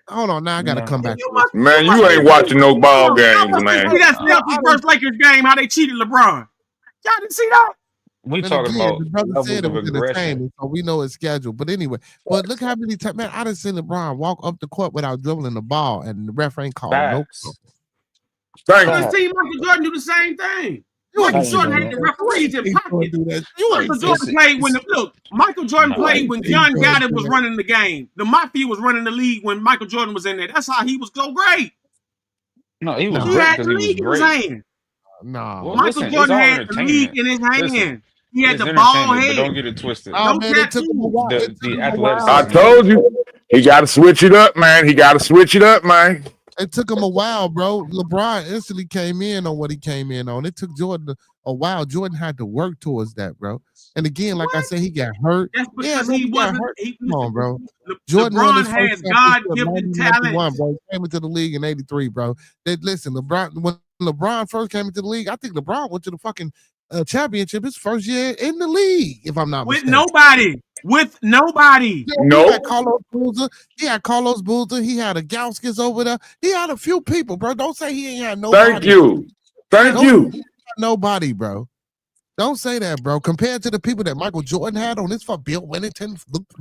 Hold on, now I gotta come back. Man, you ain't watching no ball games, man. See that Celtics versus Lakers game, how they cheated LeBron. Y'all didn't see that? We talking about the brother said it was entertainment, so we know it's scheduled. But anyway, look how many times, man, I done seen LeBron walk up the court without dribbling the ball, and the ref ain't calling no. I seen Michael Jordan do the same thing. Michael Jordan had the referees in pocket. Michael Jordan played when John Gotti was running the game. The Mafia was running the league when Michael Jordan was in there. That's how he was so great. No, he was great because he was great. No, well, Michael Jordan had the league in his hand. He had the ball head. But don't get it twisted. Oh, man, it took him a while. The athleticism. I told you, he got to switch it up, man. It took him a while, bro. LeBron instantly came in on what he came in on. It took Jordan a while. Jordan had to work towards that, bro. And again, like I said, he got hurt. That's because he wasn't. Come on, bro. Jordan has God-given talent. Bro. He came into the league in '83, bro. Listen, when LeBron first came into the league, I think LeBron went to the fucking championship his first year in the league, if I'm not mistaken. With nobody. with nobody. He had Carlos Boozer. He had Carlos Boozer. He had a Gauskas over there. He had a few people, bro. Don't say he ain't had nobody. Thank you. Thank you. Nobody, bro. Don't say that, bro. Compared to the people that Michael Jordan had on this for Bill Wennington.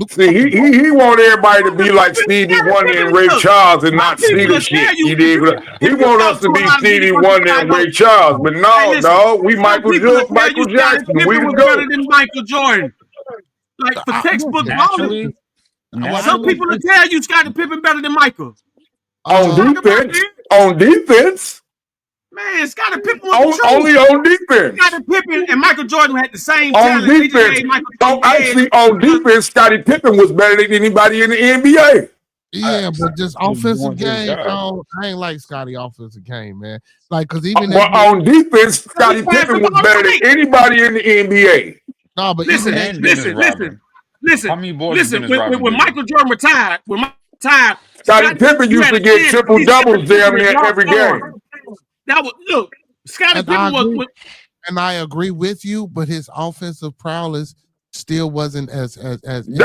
See, he want everybody to be like Stevie Wonder and Ray Charles and not see the shit. He want us to be Stevie Wonder and Ray Charles, but no, dog. We Michael Jackson. We the better than Michael Jordan. Like for textbook knowledge. Some people will tell you Scottie Pippen better than Michael. On defense. Man, Scottie Pippen was only on defense. Scottie Pippen and Michael Jordan had the same on talent. defense. Actually, on defense, Scottie Pippen was better than anybody in the NBA. Yeah, but just offensive game, I ain't like Scottie offensive game, man. Like, because even on defense, Scottie Pippen was better than anybody in the NBA. No, but listen. When Michael Jordan retired, Scottie Pippen used to get triple doubles damn near every game. That was Scottie Pippen was. And I agree with you, but his offensive prowess still wasn't as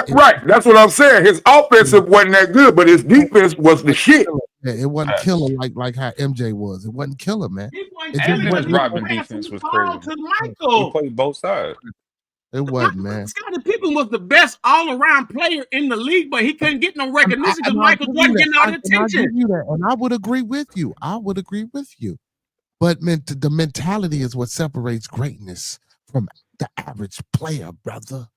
right. That's what I'm saying. His offensive wasn't that good, but his defense was the shit. Yeah, it wasn't killer like how MJ was. It wasn't killer, man. His Robin defense was crazy. He played both sides. It wasn't, man. Scottie Pippen was the best all-around player in the league, but he couldn't get no recognition because Michael Jordan getting all the attention. And I would agree with you. But the mentality is what separates greatness from the average player, brother.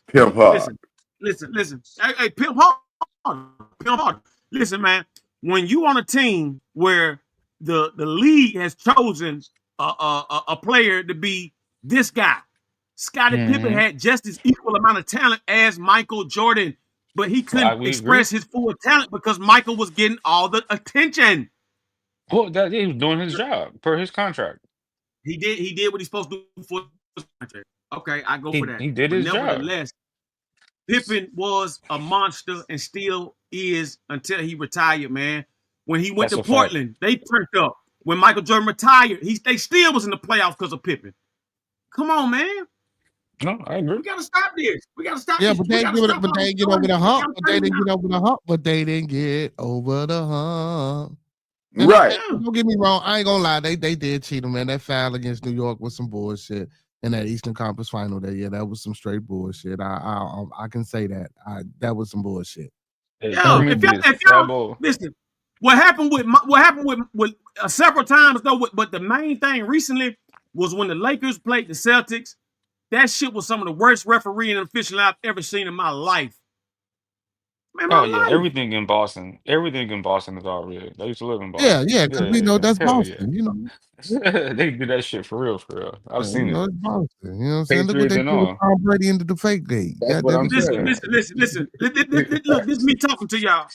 Pimp hard. Listen. Hey, Pimp hard. Listen, man. When you on a team where the league has chosen a player to be this guy, Scottie Pippen had just as equal amount of talent as Michael Jordan, but he couldn't express his full talent because Michael was getting all the attention. Well, he was doing his job per his contract. He did what he's supposed to do for his contract. Okay, I go for that. He did his job. Nevertheless, Pippen was a monster and still is until he retired, man. When he went to Portland, they turned up. When Michael Jordan retired, they still was in the playoffs because of Pippen. Come on, man. No, I agree. We gotta stop this. Yeah, but they didn't get over the hump. But they didn't get over the hump. And right. Don't get me wrong. I ain't gonna lie. They did cheat him, man. That foul against New York was some bullshit. In that Eastern Conference Final, that was some straight bullshit. I can say that. That was some bullshit. If y'all listen, what happened with several times though. But the main thing recently was when the Lakers played the Celtics. That shit was some of the worst refereeing and officialing I've ever seen in my life. Man, everything in Boston is all real. They used to live in Boston. Yeah, because we know that's Boston. You know, they do that shit for real. I've seen it. It's Boston. You know what I'm saying? Look what they did with Tom Brady into the fake league. Listen. Look, this is me talking to y'all.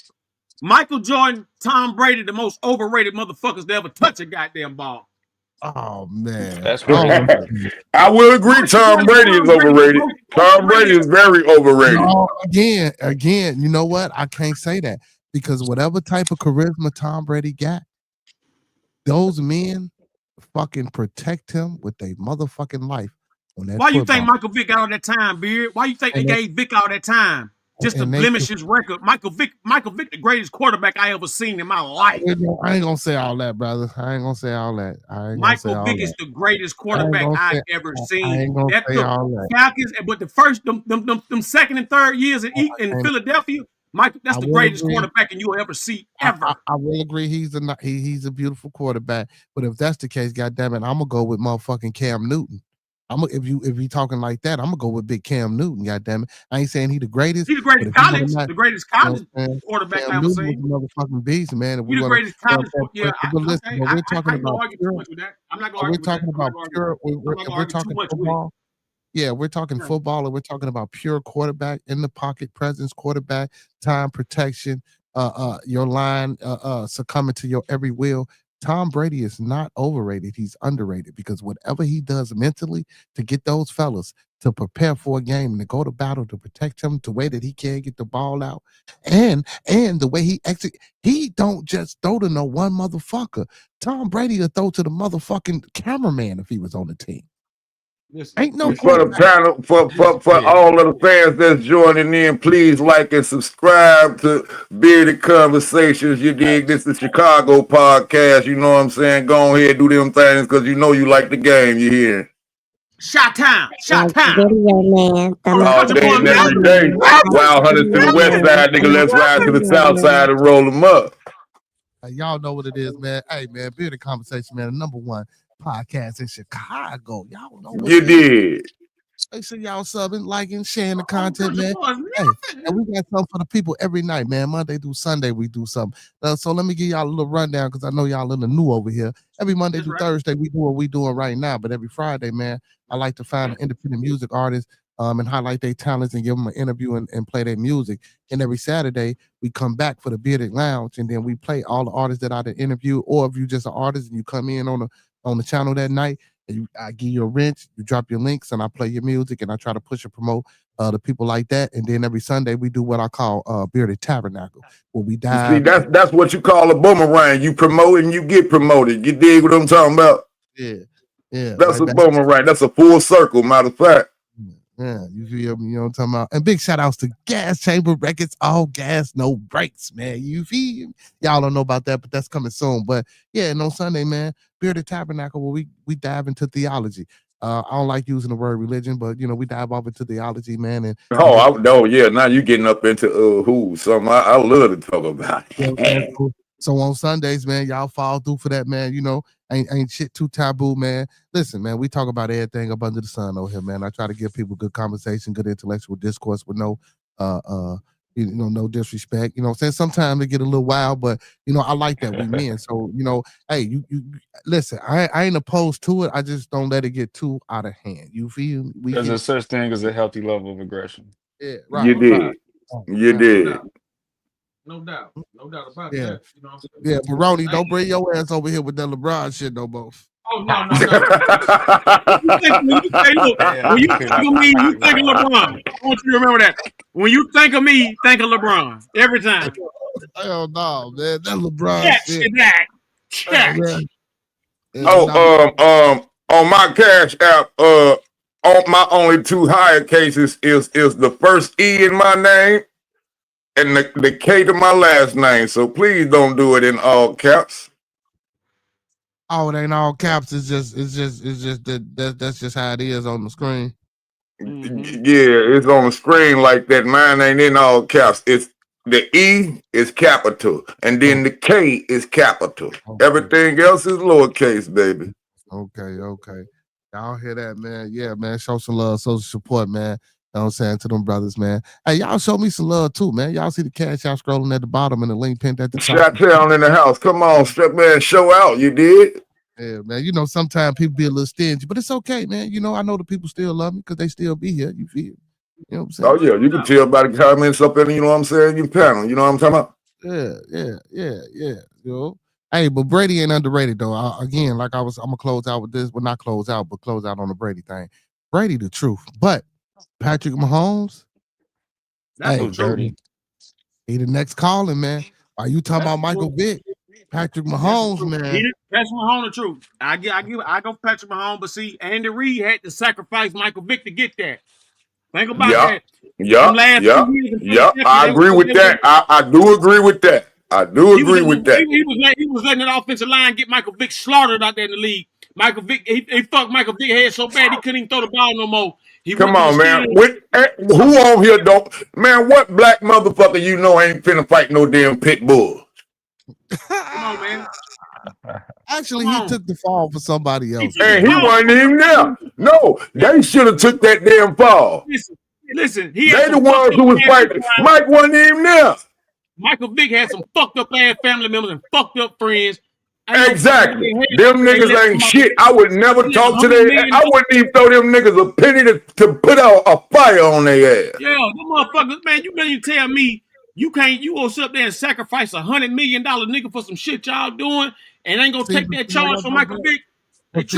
Michael Jordan, Tom Brady, the most overrated motherfuckers to ever touch a goddamn ball. Oh man, that's crazy. I will agree. Tom Brady is overrated. Tom Brady is very overrated. Again, you know what? I can't say that because whatever type of charisma Tom Brady got, those men fucking protect him with their motherfucking life. Why you think Michael Vick got all that time, Beard? Why you think they gave Vick all that time? Just to blemish his record. Michael Vick, the greatest quarterback I ever seen in my life. I ain't gonna say all that, brother. I ain't gonna say all that. Michael Vick is the greatest quarterback I've ever seen. I ain't gonna say all that. Falcons, but the first, them second and third years in Philadelphia, Michael, that's the greatest quarterback you'll ever see ever. I will agree. He's a beautiful quarterback. But if that's the case, goddamn it, I'm gonna go with motherfucking Cam Newton. If you talking like that, I'm gonna go with big Cam Newton. Goddamn it, I ain't saying he the greatest. He's the greatest college, quarterback I ever seen. Motherfucking beast, man. He's the greatest college. Yeah, listen, we're talking about pure. We're talking about pure. We're talking football. Yeah, we're talking football, and we're talking about pure quarterback in the pocket presence, quarterback time protection. Your line succumbing to your every will. Tom Brady is not overrated. He's underrated because whatever he does mentally to get those fellas to prepare for a game and to go to battle to protect him the way that he can get the ball out and the way he executes, he don't just throw to no one motherfucker. Tom Brady will throw to the motherfucking cameraman if he was on the team. Ain't no For the panel, for all of the fans that's joining in, please like and subscribe to Bearded Conversations. You dig? This is Chicago podcast. You know what I'm saying? Go ahead, do them things because you know you like the game. You hear? Shot time. Like the video, man. Thumb up All the day and video, every man. day. Wild hunters to the west side, nigga. Let's ride to the south side and roll them up. Y'all know what it is, man. Hey, man, Bearded Conversation, man. The #1 podcast in Chicago. Y'all know what You it is. did. Make sure y'all subbing, liking, sharing the content, man. Hey, and we got something for the people every night, man. Monday through Sunday, we do something. So let me give y'all a little rundown because I know y'all a little new over here. Every Monday through Thursday, we do what we doing right now. But every Friday, man, I like to find an independent music artist and highlight their talents and give them an interview and play their music. And every Saturday, we come back for the Bearded Lounge and then we play all the artists that I did interview. Or if you're just an artist and you come in on the channel that night, and I give you a wrench, you drop your links, and I play your music, and I try to push and promote the people like that. And then every Sunday we do what I call Bearded Tabernacle, where we dive. See, that's what you call a boomerang. You promote and you get promoted. You dig what I'm talking about? Yeah. That's right, a boomerang. That's a full circle, matter of fact. Yeah, you feel me? You know what I'm talking about? And big shout outs to Gas Chamber Records, all gas, no brakes, man. You feel me? Y'all don't know about that, but that's coming soon. But yeah, and on Sunday, man, Bearded Tabernacle, where we dive into theology. I don't like using the word religion, but you know, we dive off into theology, man. And yeah, now you getting up into something I love to talk about. So on Sundays, man, y'all fall through for that, man. You know, ain't shit too taboo, man. Listen, man, we talk about everything up under the sun over here, man. I try to give people good conversation, good intellectual discourse with no no disrespect. You know what I'm saying? Sometimes it get a little wild, but you know, I like that we men. So, you know, hey, you listen, I ain't opposed to it. I just don't let it get too out of hand. You feel me? There's a such thing as a healthy level of aggression. Yeah, right. You did. You did. No doubt about that. Yeah. You know what I'm saying? Yeah, but Ronnie, don't bring your ass over here with that LeBron shit no more. Oh no. When you think of me, you think of LeBron. I want you to remember that. When you think of me, think of LeBron every time. Hell no, man. That LeBron shit. On my Cash App, on my only 2 higher cases is the first E in my name and the K to my last name. So please don't do it in all caps. Oh, it ain't all caps. It's just that's just how it is on the screen. Mm-hmm. Yeah, it's on the screen like that. Mine ain't in all caps. It's the E is capital, and then the K is capital. Okay. Everything else is lowercase, baby. Okay. Y'all hear that, man? Yeah, man. Show some love, social support, man. You know what I'm saying, to them brothers, man. Hey, y'all show me some love too, man. Y'all see the cash out scrolling at the bottom and the link pinned at the top. Shot down in the house. Come on, strip man, show out. You did? Yeah, man. You know, sometimes people be a little stingy, but it's okay, man. You know, I know the people still love me because they still be here. You feel? You know what I'm saying? Oh yeah, you can tell by the comments up in, you know what I'm saying, you panel. You know what I'm talking about? Yeah. You know? Hey, but Brady ain't underrated though. Again, like I'm gonna close out with this. Well, not close out, but close out on the Brady thing. Brady, the truth. But Patrick Mahomes, that's so dirty. He the next calling, man. Are you talking about Michael Vick? Patrick Mahomes, man. Patrick Mahomes, the truth. I go Patrick Mahomes, but see, Andy Reid had to sacrifice Michael Vick to get that. Think about that. Yeah. I agree with that. I do agree with that. He was letting that offensive line get Michael Vick slaughtered out there in the league. Michael Vick, he fucked Michael Vick head so bad he couldn't even throw the ball no more. Come on, man. Who on here don't? Man, what black motherfucker you know ain't finna fight no damn pit bull? Come on, man. Actually, he took the fall for somebody else. And he wasn't even there. No, they should have took that damn fall. Listen, they the ones who was fighting. Mike wasn't even there. Michael Vick had some fucked up ass family members and fucked up friends. Exactly. Them niggas ain't shit. I would never talk to them. I wouldn't even throw them niggas a penny to put out a fire on their ass. Yeah, them motherfuckers, man, you mean you tell me you gonna sit up there and sacrifice $100 million nigga for some shit y'all doing and ain't gonna take that charge from Michael Vick? But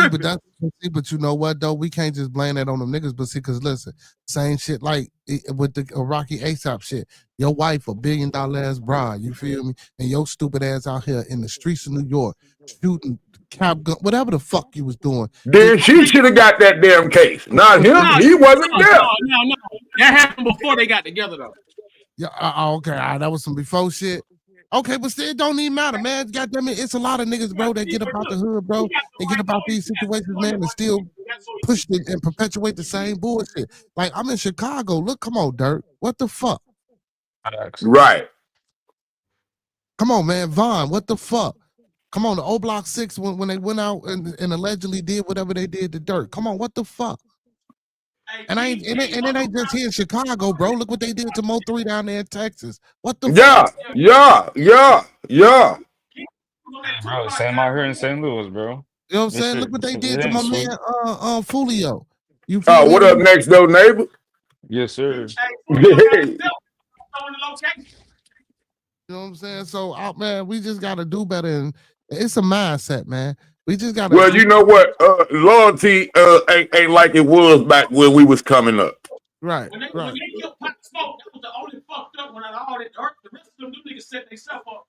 you know what though? We can't just blame that on them niggas. But see, cause listen, same shit like with the Rocky ASAP shit. Your wife $1 billion ass bride, you feel me? And your stupid ass out here in the streets of New York shooting cap gun, whatever the fuck you was doing. Then she should have got that damn case. Not him. He wasn't there. No. That happened before they got together, though. Yeah, okay, that was some before shit. Okay, but still, it don't even matter, man. Goddamn it, it's a lot of niggas, bro, that get about the hood, bro. They get about these situations, man, and still push it and perpetuate the same bullshit. Like, I'm in Chicago. Look, come on, Dirk. What the fuck? Right. Come on, man. Vaughn, what the fuck? Come on, the O Block 6 when they went out and allegedly did whatever they did to Dirk. Come on, what the fuck? And it ain't just here in Chicago, bro. Look what they did to Mo 3 down there in Texas. What the fuck? Yeah. Bro, same out here in St. Louis, bro. You know what I'm saying? Look what they did to my man Fulio. You what up, next door neighbor? Yes, sir. You know what I'm saying? So, man, we just got to do better. And it's a mindset, man. We just got to. Well, you know what? Loyalty ain't like it was back when we was coming up. Right. When they killed Pop Smoke, that was the only fucked up when all that hurt. The rest of them niggas set themselves up.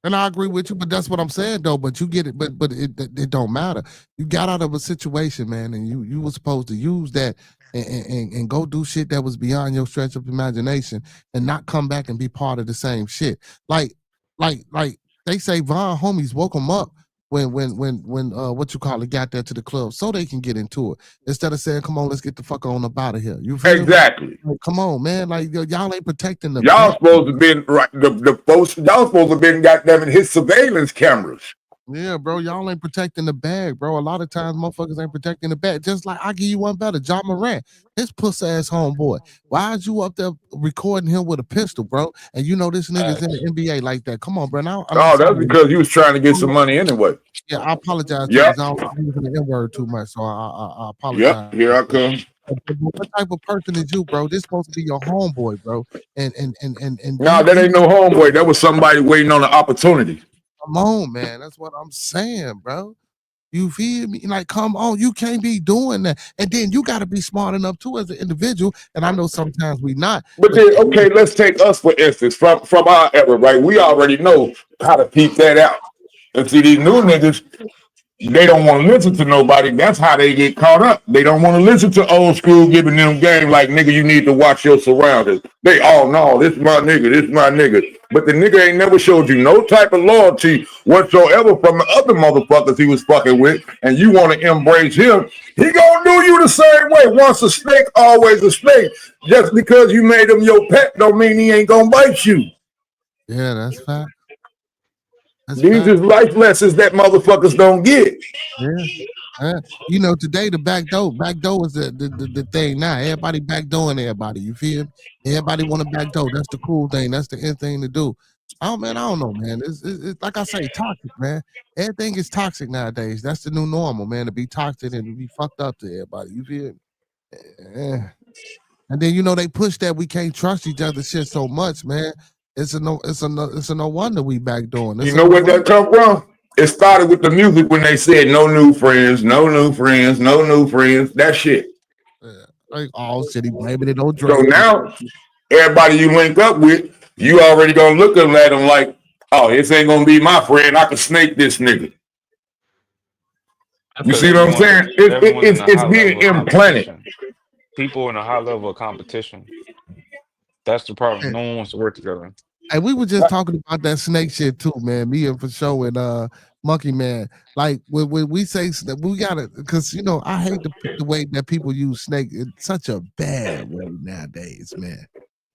And I agree with you, but that's what I'm saying, though. But you get it, but it don't matter. You got out of a situation, man, and you were supposed to use that and go do shit that was beyond your stretch of imagination, and not come back and be part of the same shit. Like they say, Von homies woke them up when what you call it got there to the club so they can get into it instead of saying, come on, let's get the fuck on up out of here. You feel exactly? Like, come on, man. Like y'all ain't protecting the y'all supposed to been right. The folks y'all supposed to been got them in his surveillance cameras. Yeah, bro, y'all ain't protecting the bag, bro. A lot of times motherfuckers ain't protecting the bag. Just like I give you one better, John Morant, his puss ass homeboy. Why is you up there recording him with a pistol, bro? And you know this nigga's in the NBA like that. Come on, bro. Now, that's because you was trying to get some money anyway. Yeah, I apologize. Yeah, I don't using the N-word too much, so I apologize. Yep, here I come. What type of person is you, bro? This supposed to be your homeboy, bro. And no, that ain't no homeboy. That was somebody waiting on an opportunity. Come on, man. That's what I'm saying, bro. You feel me? Like, come on, you can't be doing that. And then you got to be smart enough too as an individual. And I know sometimes we not. But then, okay, let's take us for instance from our era, right? We already know how to peep that out. And see, these new niggas, they don't want to listen to nobody. That's how they get caught up. They don't want to listen to old school giving them game like, nigga, you need to watch your surroundings. They all know, this is my nigga, this is my nigga. But the nigga ain't never showed you no type of loyalty whatsoever from the other motherfuckers he was fucking with, and you want to embrace him. He gonna do you the same way. Once a snake, always a snake. Just because you made him your pet don't mean he ain't gonna bite you. Yeah, that's fact. These is life lessons that motherfuckers don't get. Yeah. You know, today the back door is the thing now. Everybody backdooring everybody. You feel me? Everybody want a back door. That's the cool thing. That's the end thing to do. Oh man, I don't know, man. It's like I say, toxic, man. Everything is toxic nowadays. That's the new normal, man. To be toxic and to be fucked up to everybody. You feel me? Yeah. And then you know they push that we can't trust each other shit so much, man. It's a no wonder we backdooring. You know where that come from? It started with the music when they said no new friends, no new friends, no new friends. That shit. Yeah. Like all city blaming it on drugs. So now everybody you link up with, you already gonna look at them like, oh, this ain't gonna be my friend. I can snake this nigga. You see what I'm saying? It's being implanted. People in a high level of competition. That's the problem. No one wants to work together. Hey, we were just talking about that snake shit too, man. Me and for sure and Monkey Man. Like when we say that we gotta, because you know I hate the way that people use snake in such a bad way nowadays, man.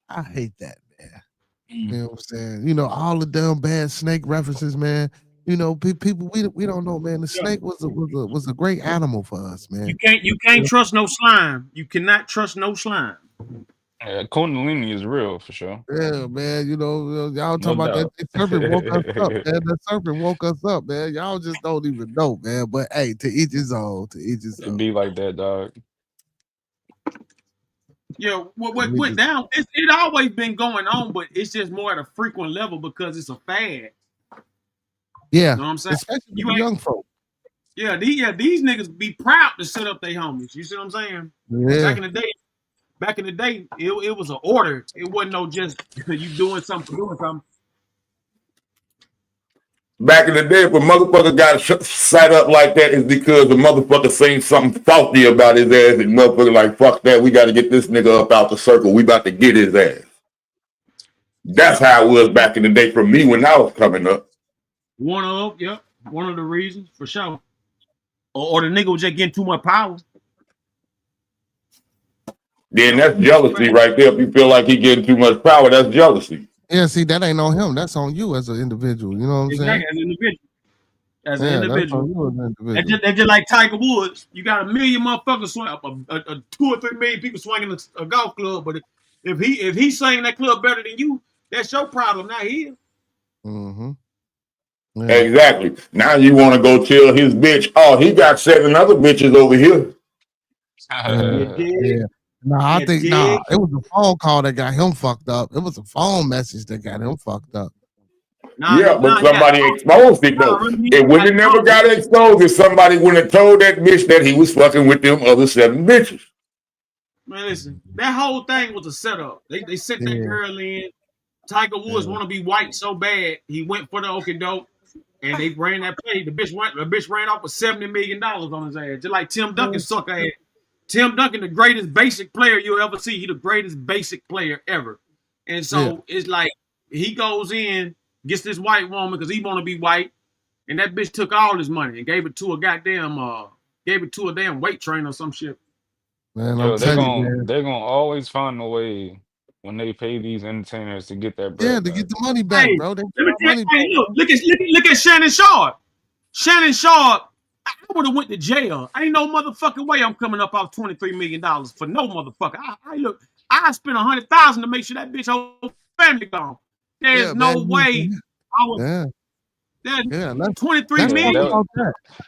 I hate that, man. You know what I'm saying? You know all the damn bad snake references, man. You know people we don't know, man. The snake was a great animal for us, man. You can't trust no slime. You cannot trust no slime. Yeah, Kundalini is real for sure. Yeah, man. You know, y'all talking about that serpent woke us up, man. That serpent woke us up, man. Y'all just don't even know, man. But hey, to each his own. To each his own. It be like that, dog. Yeah, what went down? It always been going on, but it's just more at a frequent level because it's a fad. Yeah, you know what I'm saying? Especially you young folk. Yeah, these niggas be proud to set up their homies. You see what I'm saying? Yeah. Back in the day, it was an order. It wasn't no just you doing something. Back in the day, if a motherfucker got set up like that, is because the motherfucker saying something faulty about his ass, and motherfucker like, fuck that, we got to get this nigga up out the circle. We about to get his ass. That's how it was back in the day for me when I was coming up. One of the reasons for sure. Or the nigga was just getting too much power. Then that's jealousy right there. If you feel like he getting too much power, that's jealousy. Yeah, see, that ain't on him. That's on you as an individual. You know what I'm saying? As an individual. That's just like Tiger Woods. You got a million motherfuckers swing, 2 or 3 million people swinging a golf club, but if he's swinging that club better than you, that's your problem, not his. Mm-hmm. Yeah. Exactly. Now you want to go tell his bitch, oh, he got 7 other bitches over here. Yeah. I think it was a phone call that got him fucked up. It was a phone message that got him fucked up. But somebody exposed it though. It would have never got exposed if somebody wouldn't have told that bitch that he was fucking with them other 7 bitches. Man, listen, that whole thing was a setup. They sent that girl in. Tiger Woods want to be white so bad, he went for the okie doke, and they ran that play. The bitch ran off with $70 million on his ass, just like Tim Duncan sucker ass. Tim Duncan, the greatest basic player you'll ever see. He the greatest basic player ever. And so it's like he goes in, gets this white woman because he want to be white, and that bitch took all his money and gave it to a damn weight trainer or some shit. Man, they're gonna always find a way when they pay these entertainers to get that bread. Yeah, to get the money back, bro. Look at Shannon Sharp. Shannon Sharp, I would have went to jail. Ain't no motherfucking way I'm coming up off $23 million for no motherfucker. I spent $100,000 to make sure that bitch whole family gone. There's no way I was. That's 23 million.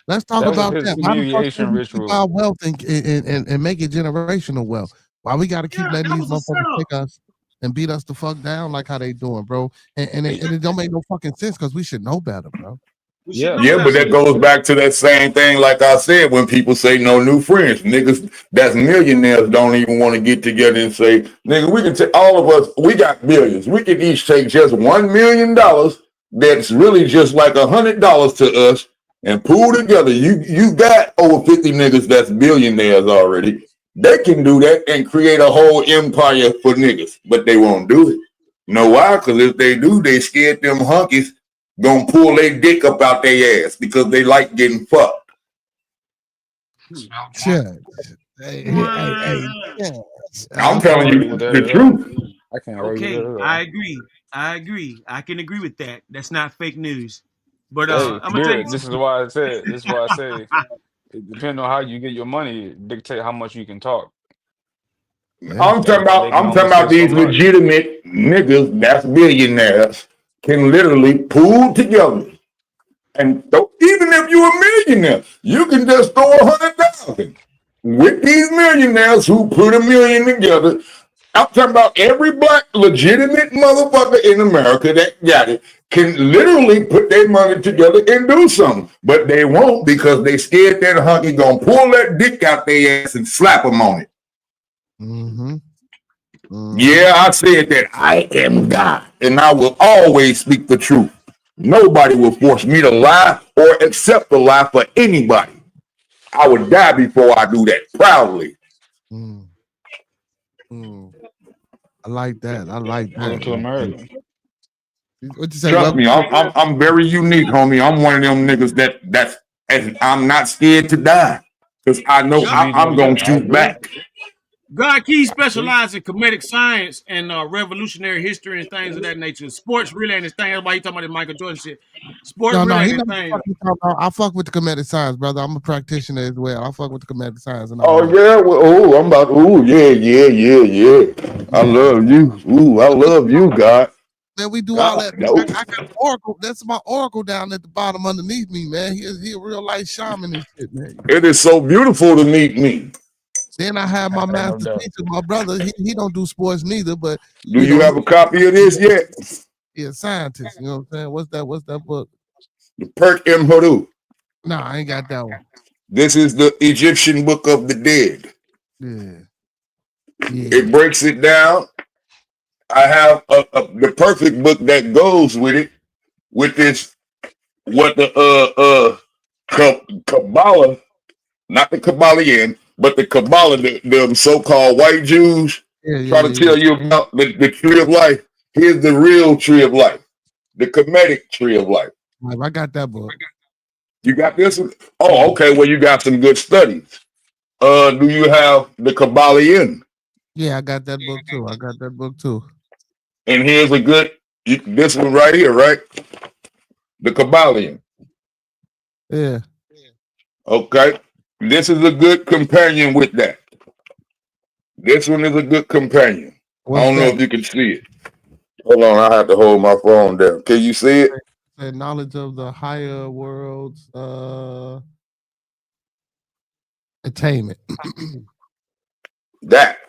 Let's talk about that. How the fuck keep our wealth and make it generational wealth? Why we got to keep letting these motherfuckers take us and beat us the fuck down like how they doing, bro? And it don't make no fucking sense because we should know better, bro. But that goes back to that same thing, like I said, when people say no new friends. Niggas that's millionaires don't even want to get together and say, nigga, we can take all of us, we got millions. We can each take just $1 million that's really just like $100 to us and pool together. You got over 50 niggas that's billionaires already. They can do that and create a whole empire for niggas, but they won't do it. You know why? Because if they do, they scared them hunkies gonna pull their dick up out their ass because they like getting fucked. I'm telling you the truth. I agree. I can agree with that. That's not fake news. But I'm gonna tell you, this is why I say it depends on how you get your money, it dictate how much you can talk. I'm talking about these legitimate niggas that's billionaires can literally pool together. And even if you're a millionaire, you can just throw 100,000 with these millionaires who put $1 million together. I'm talking about every black legitimate motherfucker in America that got it can literally put their money together and do something. But they won't because they scared that hunky gonna pull that dick out their ass and slap them on it. Yeah, I said that I am God and I will always speak the truth. Nobody will force me to lie or accept a lie for anybody. I would die before I do that proudly. I like that. To America. What you say? Trust me, I'm very unique, homie. I'm one of them niggas and I'm not scared to die because I know I'm gonna shoot back. God Key specializes in comedic science and revolutionary history and things of that nature. Sports really ain't his thing. That's why he talking about the Michael Jordan shit. Sports really ain't his thing. I fuck with the comedic science, brother. I'm a practitioner as well. I fuck with the comedic science. And Yeah. I love you. I love you, God. Man, we do all that. I got Oracle. That's my Oracle down at the bottom underneath me, man. He a real life shaman and shit, man. It is so beautiful to meet me. Then I have my master teacher, my brother. He don't do sports neither, but do you have a copy of this yet? Yeah, scientist. You know what I'm saying? What's that book? The Perk M. Hoodoo. No, I ain't got that one. This is the Egyptian Book of the Dead. Yeah. It breaks it down. I have the perfect book that goes with it, with this what the Kabbalah, not the Kabbalion, but the Kabbalah, the so-called white Jews try to tell you about the tree of life. Here's the real tree of life, the Kemetic tree of life. I got that book. You got this one? Oh, okay. Well, you got some good studies. Do you have the Kabbalion? Yeah, I got that book too. And here's a good, this one right here, right? The Kabbalion. Yeah. Okay. This is a good companion with that. This one is a good companion. I don't know if you can see it. Hold on, I have to hold my phone down. Can you see it? The knowledge of the higher worlds, attainment. That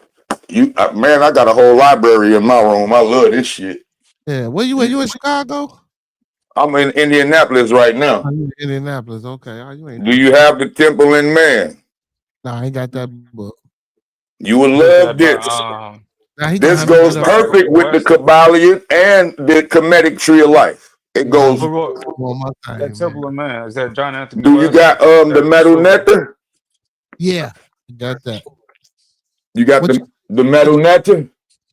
man, I got a whole library in my room. I love this shit. Yeah, where you at? You in Chicago? I'm in Indianapolis right now. Indianapolis, okay. You ain't Do you have the Temple in Man? No, I ain't got that book. You would love this. This goes perfect with the Kabbalion and the Kemetic tree of life. It goes. That Temple of Man, is that John Anthony? Do you got the metal nectar? Yeah, got that. You got the metal nectar?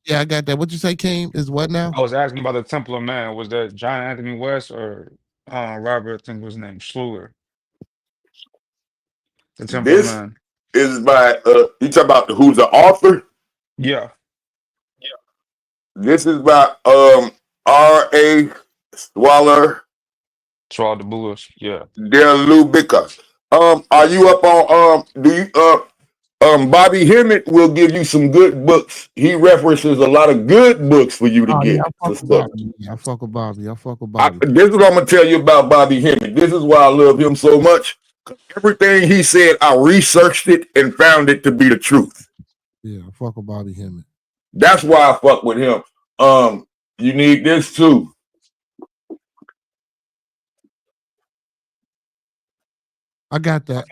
Yeah, I got that. What you say, King? Is what now? I was asking about the Temple of Man. Was that John Anthony West or Robert, I think was his name, Schluler? The Temple This of Man. is by you talk about who's the author? Yeah. This is by R.A. Swaller Swallow the Bullets. Yeah. Delubica. Are you up on do you Bobby Hemmett will give you some good books. He references a lot of good books for you to get. I fuck with Bobby. This is what I'm gonna tell you about Bobby Hemmett. This is why I love him so much. Everything he said, I researched it and found it to be the truth. Yeah, I fuck with Bobby Hemmett. That's why I fuck with him. You need this too. I got that.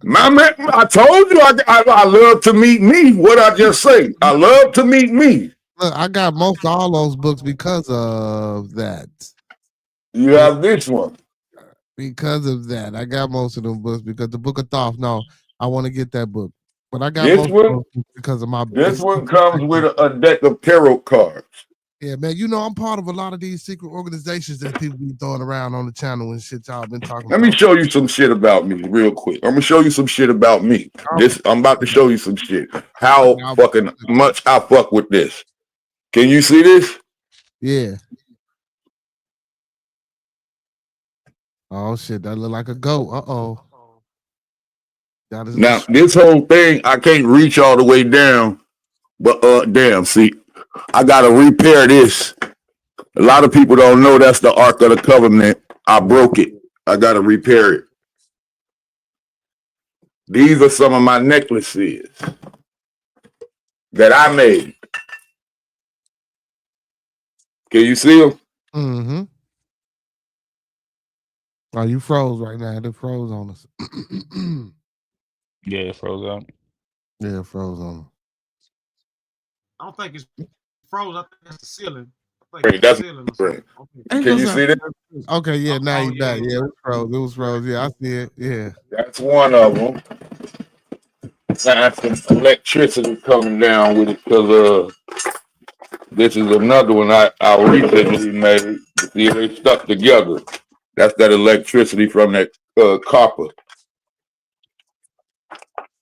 My man, I told you I love to meet me. What I just say? I love to meet me. Look, I got most all those books because of that. You have this one. Because of that. I got most of them books because the Book of Thoth. No, I want to get that book. But I got this most one, of them because of my this one comes with a deck of tarot cards. Yeah, man, you know I'm part of a lot of these secret organizations that people be throwing around on the channel and shit y'all been talking Let about. me show you some shit about me real quick. I'm gonna show you some shit about me. I'm about to show you some shit. How fucking much I fuck with this. Can you see this? Yeah. Oh shit, that look like a goat. Uh-oh. Now, this whole thing, I can't reach all the way down, but damn, see, I gotta repair this. A lot of people don't know that's the Ark of the Covenant. I broke it. I gotta repair it. These are some of my necklaces that I made. Can you see them? Mm-hmm. Oh, you froze right now. They froze on us. Yeah, it froze out. Yeah, it froze on us. I don't think it's froze. I think that's the ceiling. That's right. Can you see that? Okay, yeah, now you back. Yeah, it was froze. It was froze. Yeah, I see it. Yeah. That's one of them. I have some electricity coming down with it because this is another one I recently made. See, they stuck together. That's that electricity from that copper.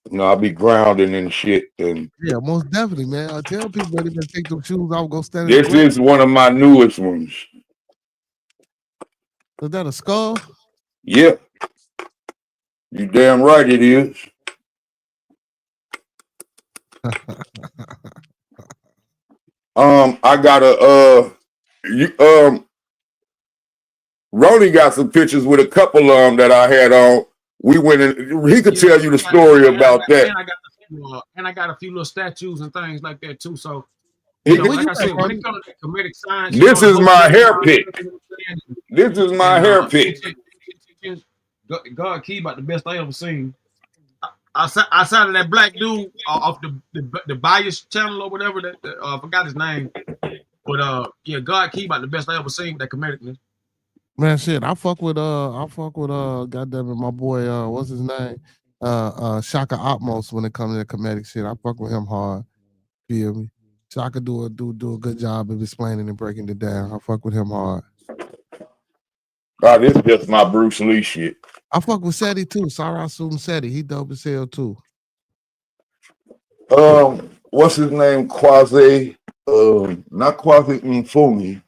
You know, I'll be grounding and shit. And yeah, most definitely, man. I tell people that they can take them shoes off, go stand. This is one of my newest ones. Is that a skull? Yeah. You damn right it is. I got Ronnie got some pictures with a couple of them that I had on. We went in, he could tell you the story about that. And I got a few little statues and things like that too. So, you know, like I said, when it comes to comedic science, this is my hair pick. This is my hair pick. God Key about the best I ever seen. Outside of that black dude off the bias channel or whatever that I forgot his name, but yeah, God Key about the best I ever seen with that comedicness. Man, shit, I fuck with goddamn it, my boy, what's his name? Shaka Opmos when it comes to the comedic shit. I fuck with him hard. Feel me? Shaka do a good job of explaining and breaking it down. I fuck with him hard. This is just my Bruce Lee shit. I fuck with Seti too. Sarah Soon Seti. He dope as hell too. What's his name? Quasi, not Quasi Mfumi.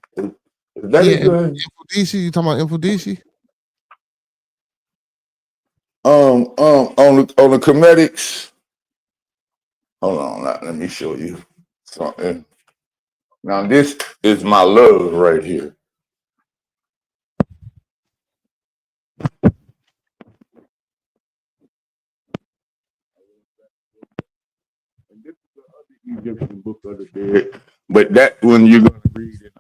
Is that his name? Infodici, you talking about Infodici? On the comedics. Hold on, let me show you something. Now this is my love right here. And this is the other Egyptian book of the dead, but that one you're gonna read it.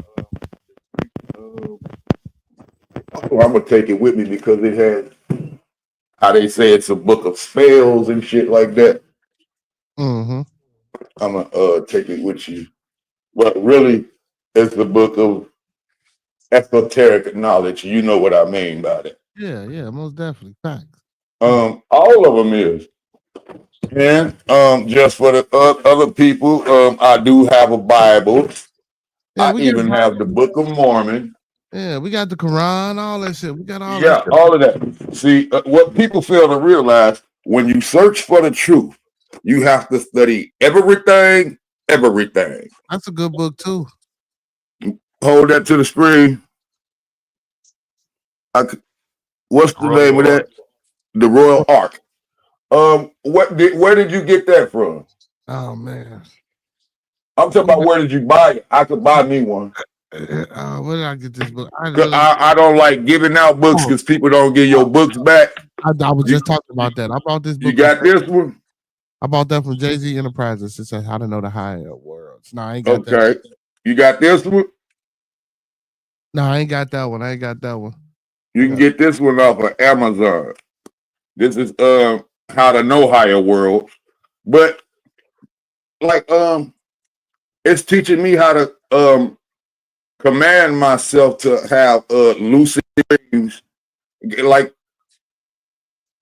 I'm gonna take it with me because it has how they say it's a book of spells and shit like that. Mm-hmm. I'm gonna take it with you, but really, it's the book of esoteric knowledge. You know what I mean by that? Yeah, most definitely. Facts. All of them is. And just for the other people, I do have a Bible. Yeah, I even have the Book of Mormon. Yeah, we got the Quran, all that shit. We got all that. Yeah, all of that. See, what people fail to realize, when you search for the truth, you have to study everything. That's a good book too. Hold that to the screen. What's the name of that? The Royal Ark. Where did you get that from? Oh man, I'm talking about where did you buy it? I could buy me one. Where did I get this book? I don't like giving out books because people don't get your books back. I was just talking about that. I bought this book. You got this one? I bought that from Jay-Z Enterprises. It says How to Know the Higher Worlds. No, I ain't got that. Okay. You got this one? No, I ain't got that one. You can get this one off of Amazon. This is How to Know Higher Worlds. But like it's teaching me how to command myself to have lucid dreams. Like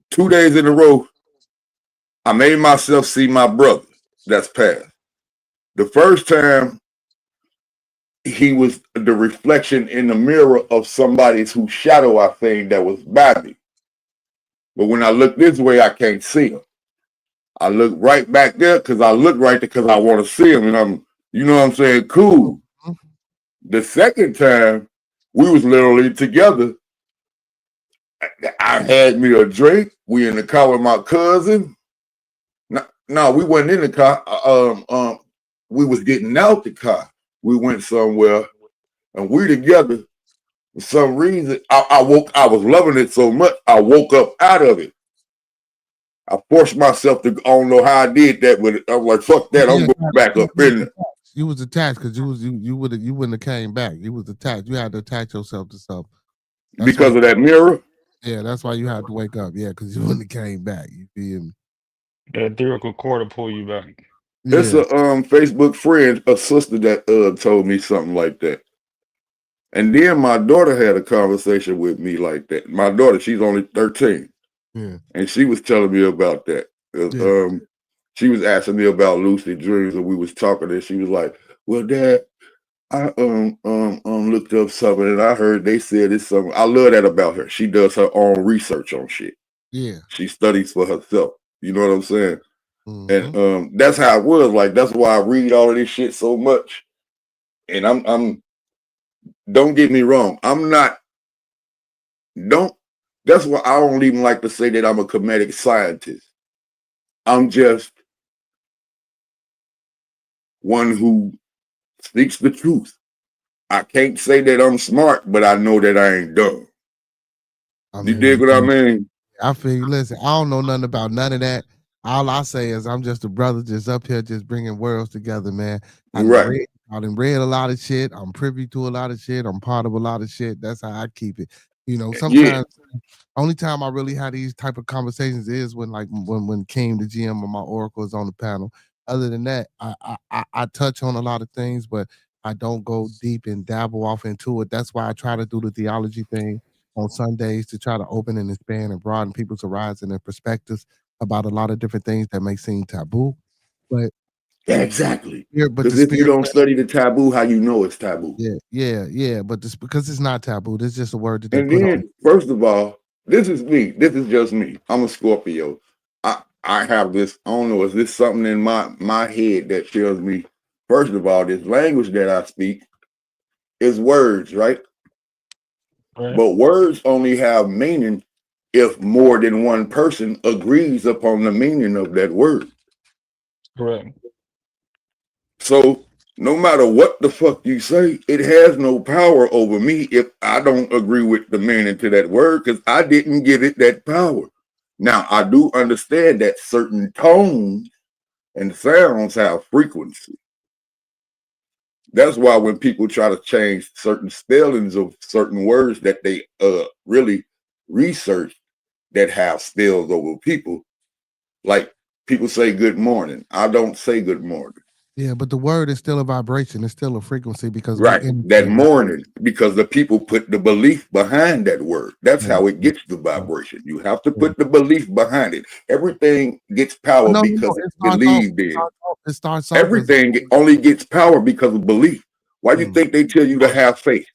2 days in a row, I made myself see my brother that's passed. The first time, he was the reflection in the mirror of somebody's whose shadow I think that was by me. But when I look this way, I can't see him. I look right back there because I look right there because I want to see him, and I'm, you know what I'm saying, cool. The second time, we was literally together. I had me a drink. We in the car with my cousin. No, we wasn't in the car. We was getting out the car. We went somewhere, and we together. For some reason, I was loving it so much, I woke up out of it. I forced myself to, I don't know how I did that, but I'm like, fuck that, I'm going back up in there. You was attached because you wouldn't have came back. You was attached. You had to attach yourself to something. Because of that mirror? Yeah, that's why you had to wake up. Yeah, because you wouldn't have came back. You feel me? That theoretical core to pull you back. It's a Facebook friend, a sister that told me something like that. And then my daughter had a conversation with me like that. My daughter, she's only 13. Yeah. And she was telling me about that. She was asking me about lucid dreams, and we was talking, and she was like, well, Dad, I looked up something, and I heard they said it's something. I love that about her. She does her own research on shit. Yeah. She studies for herself. You know what I'm saying? And that's how it was. Like, that's why I read all of this shit so much. And I'm don't get me wrong, that's why I don't even like to say that I'm a comedic scientist. I'm just one who speaks the truth. I can't say that I'm smart, but I know that I ain't dumb. You dig what I mean? I feel you. Listen, I don't know nothing about none of that. All I say is I'm just a brother just up here just bringing worlds together, man. I done read a lot of shit. I'm privy to a lot of shit. I'm part of a lot of shit. That's how I keep it. You know, sometimes only time I really had these type of conversations is when King, the GM of my Oracle, is on the panel. Other than that, I touch on a lot of things, but I don't go deep and dabble off into it. That's why I try to do the theology thing on Sundays to try to open and expand and broaden people's horizon and perspectives about a lot of different things that may seem taboo. But Exactly. but the Because if you spirit, don't study the taboo, how you know it's taboo? yeah. But this because it's not taboo. This is just a word that they And put on. then, first of all, this is me. This is just me. I'm a Scorpio. I have this. I don't know. Is this something in my head that tells me? First of all, this language that I speak is words, right? Right. But words only have meaning if more than one person agrees upon the meaning of that word. Correct. So no matter what the fuck you say, it has no power over me if I don't agree with the meaning to that word because I didn't give it that power. Now, I do understand that certain tones and sounds have frequency. That's why when people try to change certain spellings of certain words that they really research that have spells over people, like people say good morning. I don't say good morning. Yeah, but the word is still a vibration. It's still a frequency because we Right. in That morning, because the people put the belief behind that word. That's how it gets the vibration. You have to put the belief behind it. Everything gets power No, because it it's starts off. believed in. It starts off as Everything only gets power because of belief. Why do you think they tell you to have faith?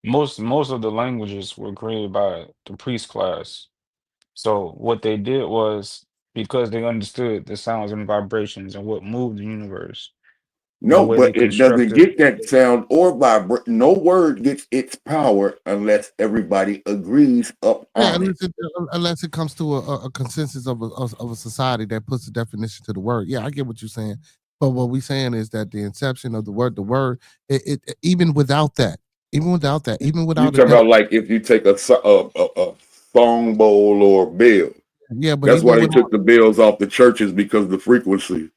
Most of the languages were created by the priest class. So what they did was because they understood the sounds and vibrations and what moved the universe, the No, way they but it doesn't constructed. get that sound or vibrate. No word gets its power unless everybody agrees up Yeah, on it. unless it comes to a consensus of a society that puts a definition to the word. Yeah, I get what you're saying. But what we're saying is that the inception of the word, even without that, even without that, even You without a talk about like if you take a song bowl or a bell. yeah, but That's even why they without took the bells off the churches because of the frequency.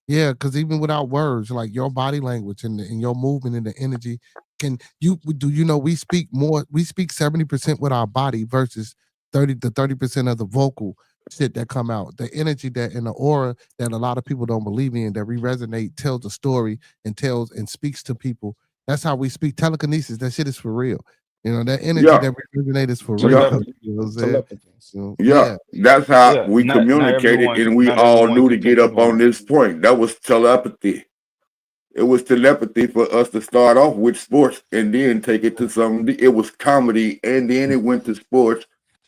yeah, because even without words, like your body language and your movement and the energy, can you do you know we speak more? We speak 70% with our body versus 30% of the vocal shit that come out. The energy that and the aura that a lot of people don't believe in that we resonate tells a story and tells and speaks to people. That's how we speak telekinesis. That shit is for real. You know that energy Yeah, that we resonate is for real. yeah, Telepathy. You know what I'm saying? Telepathy. So, yeah. yeah, That's how Yeah, we communicated, and we not all everyone knew to can get pick up up on on it. this point. That was telepathy. It was telepathy for us to start off with sports and then take it to something. It was comedy, and then it went to sports,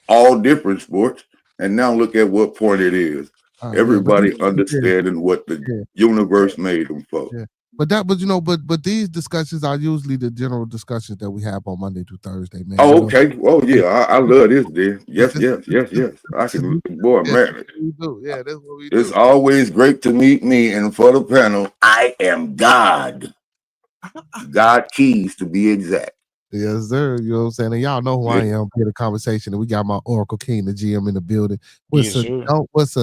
all different sports. And now look at what point it is. yeah, but Everybody understanding what the yeah. universe made them for. Yeah. But these discussions are usually the general discussions that we have on Monday through Thursday, man. Oh, You know, okay. Oh, yeah. I love this, dude. Yes, this, yes, yes, yes. I this, can, boy, yeah, man. we do. Yeah, that's what we It's do. always great to meet me. And for the panel, I am God. God keys to be exact. Yes, sir. You know what I'm saying? And y'all know who I Yeah. am here the conversation. And we got my Oracle King, the GM in the building. Yes, sir. What's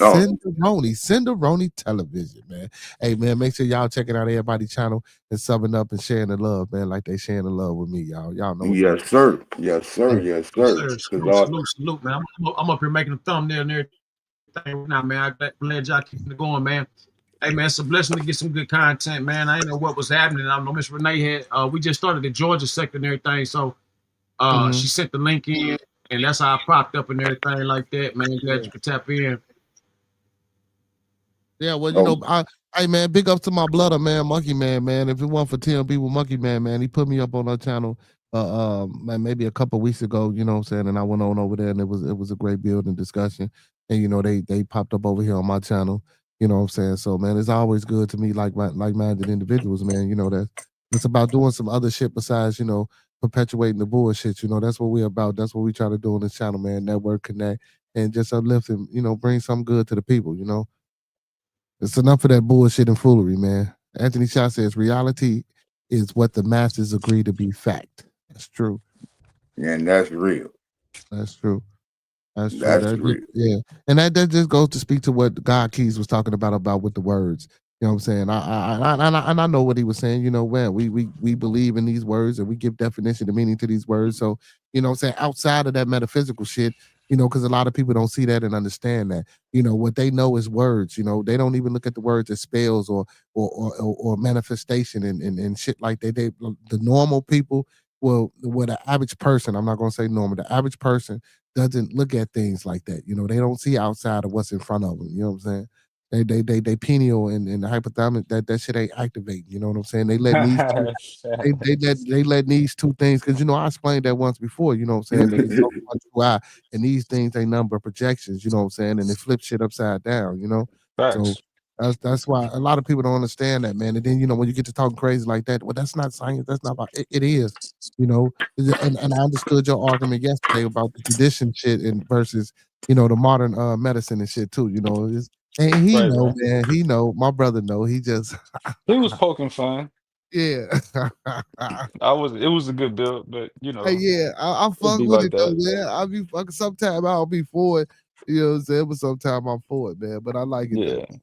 Oh, Cinderoni Television, man. Hey man, make sure y'all checking out everybody's channel and subbing up and sharing the love, man, like they sharing the love with me, y'all. Y'all know what's up. yes, sir. Yes, sir. Hey, Yes, Yes, sir. sir. Because Salute, man. I'm up here making a thumbnail and everything right now, man. I'm glad y'all keeping it going, man. Hey, man, it's a blessing to get some good content, man. I didn't know what was happening. I know Miss Renee had, we just started the Georgia sector and everything. So mhm. she sent the link in, and that's how I popped up and everything like that, man. Glad you could tap in. Yeah, well, oh, hey man, big up to my blooder man, Monkey Man, man. If it weren't for TMB with Monkey Man, he put me up on our channel, man, maybe a couple weeks ago. You know what I'm saying? And I went on over there, and it was a great building discussion. And they popped up over here on my channel. You know what I'm saying? So man, it's always good to meet like-minded individuals, man. You know that it's about doing some other shit besides perpetuating the bullshit. You know that's what we're about. That's what we try to do on this channel, man. Network, connect, and just uplift and bring something good to the people. It's enough of that bullshit and foolery, man. Anthony Shaw says reality is what the masses agree to be fact. That's true. and that's real. That's true. That's true. That's real. Yeah, and that just goes to speak to what God Keys was talking about with the words. You know what I'm saying? I know what he was saying. Man, we believe in these words and we give definition and meaning to these words. So what I'm saying, outside of that metaphysical shit, because a lot of people don't see that and understand that. What they know is words. They don't even look at the words as spells or manifestation and shit like that. The normal people, well, the average person, I'm not gonna say normal, the average person doesn't look at things like that. They don't see outside of what's in front of them. You know what I'm saying? They pineal and the hypothalamus, that shit ain't activating. You know what I'm saying? They let these they let these two things, because I explained that once before. You know what I'm saying? They can go one true eye, and these things ain't nothing but projections. You know what I'm saying? And they flip shit upside down. So that's why a lot of people don't understand that, man. And then when you get to talking crazy like that, well, that's not science. That's not about it. It is. And I understood your argument yesterday about the tradition shit and versus the modern medicine and shit too. And he Right, know, right. man. He know. My brother know. He just He was poking fun. yeah. It was a good build, but Hey, yeah, I it'd fuck be with like it though, that. man. I'll be fucking. Sometimes I'll be for it. You know what I'm saying? But sometimes I'm for it, man. But I like it though. Yeah.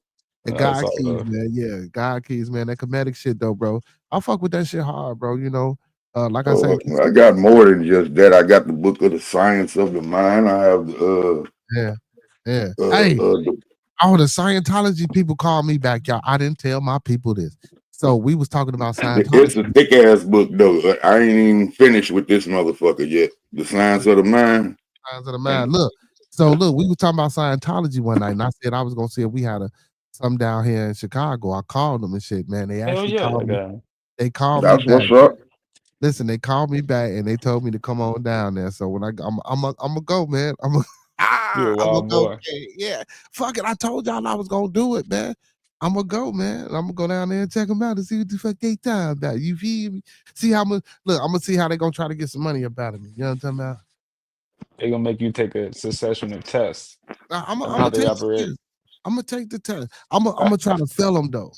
And That's God all keys, love. man. Yeah, God keys, man. That comedic shit though, bro. I fuck with that shit hard, bro. Like I say, I got more than just that. I got the book of the science of the mind. I have yeah. Hey, all the Scientology people call me back, y'all. I didn't tell my people this. So we was talking about Scientology. It's a thick ass book though. I ain't even finished with this motherfucker yet. The science of the mind. Science of the mind. Look, we were talking about Scientology one night, and I said I was gonna see if we had some down here in Chicago. I called them and shit, man. They Hell actually yeah, called me. guy. They called me That's back. what's up. Listen, they called me back and they told me to come on down there. So when I'm gonna go, man. You a I'm gonna wild go. boy. Man. Yeah, fuck it. I told y'all I was gonna do it, man. I'm gonna go, man. I'm gonna go down there and check them out and see what the fuck they time about. You feel me? See how much? Look, I'm gonna see how they gonna try to get some money up out of me. You know what I'm talking about? They're gonna make you take a succession of tests I'm on gonna how they take operate. I'm gonna take the test. I'm gonna try to fail them though.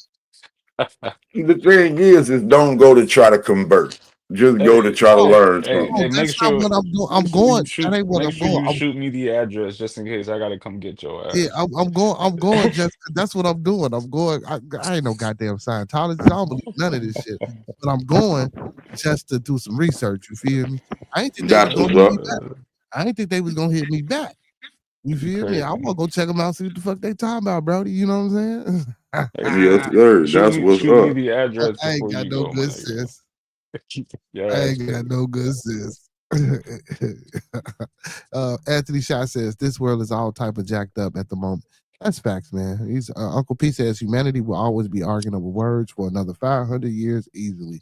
The thing is don't go to try to convert. Just go to try to learn something. Make That's not sure what I'm doing. I'm make sure going. you shoot That ain't what make I'm sure going. you shoot me the address just in case I gotta come get your ass. Yeah, I'm going. I'm going. Just that's what I'm doing. I'm going. I ain't no goddamn Scientologist. I don't believe none of this shit. But I'm going just to do some research. You feel me? I ain't think they was That's gonna what's hit me up. back. I ain't think they was gonna hit me back. You feel me? I want to go check them out, see what the fuck they talking about, Brody. You know what I'm saying? Yes, sir. That's what's Shoot me up. the address I ain't before got you no go, my good nigga. sis. Your I ass ain't got paid. no good sis. Anthony Shaw says this world is all type of jacked up at the moment. That's facts, man. He's Uncle P says humanity will always be arguing over words for another 500 years easily.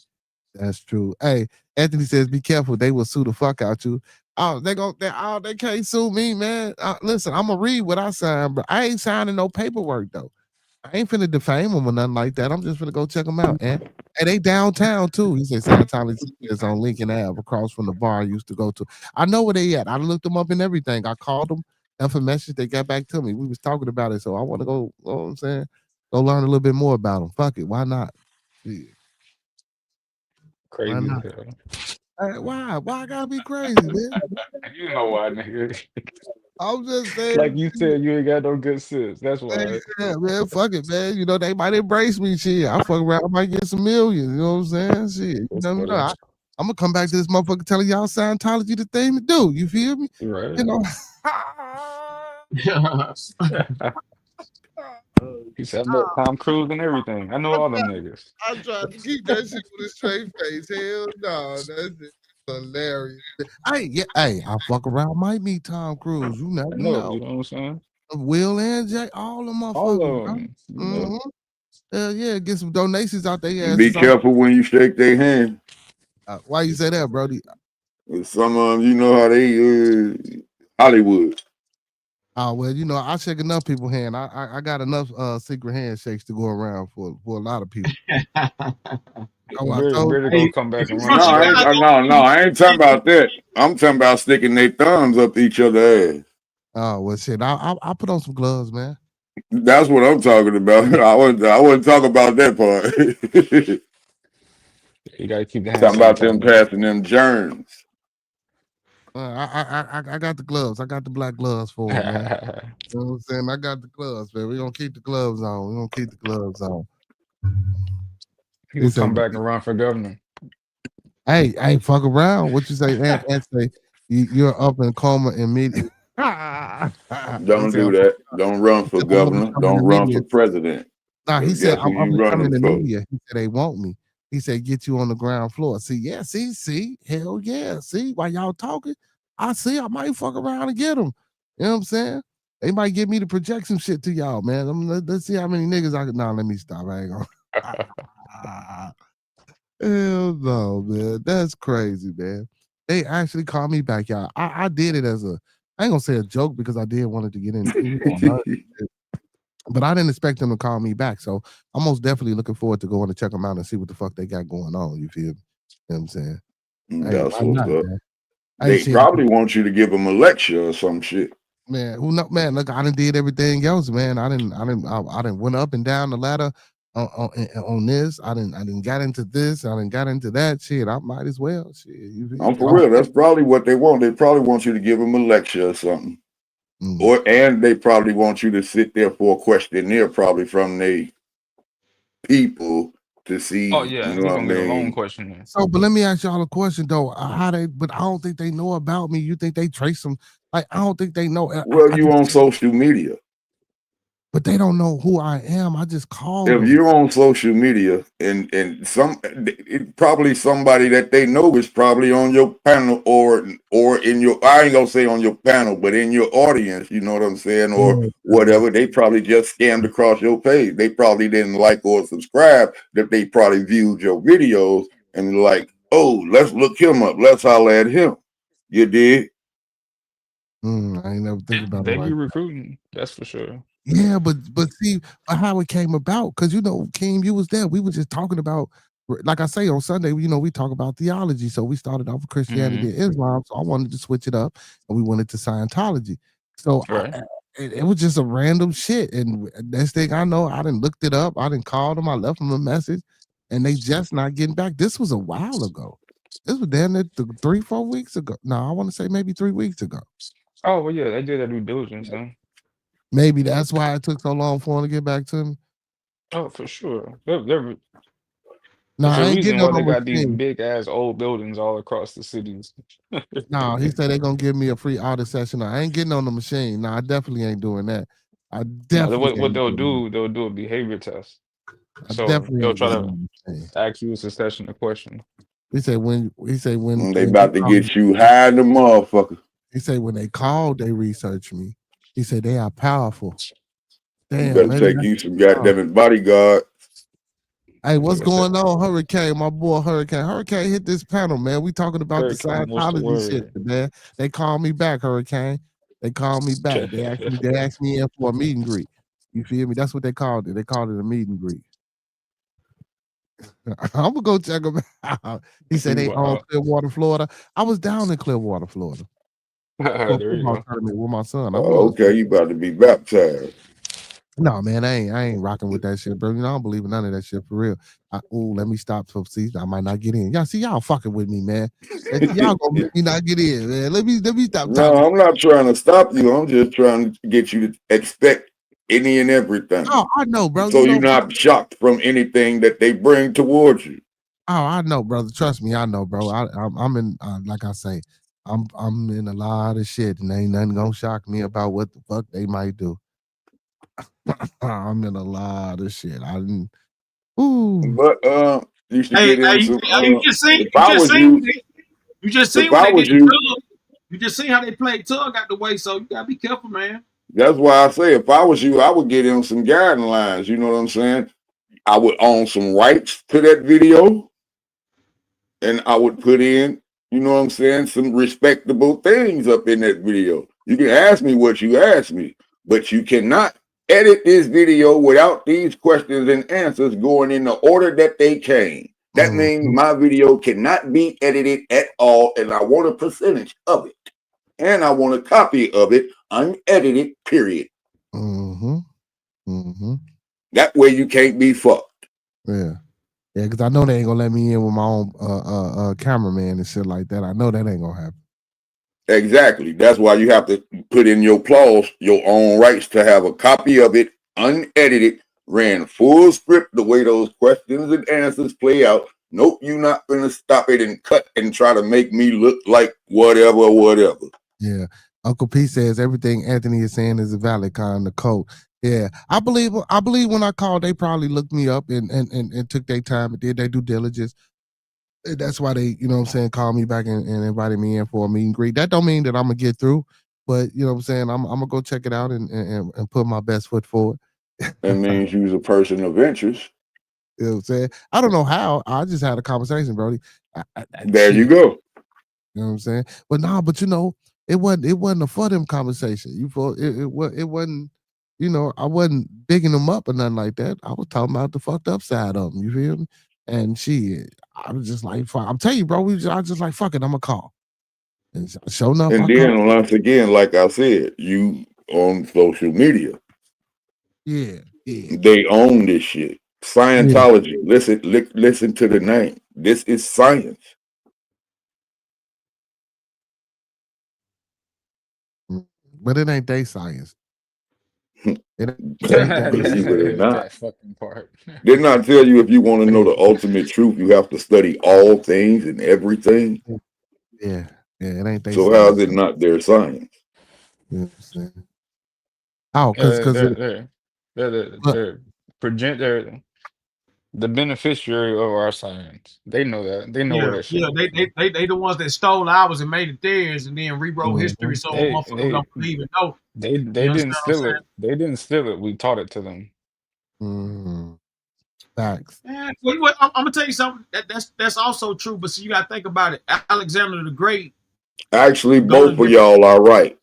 That's true. Hey, Anthony says, be careful. They will sue the fuck out you. Oh, they can't sue me, man. Listen, I'm gonna read what I signed, but I ain't signing no paperwork though. I ain't finna defame them or nothing like that. I'm just finna go check them out. And they downtown too. He said Scientology is on Lincoln Ave, across from the bar I used to go to. I know where they at. I looked them up and everything. I called them, left a message. They got back to me. We was talking about it, so I want to go. You know what I'm saying? Go learn a little bit more about them. Fuck it, why not? Yeah. Why Crazy as not? hell. Why? Why I gotta be crazy, man? You know why, nigga. I'm just saying. Like you said, you ain't got no good sense. That's why. Yeah, man, fuck it, man. They might embrace me. Shit, I fuck around, I might get some millions. You know what I'm saying? Shit, you That's never know. funny. I'm gonna come back to this motherfucker telling y'all Scientology the thing to do. You feel me? Right. You know. He said, look, Tom Cruise and everything. I know all them niggas. I tried to keep that shit with a straight face. Hell no, that's hilarious. Hey, I fuck around, might meet Tom Cruise. You never I know, know. you know what I'm saying? Will and Jay, all the All motherfuckers, of bro. them. You know? Mm-hmm. Yeah, get some donations out their Be asses. careful when you shake their hand. Why you say that, Brody? Some of them, you know how they Hollywood. Oh well, I shake enough people's hand. I got enough secret handshakes to go around for a lot of people. Oh, I told Better go come back and run No, for I governor. ain't talking about that. I'm talking about sticking their thumbs up each other's ass. Oh well, shit. I put on some gloves, man. That's what I'm talking about. I wouldn't talk about that part. You gotta keep the hand Talking about them sanitizer. passing them germs. I got the gloves. I got the black gloves for it, man. You know what I'm saying? I got the gloves, man. We're gonna keep the gloves on. We're gonna keep the gloves on. He He would said, come back and run for governor. hey, fuck around. What you say, Ant say, you're up in coma immediately. Don't do that. Don't run for governor. Don't run for president. Nah, he said, Guess who I'm you becoming running the for? media. He said, they want me. He said, get you on the ground floor. See, hell yeah. See, while y'all talking, I might fuck around and get them. You know what I'm saying? They might get me to project some shit to y'all, man. Let's see how many niggas I can. Nah, let me stop. I ain't gonna. Hell no, man. That's crazy, man. They actually called me back, y'all. I did it as I ain't gonna say a joke because I did wanted to get in, but I didn't expect them to call me back. So I'm most definitely looking forward to going to check them out and see what the fuck they got going on. You feel me? You know what I'm saying? Hey, That's why what's not, up. man? They probably want you to give them a lecture or some shit. Man, who know, man? Look, I done did everything else, man. I didn't went up and down the ladder on this. I didn't got into this. I didn't got into that shit. I might as well. Shit, I'm for real. That's probably what they want. They probably want you to give them a lecture or something. And they probably want you to sit there for a questionnaire, probably from the people to see. Oh yeah, you know he's what I gonna get a long mean? questionnaire. So, but let me ask y'all a question though. But I don't think they know about me. You think they trace them? Like, I don't think they know. Well, you on social media. But they don't know who I am. I just called If them. you're on social media and probably somebody that they know is probably on your panel or in your, I ain't gonna say on your panel, but in your audience, you know what I'm saying, or whatever. They probably just scammed across your page. They probably didn't like or subscribe. That they probably viewed your videos and like, oh, let's look him up. Let's holler at him. You did. I ain't never think about it They like be that. recruiting, that's for sure. Yeah, but see how it came about, because Keem, you was there. We were just talking about, like I say on Sunday, we talk about theology. So we started off with Christianity and Islam. So I wanted to switch it up, and we went into Scientology. So it was just a random shit. And next thing I know, I done looked it up. I done called them. I left them a message, and they just not getting back. This was a while ago. This was damn near 3-4 weeks ago. No, I want to say maybe 3 weeks ago. Oh well, yeah, they did that due diligence, though. Maybe that's why it took so long for them to get back to me. Oh, for sure. No, There's I a ain't reason getting why on they no got these machine. big ass old buildings all across the cities. No, he said they're gonna give me a free audit session. No, I ain't getting on the machine. No, I definitely ain't doing that. I No, definitely what ain't they'll doing do, they'll do a behavior test. that. I So definitely they'll ain't try getting to on the machine. ask you a succession of question. He said when They about to get you high in the motherfucker. He said when they called, they researched me. He said they are powerful. Damn, You better maybe take you some goddamn bodyguard. Hey, what's going on, Hurricane? My boy Hurricane. Hurricane hit this panel, man. We talking about the Hurricane, what's the Scientology shit, word? man. They called me back, Hurricane. They called me back. They asked me in for a meet and greet. You feel me? That's what they called it. They called it a meet and greet. I'm gonna go check them out. He said they own Clearwater, Florida. I was down in Clearwater, Florida for a There you football go. tournament with my son. I Oh, was. okay, you about to be baptized. No, man, I ain't rocking with that shit, bro. I don't believe in none of that shit for real. Let me stop. So see, I might not get in. Y'all see, y'all fucking with me, man. Y'all gonna make me not get in, man. Let me stop No, talking. I'm not trying to stop you. I'm just trying to get you to expect any and everything. Oh, I know, bro. So you're not shocked from anything that they bring towards you. Oh, I know, brother. Trust me, I know, bro. I'm in, like I say, I'm in a lot of shit, and ain't nothing gonna shock me about what the fuck they might do. I'm in a lot of shit. I didn't. Ooh. But you should get in some. You just seen If I was you, if when I they was did the you, tug. You just seen how they played tug out the way, so you gotta be careful, man. that's why I say if I was you, I would get in some guidelines. You know what I'm saying? I would own some rights to that video, and I would put in, you know what I'm saying, some respectable things up in that video. You can ask me what you ask me, but you cannot edit this video without these questions and answers going in the order that they came. That means my video cannot be edited at all, and I want a percentage of it. And I want a copy of it unedited, period. That way you can't be fucked. Yeah. Yeah, because I know they ain't gonna let me in with my own cameraman and shit like that. I know that ain't gonna happen. Exactly. That's why you have to put in your clause, your own rights to have a copy of it, unedited, ran full script the way those questions and answers play out. Nope, you're not gonna stop it and cut and try to make me look like whatever. Yeah. Uncle P says everything Anthony is saying is a valid kind of code. Yeah, I believe when I called, they probably looked me up and took their time and did their due diligence. And that's why they, you know what I'm saying, called me back and invited me in for a meet and greet. That don't mean that I'm gonna get through, but you know what I'm saying, I'm gonna go check it out and put my best foot forward. That means you was a person of interest. You know what I'm saying? I don't know how. I just had a conversation, Brody. There you Shit. go. You know what I'm saying? But nah, but you know, it wasn't a for them conversation. It wasn't, you know, I wasn't bigging them up or nothing like that. I was talking about the fucked up side of them. You feel me? And I was just like, fuck, I'm telling you, bro, I was just like, fuck it, I'm gonna call. And sure enough, And I then called. once again, like I said, you on social media. Yeah. They own this shit. Scientology. Listen to the name. This is science. But it ain't they science. Believe it or not. That fucking part. Didn't I tell you if you want to know the ultimate truth, you have to study all things and everything? Yeah, it ain't they So science. how is it not their science? You know what I'm saying? Oh, because they're the beneficiary of our science. They know that. They know where that shit. They the ones that stole ours and made it theirs, and then rewrote history so motherfuckers don't believe it. No, they didn't steal it. They didn't steal it. We taught it to them. Facts. Yeah, well, I'm gonna tell you something. That's also true. But see, you gotta think about it. Alexander the Great. Actually, both of y'all are right.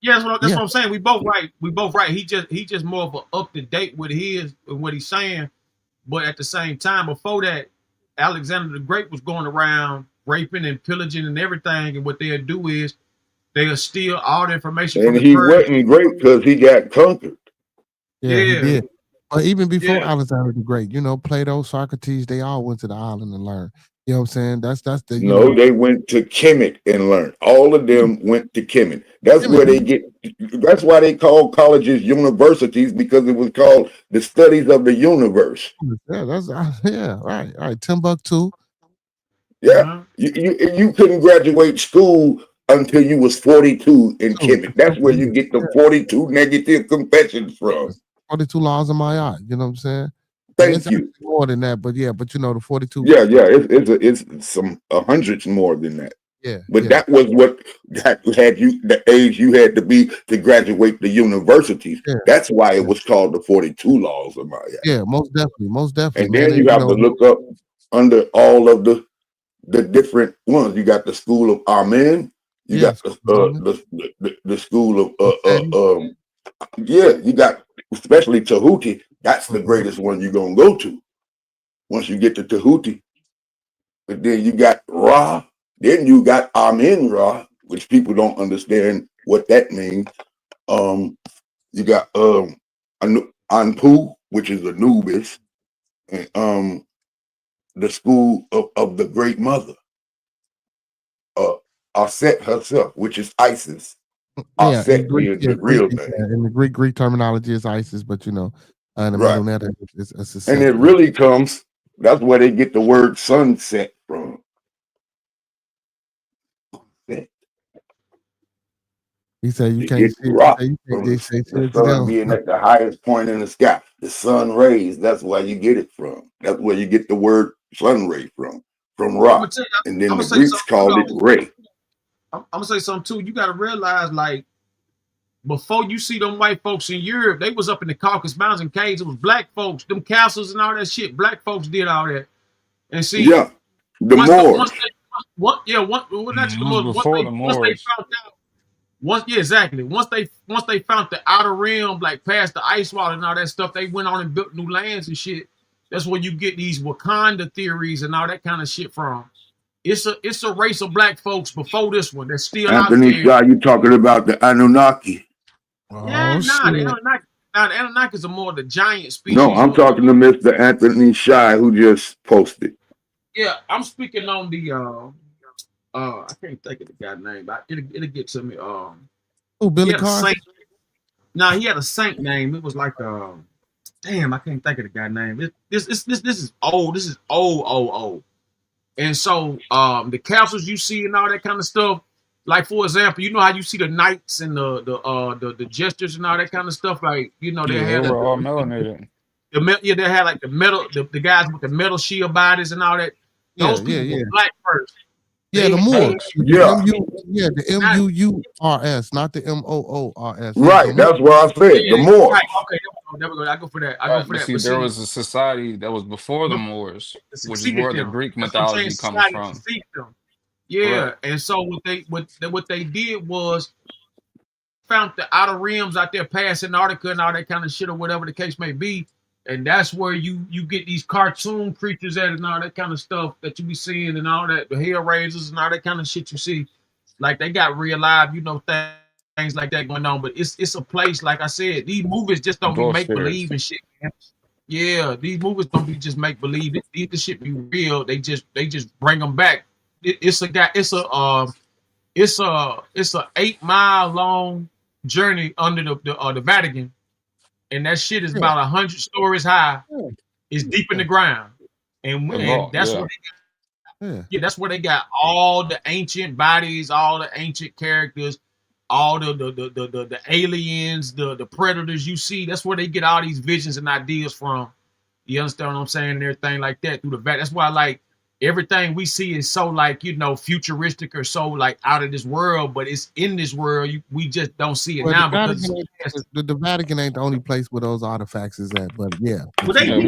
Yeah, that's what I'm saying. We both right. We both right. He just more of a up to date with his and what he's saying. But at the same time, before that, Alexander the Great was going around raping and pillaging and everything. And what they'll do is they'll steal all the information And from he the Persians. wasn't great because he got conquered. Yeah, he did. But even before Alexander the Great, you know, Plato, Socrates, they all went to the island and learned. You know what I'm saying? That's the they went to Kemet and learned. All of them went to Kemet. That's where they get. That's why they call colleges universities, because it was called the studies of the universe. Yeah, right. Timbuktu. Yeah, you couldn't graduate school until you was 42 in Kemet. That's where you get the 42 negative confessions from. 42 laws of my art. You know what I'm saying? Thank you. More than that, but you know the 42. Yeah, it's some hundreds more than that. Yeah, but that was what had you the age you had to be to graduate the universities. Yeah. That's why it was called the 42 laws of my art. Yeah, most definitely. And then you have to look up under all of the different ones. You got the School of Amen. You got the School of you got especially Tahuti. That's the greatest one you're gonna go to once you get to Tahuti. But then you got Ra, then you got Amen Ra, which people don't understand what that means. You got Anpu, which is Anubis, and the school of the Great Mother. Aset herself, which is Isis. Aset being the real thing. And the Greek terminology is Isis, but you know, the middle letter is and it really comes. That's where they get the word sunset from. He said you can't see the sun being at the highest point in the sky. The sun rays, that's where you get it from. That's where you get the word sun ray from rock. And then the Greeks called it ray. I'm gonna say something too. You gotta realize, like, before you see them white folks in Europe, they was up in the Caucasus Mountains and caves. It was black folks, them castles and all that shit. Black folks did all that. And see, the Moors. Before the Moors. Once they found the outer rim, like past the ice wall and all that stuff, they went on and built new lands and shit. That's where you get these Wakanda theories and all that kind of shit from. It's a race of black folks before this one that's still Anthony out there. you talking about the Anunnaki? The Anunnakis are more the giant species. No, I'm talking to Mr. Anthony Shy, who just posted. Yeah, I'm speaking on the I can't think of the guy's name, but it'll get to me. Billy Carr? He had a saint name. It was like damn, I can't think of the guy's name. This is old. This is old. And so the capsules you see and all that kind of stuff, like for example, you know how you see the knights and the jesters and all that kind of stuff. Like they Yeah, they had were all melanated. they had like the metal the guys with the metal shield bodies and all that. Those people were black first. Yeah, the Moors. Yeah. The MUURS, not the MOORS. Right. That's what I said. The Moors. Right. Okay. There we go. I go for that. See, there was a society that was before the Moors, which is where the Greek mythology comes from. Yeah, Correct. and so what they did was found the outer rims out there past Antarctica and all that kind of shit or whatever the case may be, and that's where you get these cartoon creatures at and all that kind of stuff that you be seeing and all that, the Hellraisers and all that kind of shit you see. Like they got real live, things like that going on. But it's a place, like I said, these movies just don't be make believe and shit, man. Yeah, these movies don't be just make believe. These shit be real. They just bring them back. It's a 8-mile long journey under the Vatican, and that shit is about 100 stories high. It's deep in the ground, and that's where that's where they got all the ancient bodies, all the ancient characters, all the aliens, the predators you see. That's where they get all these visions and ideas from. You understand what I'm saying? And everything like that through the Vatican. That's why like everything we see is so like futuristic or so like out of this world, but it's in this world. We just don't see it now because the Vatican ain't the only place where those artifacts is at. But we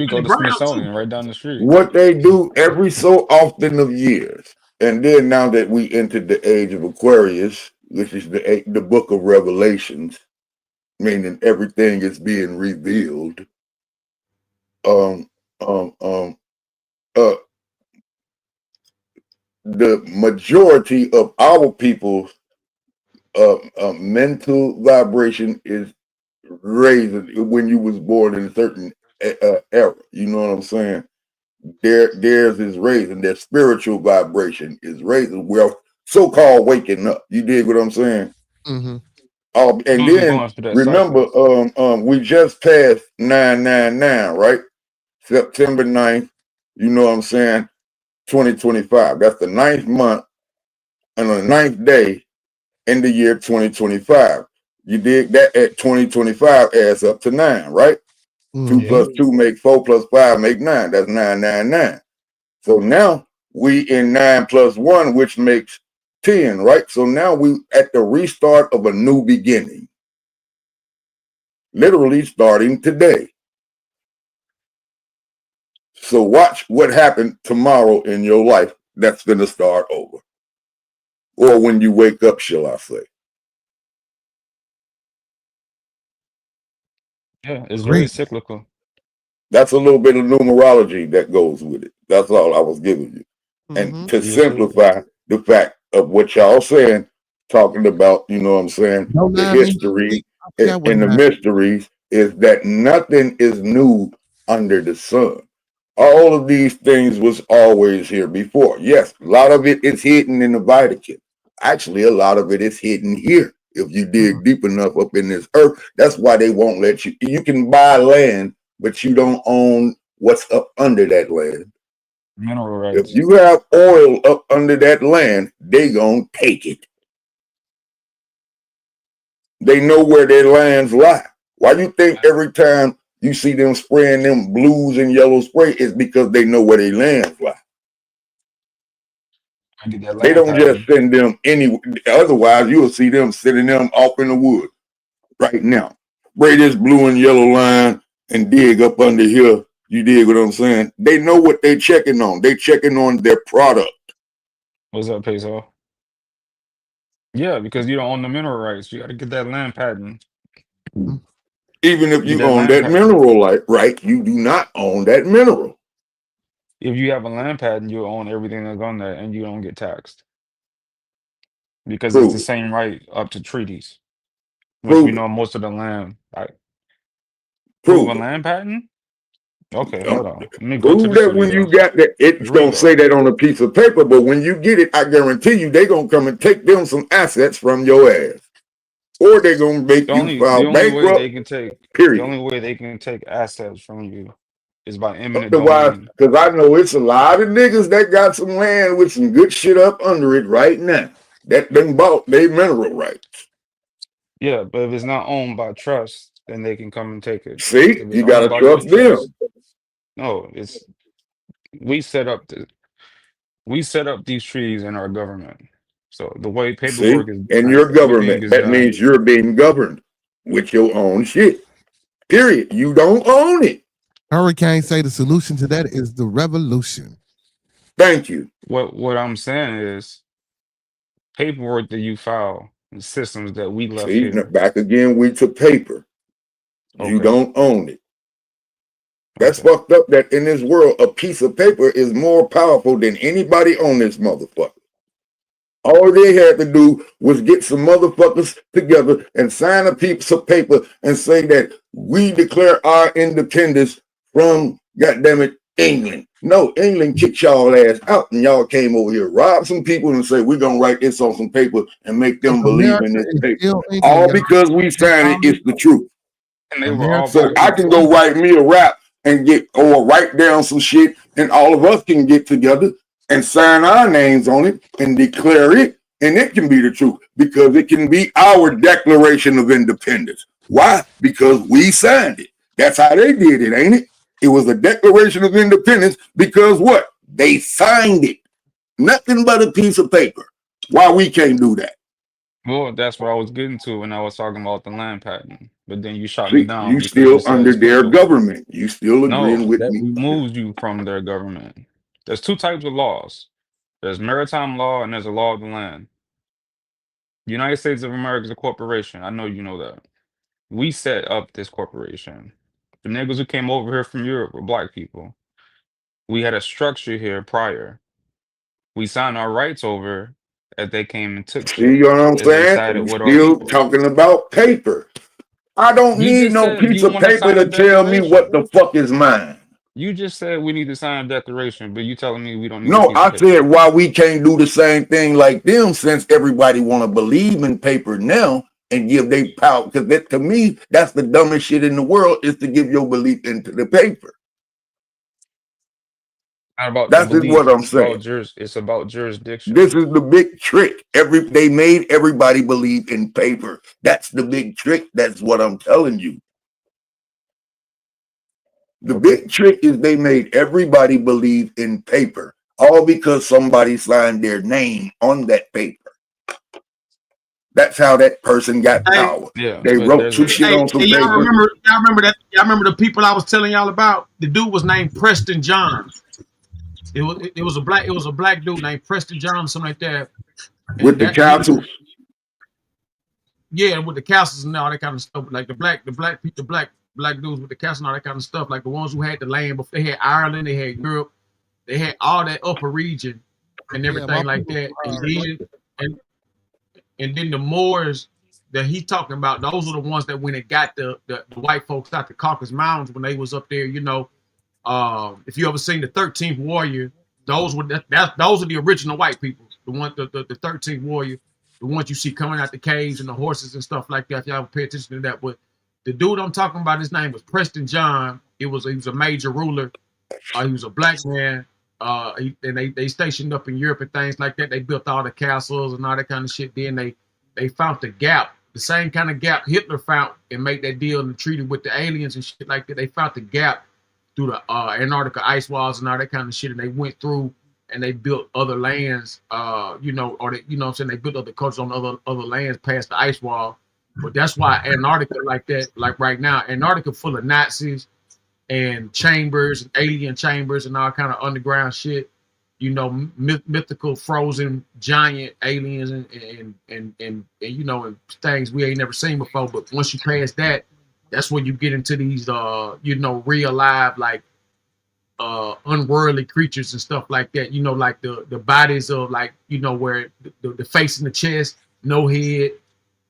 go to Smithsonian right down the street. What they do every so often of years, and then now that we entered the age of Aquarius, which is the book of Revelations, meaning everything is being revealed. The majority of our people's mental vibration is raised when you was born in a certain era. You know what I'm saying? Theirs is raising. Their spiritual vibration is raising. Well, so-called waking up. You dig what I'm saying? Mm-hmm. And then remember, we just passed 999, right? September 9th. You know what I'm saying? 2025. That's the 9th month and the 9th day in the year 2025. You dig that? At 2025 adds up to 9, right? 2 plus 2 make 4 plus 5 make 9. That's 999. So now we in 9 plus 1, which makes 10, right? So now we at the restart of a new beginning. Literally starting today. So watch what happened tomorrow in your life that's going to start over. Or when you wake up, shall I say. Yeah, it's very cyclical. That's a little bit of numerology that goes with it. That's all I was giving you. And to simplify the fact of what y'all saying, talking about, you know what I'm saying, the history and the mysteries, is that nothing is new under the sun. All of these things was always here before. Yes, a lot of it is hidden in the Vatican. Actually, a lot of it is hidden here. If you dig deep enough up in this earth, that's why they won't let you. You can buy land, but you don't own what's up under that land. Mineral rights. If you have oil up under that land, they gonna take it. They know where their lands lie. Why you think every time you see them spraying them blues and yellow spray is because they know where their lands lie. They don't just send them anywhere. Otherwise, you'll see them sending them off in the woods right now. Spray this blue and yellow line and dig up under here. You dig what I'm saying? They know what they checking on. They checking on their product. What's up, Peso? Yeah, because you don't own the mineral rights. You got to get that land patent. Even if you own that mineral right, you do not own that mineral. If you have a land patent, you own everything that's on there, and you don't get taxed because it's the same right up to treaties. Which we know most of the land. Prove a land patent. Okay, hold on. Let me go to prove that when you got that. It don't say that on a piece of paper, but when you get it, I guarantee you they gonna come and take them some assets from your ass, or they gonna make you file bankrupt. Period. The only way they can take assets from you is by eminent Otherwise, domain. because I know it's a lot of niggas that got some land with some good shit up under it right now. that done bought their mineral rights. Yeah, but if it's not owned by trust, then they can come and take it. See, If it's you owned gotta by your trust them. trust, no, it's we set up these trees in our government. So the way See, paperwork is in done, your everything government, is that done. means you're being governed with your own shit. Period. You don't own it. Hurricane say the solution to that is the revolution. Thank you. What I'm saying is paperwork that you file and systems that we left See, here. back again, we took paper. You Okay. don't own it. That's Okay. fucked up that in this world, a piece of paper is more powerful than anybody on this motherfucker. All they had to do was get some motherfuckers together and sign a piece of paper and say that we declare our independence from, goddammit, England. No, England kicked y'all ass out and y'all came over here, robbed some people and say, we're going to write this on some paper and make them believe in this paper. All because we signed it, it's the truth. And they were all So black I can people. go write me a rap and or write down some shit and all of us can get together and sign our names on it and declare it, and it can be the truth because it can be our Declaration of Independence. Why? Because we signed it. That's how they did it, ain't it? It was a Declaration of Independence because what? They signed it. Nothing but a piece of paper. Why we can't do that? Well, that's what I was getting to when I was talking about the land patent. But then you shot me See, down you because still you said under it's their fictional. government. You still agreeing No, with that me. removes you from their government. There's two types of laws. There's maritime law and there's a law of the land. The United States of America is a corporation. I know you know that. We set up this corporation. The niggas who came over here from Europe were black people. We had a structure here prior. We signed our rights over as they came and took See shit. what I'm As they saying? sided We with our still people. talking about paper. I don't You need just no said piece you of want to paper sign a to tell me what declaration. the fuck is mine. You just said we need to sign a declaration, but you telling me we don't need a No, piece of I paper. said why we can't do the same thing like them since everybody want to believe in paper now and give their power. Because to me, that's the dumbest shit in the world is to give your belief into the paper. Not about the That's just belief. what I'm saying. It's about jurisdiction. This is the big trick. They made everybody believe in paper. That's the big trick. That's what I'm telling you. The big trick is they made everybody believe in paper, all because somebody signed their name on that paper. That's how that person got power. Yeah, They but wrote some shit on some Hey, y'all paper. remember that? Y'all remember the people I was telling y'all about? The dude was named Preston John. It was a black dude named Preston John, something like that. And With the castles. Yeah, with the castles and all that kind of stuff. Like the black dudes with the castles and all that kind of stuff. Like the ones who had the land, but they had Ireland, they had Europe, they had all that upper region and everything like that. And then the Moors that he's talking about, those are the ones that when it got the white folks out the Caucasus Mountains when they was up there, you know. If you ever seen the 13th Warrior, those are the original white people. The 13th Warrior, the ones you see coming out the caves and the horses and stuff like that. If y'all pay attention to that, but the dude I'm talking about, his name was Preston John. He was a major ruler. He was a black man. And they stationed up in Europe and things like that. They built all the castles and all that kind of shit. Then they found the gap, the same kind of gap Hitler found and made that deal and the treaty with the aliens and shit like that. They found the gap through the Antarctica ice walls and all that kind of shit, and they went through and they built other lands, or they, what I'm saying, they built other cultures on other lands past the ice wall. But that's why Antarctica like that, like right now, Antarctica full of Nazis and chambers, and alien chambers, and all kind of underground shit. Mythical frozen giant aliens and and things we ain't never seen before. But once you pass that, that's when you get into these real live like unworldly creatures and stuff like that. Like the bodies of like where the face and the chest, no head.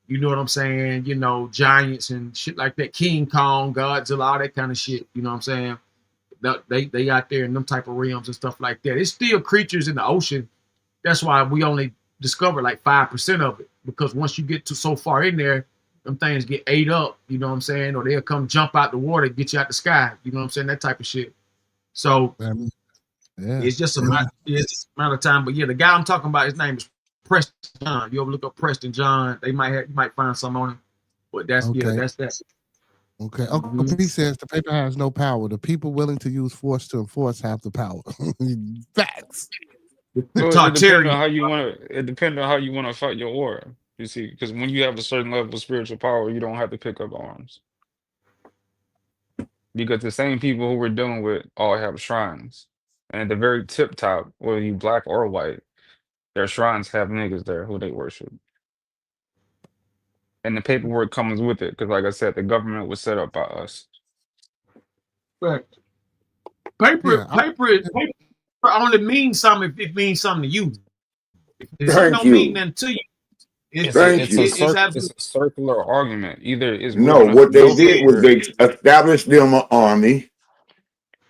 You know what I'm saying? Giants and shit like that. King Kong, Godzilla, all that kind of shit. You know what I'm saying? They out there in them type of realms and stuff like that. It's still creatures in the ocean. That's why we only discover like 5% of it. Because once you get to so far in there, them things get ate up. You know what I'm saying? Or they'll come jump out the water, get you out the sky. You know what I'm saying? That type of shit. So it's just a matter of time. But yeah, the guy I'm talking about, his name is Preston John. You ever look up Preston John? You might find some on it. But that's that's that. Okay. Uncle P says the paper has no power. The people willing to use force to enforce have the power. Facts. Well, it depends on how you want to. It depends on how you want to fight your war. You see, because when you have a certain level of spiritual power, you don't have to pick up arms. Because the same people who we're dealing with all have shrines, and at the very tip top, whether you black or white, their shrines have niggas there who they worship, and the paperwork comes with it. Because, like I said, the government was set up by us. Right. Paper only means something if it means something to you. If it don't mean nothing to you, It's a circular argument. Either is what they did was they established them an army,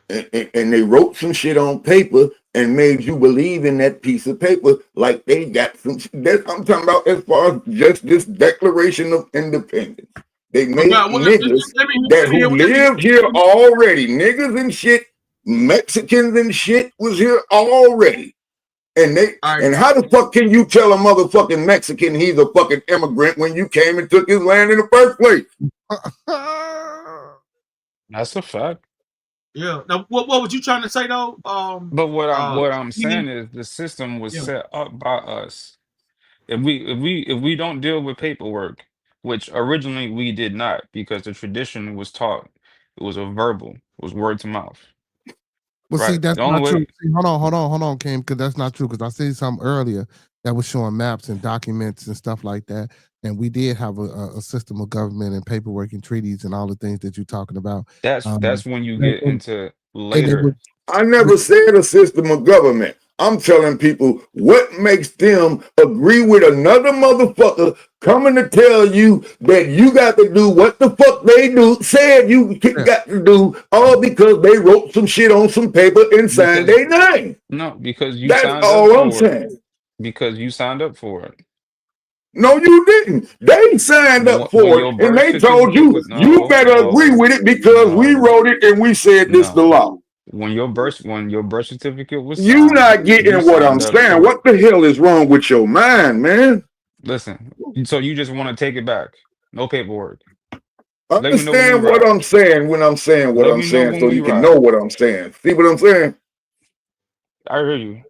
and they wrote some shit on paper and made you believe in that piece of paper like they got some. I'm talking about as far as just this Declaration of Independence. They made niggas that who lived here already, niggas and shit, Mexicans and shit was here already. And and how the fuck can you tell a motherfucking Mexican he's a fucking immigrant when you came and took his land in the first place? That's a fact. Yeah. Now, what was you trying to say though? But what I'm saying is the system was set up by us. If we don't deal with paperwork, which originally we did not, because the tradition was taught, it was a verbal, it was word to mouth. Well, see, that's not true. See, hold on, Kim, because that's not true. Because I see something earlier that was showing maps and documents and stuff like that. And we did have a system of government and paperwork and treaties and all the things that you're talking about. That's when you get into later. I never said a system of government. I'm telling people what makes them agree with another motherfucker coming to tell you that you got to do what the fuck they said you got to do, all because they wrote some shit on some paper and signed their name. No, because you That's signed all up I'm for saying. it. Because you signed up for it. No, you didn't. They signed up for it, and they told you you better agree with it because we wrote it and we said this the law. When your birth certificate was you signed, not getting what I'm saying. What the hell is wrong with your mind, man? Listen, so you just want to take it back. No paperwork. Understand what I'm saying when I'm saying what I'm saying so you can know what I'm saying. See what I'm saying? I hear you.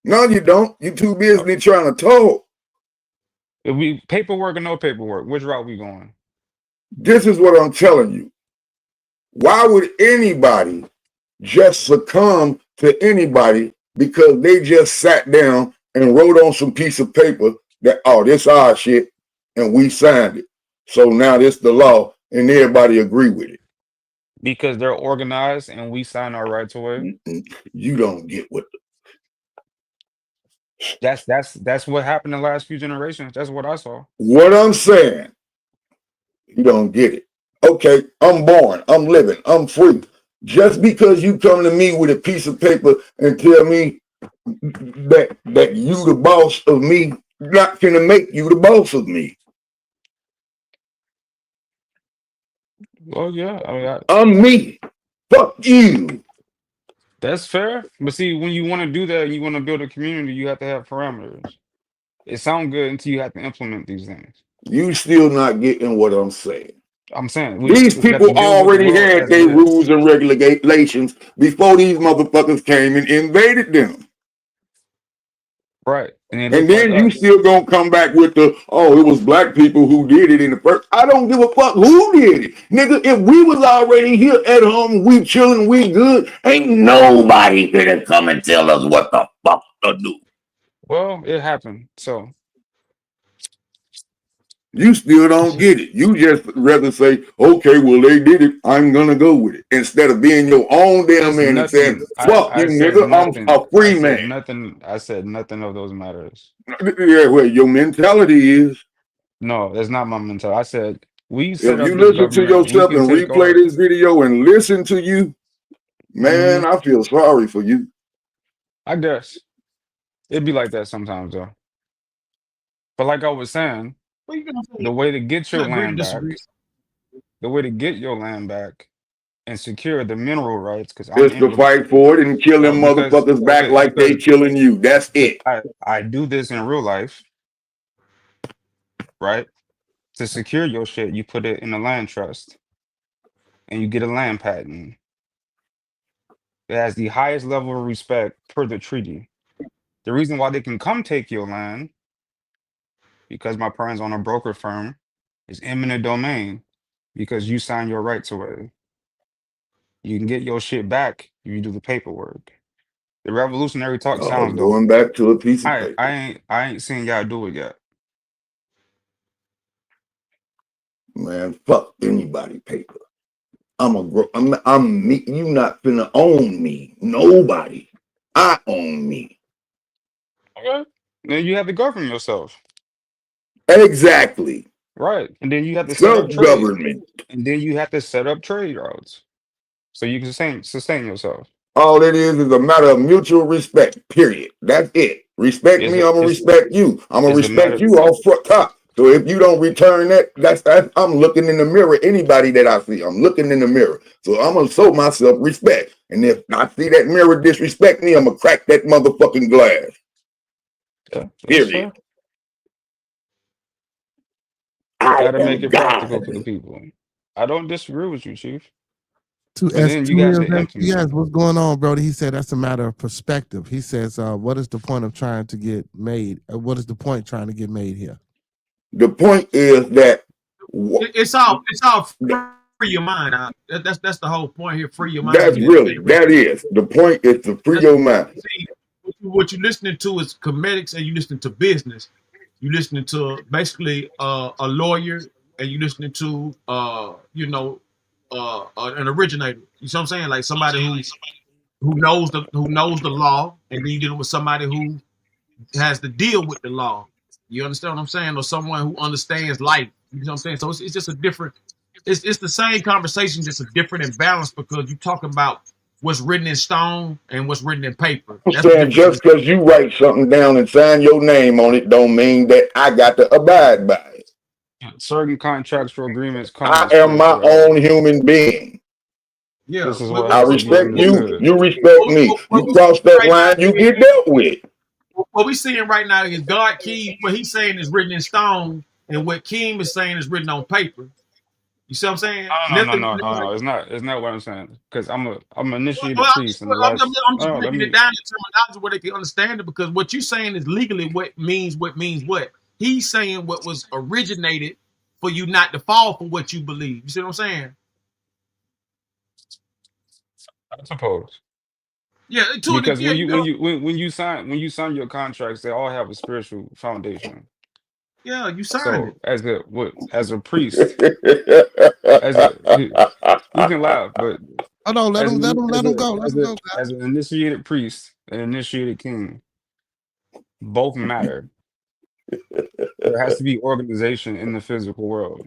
No, you don't. You too busy trying to talk. If we paperwork or no paperwork, which route we going? This is what I'm telling you. Why would anybody just succumb to anybody because they just sat down and wrote on some piece of paper that, oh, this our shit, and we signed it. So now this the law, and everybody agree with it. Because they're organized and we sign our rights away. You don't get what that's what happened in the last few generations. That's what I saw. What I'm saying, you don't get it. Okay, I'm born, I'm living, I'm free. Just because you come to me with a piece of paper and tell me that you the boss of me, not gonna make you the boss of me. Well, yeah, I mean, I'm me. Fuck you. That's fair. But see, when you want to do that and you want to build a community, you have to have parameters. It sounds good until you have to implement these things. You still not getting what I'm saying. I'm saying these people already had their rules and regulations before these motherfuckers came and invaded them. Right. And then you still gonna come back with the, oh, it was black people who did it in the first. I don't give a fuck who did it. Nigga, if we was already here at home, we chilling, we good, ain't nobody gonna come and tell us what the fuck to do. Well, it happened. So you still don't get it. You just rather say, okay, well, they did it, I'm gonna go with it. Instead of being your own damn man and saying, fuck you, nigga, I'm a free man. I said nothing of those matters. Yeah, well, your mentality is. No, that's not my mentality. I said, if you listen to yourself and replay this video and listen to you, man, I feel sorry for you. I guess. It'd be like that sometimes, though. But like I was saying, the way to get your land back, and secure the mineral rights because Just to fight for it and kill them motherfuckers back like they killing you. That's it. I do this in real life, right? To secure your shit, you put it in a land trust and you get a land patent. It has the highest level of respect per the treaty. The reason why they can come take your land, because my parents own a broker firm, is eminent domain because you sign your rights away. You can get your shit back if you do the paperwork. The revolutionary talk sounds dope. Going back to a piece of paper. I ain't seen y'all do it yet. Man, fuck anybody paper. I'm me. You not finna own me. Nobody. I own me. Okay. Then you have to govern yourself. Exactly. Right. And then you have to set up trade. Self-government. And then you have to set up trade routes so you can sustain yourself. All it is a matter of mutual respect, period. That's it. Respect me, I'm gonna respect you. I'm gonna respect you off front top. So if you don't return that, that's I'm looking in the mirror. Anybody that I see, I'm looking in the mirror. So I'm gonna show myself respect. And if I see that mirror disrespect me, I'm gonna crack that motherfucking glass. Yeah, period. Gotta make it practical for the people. I don't disagree with you, Chief. To yes, what's going on, Brody? He said that's a matter of perspective. He says, what is the point of trying to get made? What is the point trying to get made here? The point is that it's all free your mind. That's the whole point here. Free your mind. That is the point. Is to free your mind. See, what you're listening to is comedics, and you listening to business. You listening to basically a lawyer, and you listening to an originator. You know what I'm saying? Like somebody who knows the law, and then you dealing with somebody who has to deal with the law. You understand what I'm saying? Or someone who understands life. You know what I'm saying? So it's just a different. It's the same conversation, just a different imbalance because you talking about what's written in stone and what's written in paper. I'm saying just because you write something down and sign your name on it, don't mean that I got to abide by it. Certain contractual agreements come. I am my own human being. Yeah, this is what I respect you. You respect me. You cross that line, you get dealt with. What we seeing right now is God Key. What he's saying is written in stone, and what Keem is saying is written on paper. You see what I'm saying? No. It's not what I'm saying. Because I'm an initiated priest. I'm just breaking it down in terminology where they can understand it. Because what you're saying is legally what means what. He's saying what was originated for you not to fall for what you believe. You see what I'm saying? I suppose. Yeah, because when you sign your contracts, they all have a spiritual foundation. Yeah, you signed it. As a priest, you can laugh, but let him go. As an initiated priest, an initiated king, both matter. There has to be organization in the physical world.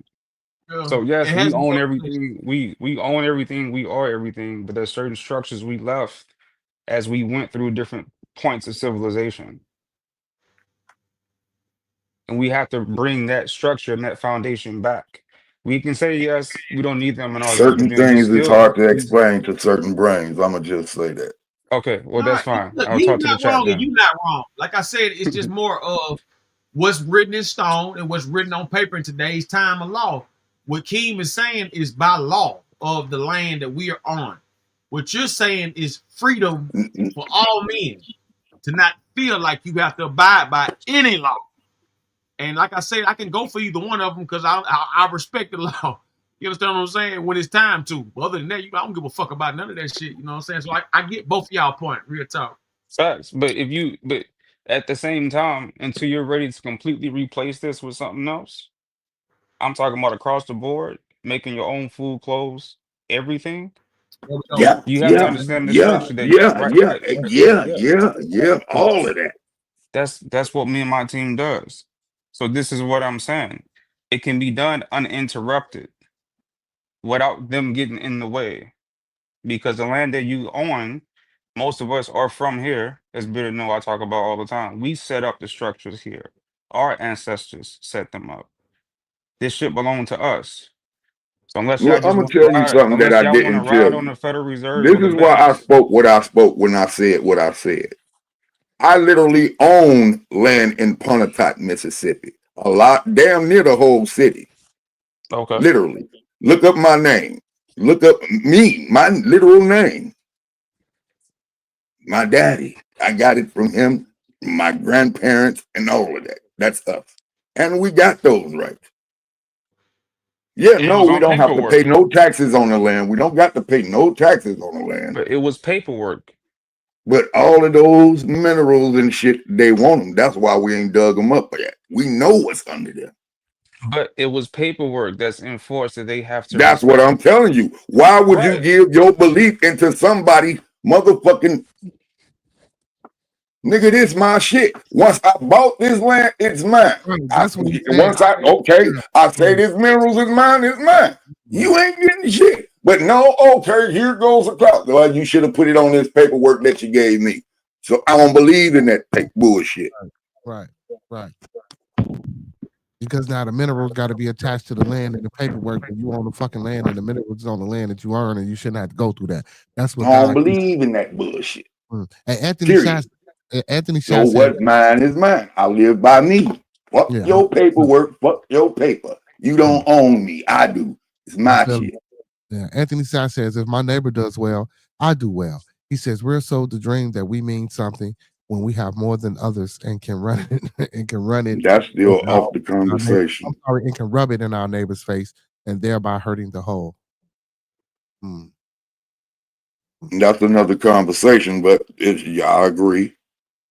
Yeah. So yes, we own everything. We own everything. We are everything. But there's certain structures we left as we went through different points of civilization. And we have to bring that structure and that foundation back. We can say, yes, we don't need them and all certain that. Certain things is hard to explain to certain brains. I'm going to just say that. Okay, well, that's fine. Look, I'll talk to the chat now. You're not wrong. Like I said, it's just more of what's written in stone and what's written on paper in today's time of law. What Keem is saying is by law of the land that we are on. What you're saying is freedom for all men to not feel like you have to abide by any law. And like I said, I can go for either one of them because I respect the law. You understand what I'm saying? When it's time to. But other than that, I don't give a fuck about none of that shit. You know what I'm saying? So I get both of y'all point, real talk. Facts. But at the same time, until you're ready to completely replace this with something else, I'm talking about across the board, making your own food, clothes, everything. Yeah, you have to understand the structure that all of that. That's what me and my team does. So this is what I'm saying. It can be done uninterrupted without them getting in the way. Because the land that you own, most of us are from here, as Bearded know I talk about all the time. We set up the structures here. Our ancestors set them up. This shit belonged to us. So unless y'all Look, I'm just gonna want to tell you ride, something that unless I y'all want to didn't ride tell on you. the Federal Reserve This or the is why I banks. spoke what I spoke when I said what I said. I literally own land in Pontotoc, Mississippi. A lot, damn near the whole city. Okay. Literally. Look up my name. Look up me, my literal name. My daddy. I got it from him, my grandparents, and all of that. That's us. And we got those rights. Yeah, It no, was we on don't have to pay paperwork, no taxes on the land. We don't got to pay no taxes on the land. but it was paperwork. But all of those minerals and shit, they want them. That's why we ain't dug them up yet. We know what's under there. But it was paperwork that's enforced that they have to That's what respect. I'm telling you. Why would you Right. give your belief into somebody motherfucking nigga? This my shit. Once I bought this land, it's mine. Right, that's what he said. Once I Yeah. say this minerals is mine, it's mine. You ain't getting shit. But no, okay, here goes a clock. Well, you should have put it on this paperwork that you gave me. So I don't believe in that fake bullshit. Right. Because now the minerals got to be attached to the land and the paperwork, and you own the fucking land, and the minerals on the land that you earn, and you shouldn't have to go through that. That's what I don't God. believe in that bullshit. And Anthony Period. Shass, Anthony So Shass said, what mine is mine. I live by me. Fuck "Yeah, your paperwork. Fuck your paper. You don't own me. I do. It's I my feel shit. Yeah, Anthony Shass says, if my neighbor does well, I do well. He says we're sold the dream that we mean something when we have more than others and can run it and can run it. That's still in off the our neighbor. conversation. I'm sorry, and can rub it in our neighbor's face and thereby hurting the whole. Hmm. That's another conversation, but yeah, I agree.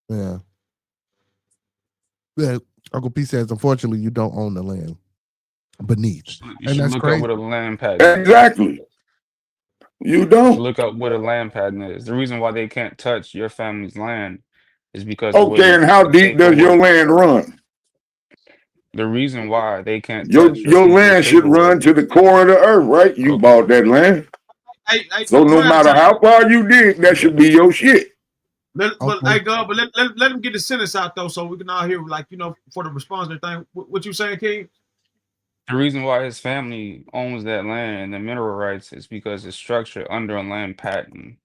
Yeah. Yeah. Uncle P says, unfortunately, you don't own the land beneath. You And should that's look up crazy. what a land patent is. Exactly. You You should don't. look up what a land patent is. The reason why they can't touch your family's land is because the way Okay, and how the deep does your paperwork. land run? The reason why they can't Your touch your your people's land should run paperwork. to the core of the earth, right? You Okay. bought that land. Hey, So no one at a matter time. how far you dig, that should be your shit. But Okay. hey, God, but let him get the sentence out though, so we can all hear, like, for the response and everything. What you saying, King? The reason why his family owns that land and the mineral rights is because it's structured under a land patent.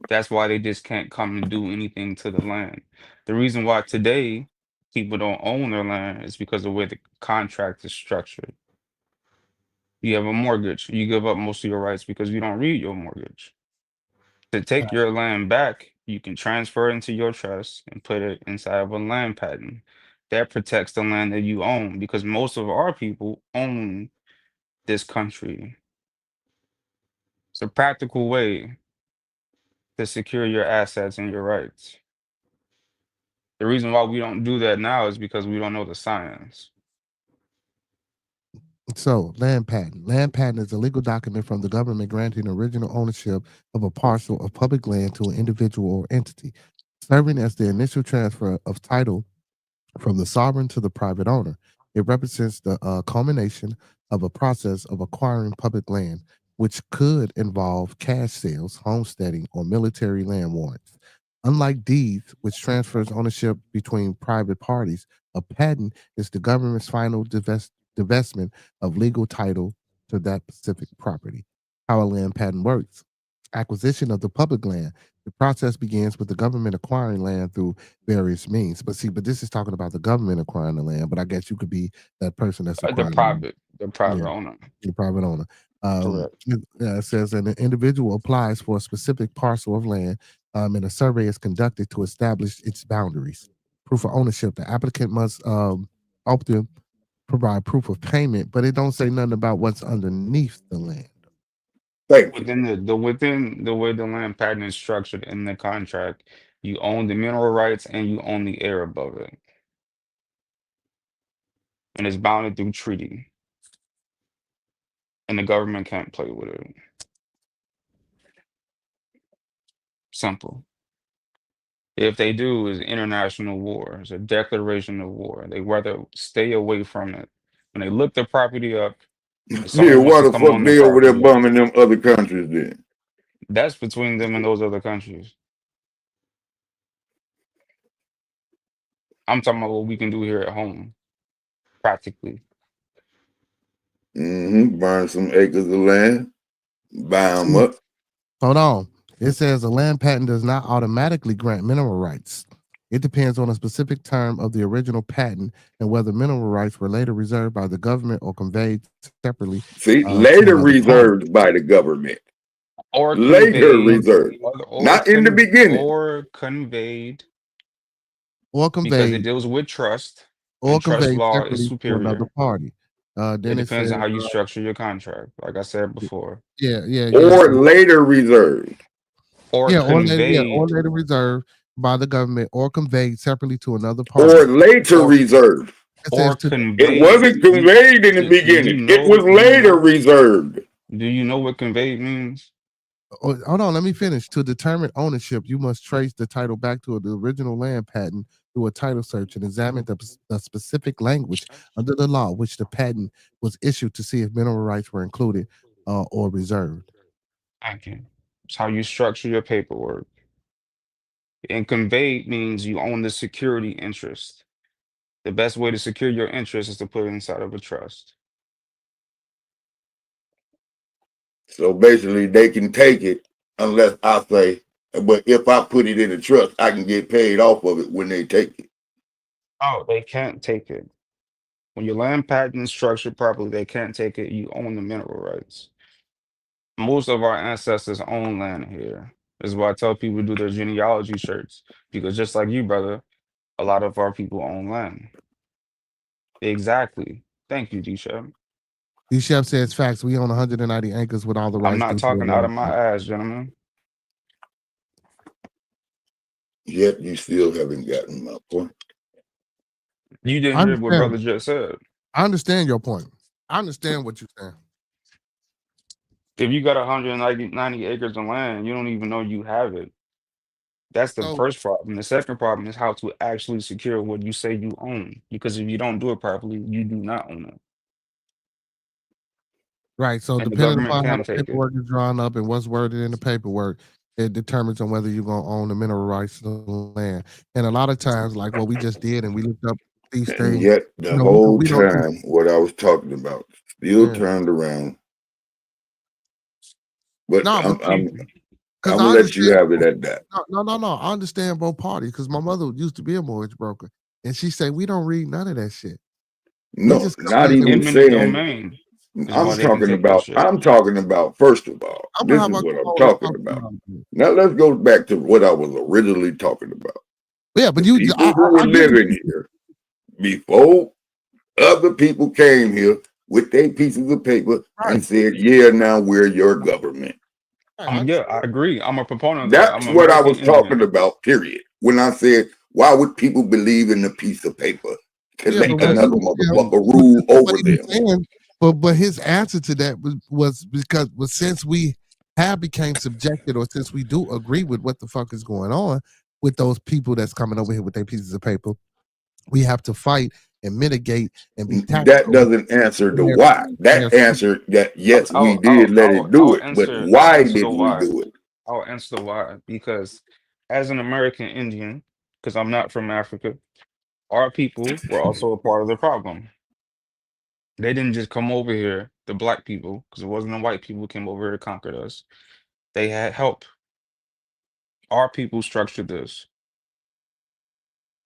That's why they just can't come and do anything to the land. The reason why today people don't own their land is because of the way the contract is structured. You have a mortgage, you give up most of your rights because you don't read your mortgage. To take your land back, you can transfer it into your trust and put it inside of a land patent. That protects the land that you own because most of our people own this country. It's a practical way to secure your assets and your rights. The reason why we don't do that now is because we don't know the science. So, land patent. Land patent is a legal document from the government granting original ownership of a parcel of public land to an individual or entity, serving as the initial transfer of title from the sovereign to the private owner. It represents the culmination of a process of acquiring public land, which could involve cash sales, homesteading, or military land warrants. Unlike deeds, which transfers ownership between private parties, a patent is the government's final divestment of legal title to that specific property. How a land patent works. Acquisition of the public land. The process begins with the government acquiring land through various means. But this is talking about the government acquiring the land. But I guess you could be that person that's The acquiring the land. private Yeah, owner. the private owner. Correct. It says an individual applies for a specific parcel of land, and a survey is conducted to establish its boundaries. Proof of ownership. The applicant must often provide proof of payment, but it don't say nothing about what's underneath the land. Thank you. Within the way the land patent is structured in the contract, you own the mineral rights and you own the air above it. And it's bounded through treaty. And the government can't play with it. Simple. If they do, is international war. It's a declaration of war. They rather stay away from it. When they look the property up, if Yeah, someone wants why to the come fuck on the they over there property, bumming them other countries then? that's between them and those other countries. I'm talking about what we can do here at home, practically. Burn some acres of land, buy them up. Hold on. It says a land patent does not automatically grant mineral rights. It depends on a specific term of the original patent and whether mineral rights were later reserved by the government or conveyed separately. See, to later another party. reserved by the government. Or Later conveyed, reserved. or Not in the beginning. or conveyed, Or because it conveyed, deals with trust, or and trust conveyed law is separately to another superior. party. Then It it depends says, on how you structure your contract, like I said before. yeah. Or later reserved. Or Yeah, conveyed, or later reserved by the government or conveyed separately to another party. Or later reserved. It says or to conveyed. It wasn't conveyed in the beginning. It was later reserved. Do you know what conveyed means? Hold on, let me finish. To determine ownership, you must trace the title back to the original land patent through a title search and examine the specific language under the law which the patent was issued to see if mineral rights were included or reserved. Thank you. It's how you structure your paperwork. And conveyed means you own the security interest. The best way to secure your interest is to put it inside of a trust. So basically, they can take it unless I say, but if I put it in a trust, I can get paid off of it when they take it. Oh, they can't take it. When your land patent is structured properly, they can't take it. You own the mineral rights. Most of our ancestors own land here. This is why I tell people to do their genealogy shirts. Because just like you, brother, a lot of our people own land. Exactly. Thank you, D-Chef. D-Chef says facts. We own 190 acres with all the rights. I'm not talking out of my ass, gentlemen. Yet you still haven't gotten my point. You didn't hear what brother just said. I understand your point. I understand what you're saying. If you got 190 acres of land, you don't even know you have it. That's the first problem. The second problem is how to actually secure what you say you own. Because if you don't do it properly, you do not own it. Right. So And the depending government upon how can the take it. paperwork is drawn up and what's worded in the paperwork, it determines on whether you're gonna own the mineral rights to the land. And a lot of times, like what we just did, and we looked up these And things. yet the whole time, what I was talking about still turned around. But I'm gonna let you have it at that. No. I understand both parties because my mother used to be a mortgage broker, and she said we don't read none of that shit. No, not even saying. I'm talking about first of all. This is what I'm talking about. Now let's go back to what I was originally talking about. Yeah, but the people who were living here before other people came here with their pieces of paper and said, "Yeah, now we're your government." Yeah, I agree. I'm a proponent of that. That's what I was talking about. Period. When I said, "Why would people believe in a piece of paper to let another motherfucker rule over them?" But his answer to that was because since we have became subjected, or since we do agree with what the fuck is going on with those people that's coming over here with their pieces of paper, we have to fight and mitigate and be tactical. That doesn't answer the why. That answered that yes, we did let it do it, but why didn't we do it? I'll answer the why. Because as an American Indian, because I'm not from Africa, our people were also a part of the problem. They didn't just come over here, the black people, because it wasn't the white people who came over here and conquered us. They had help. Our people structured this.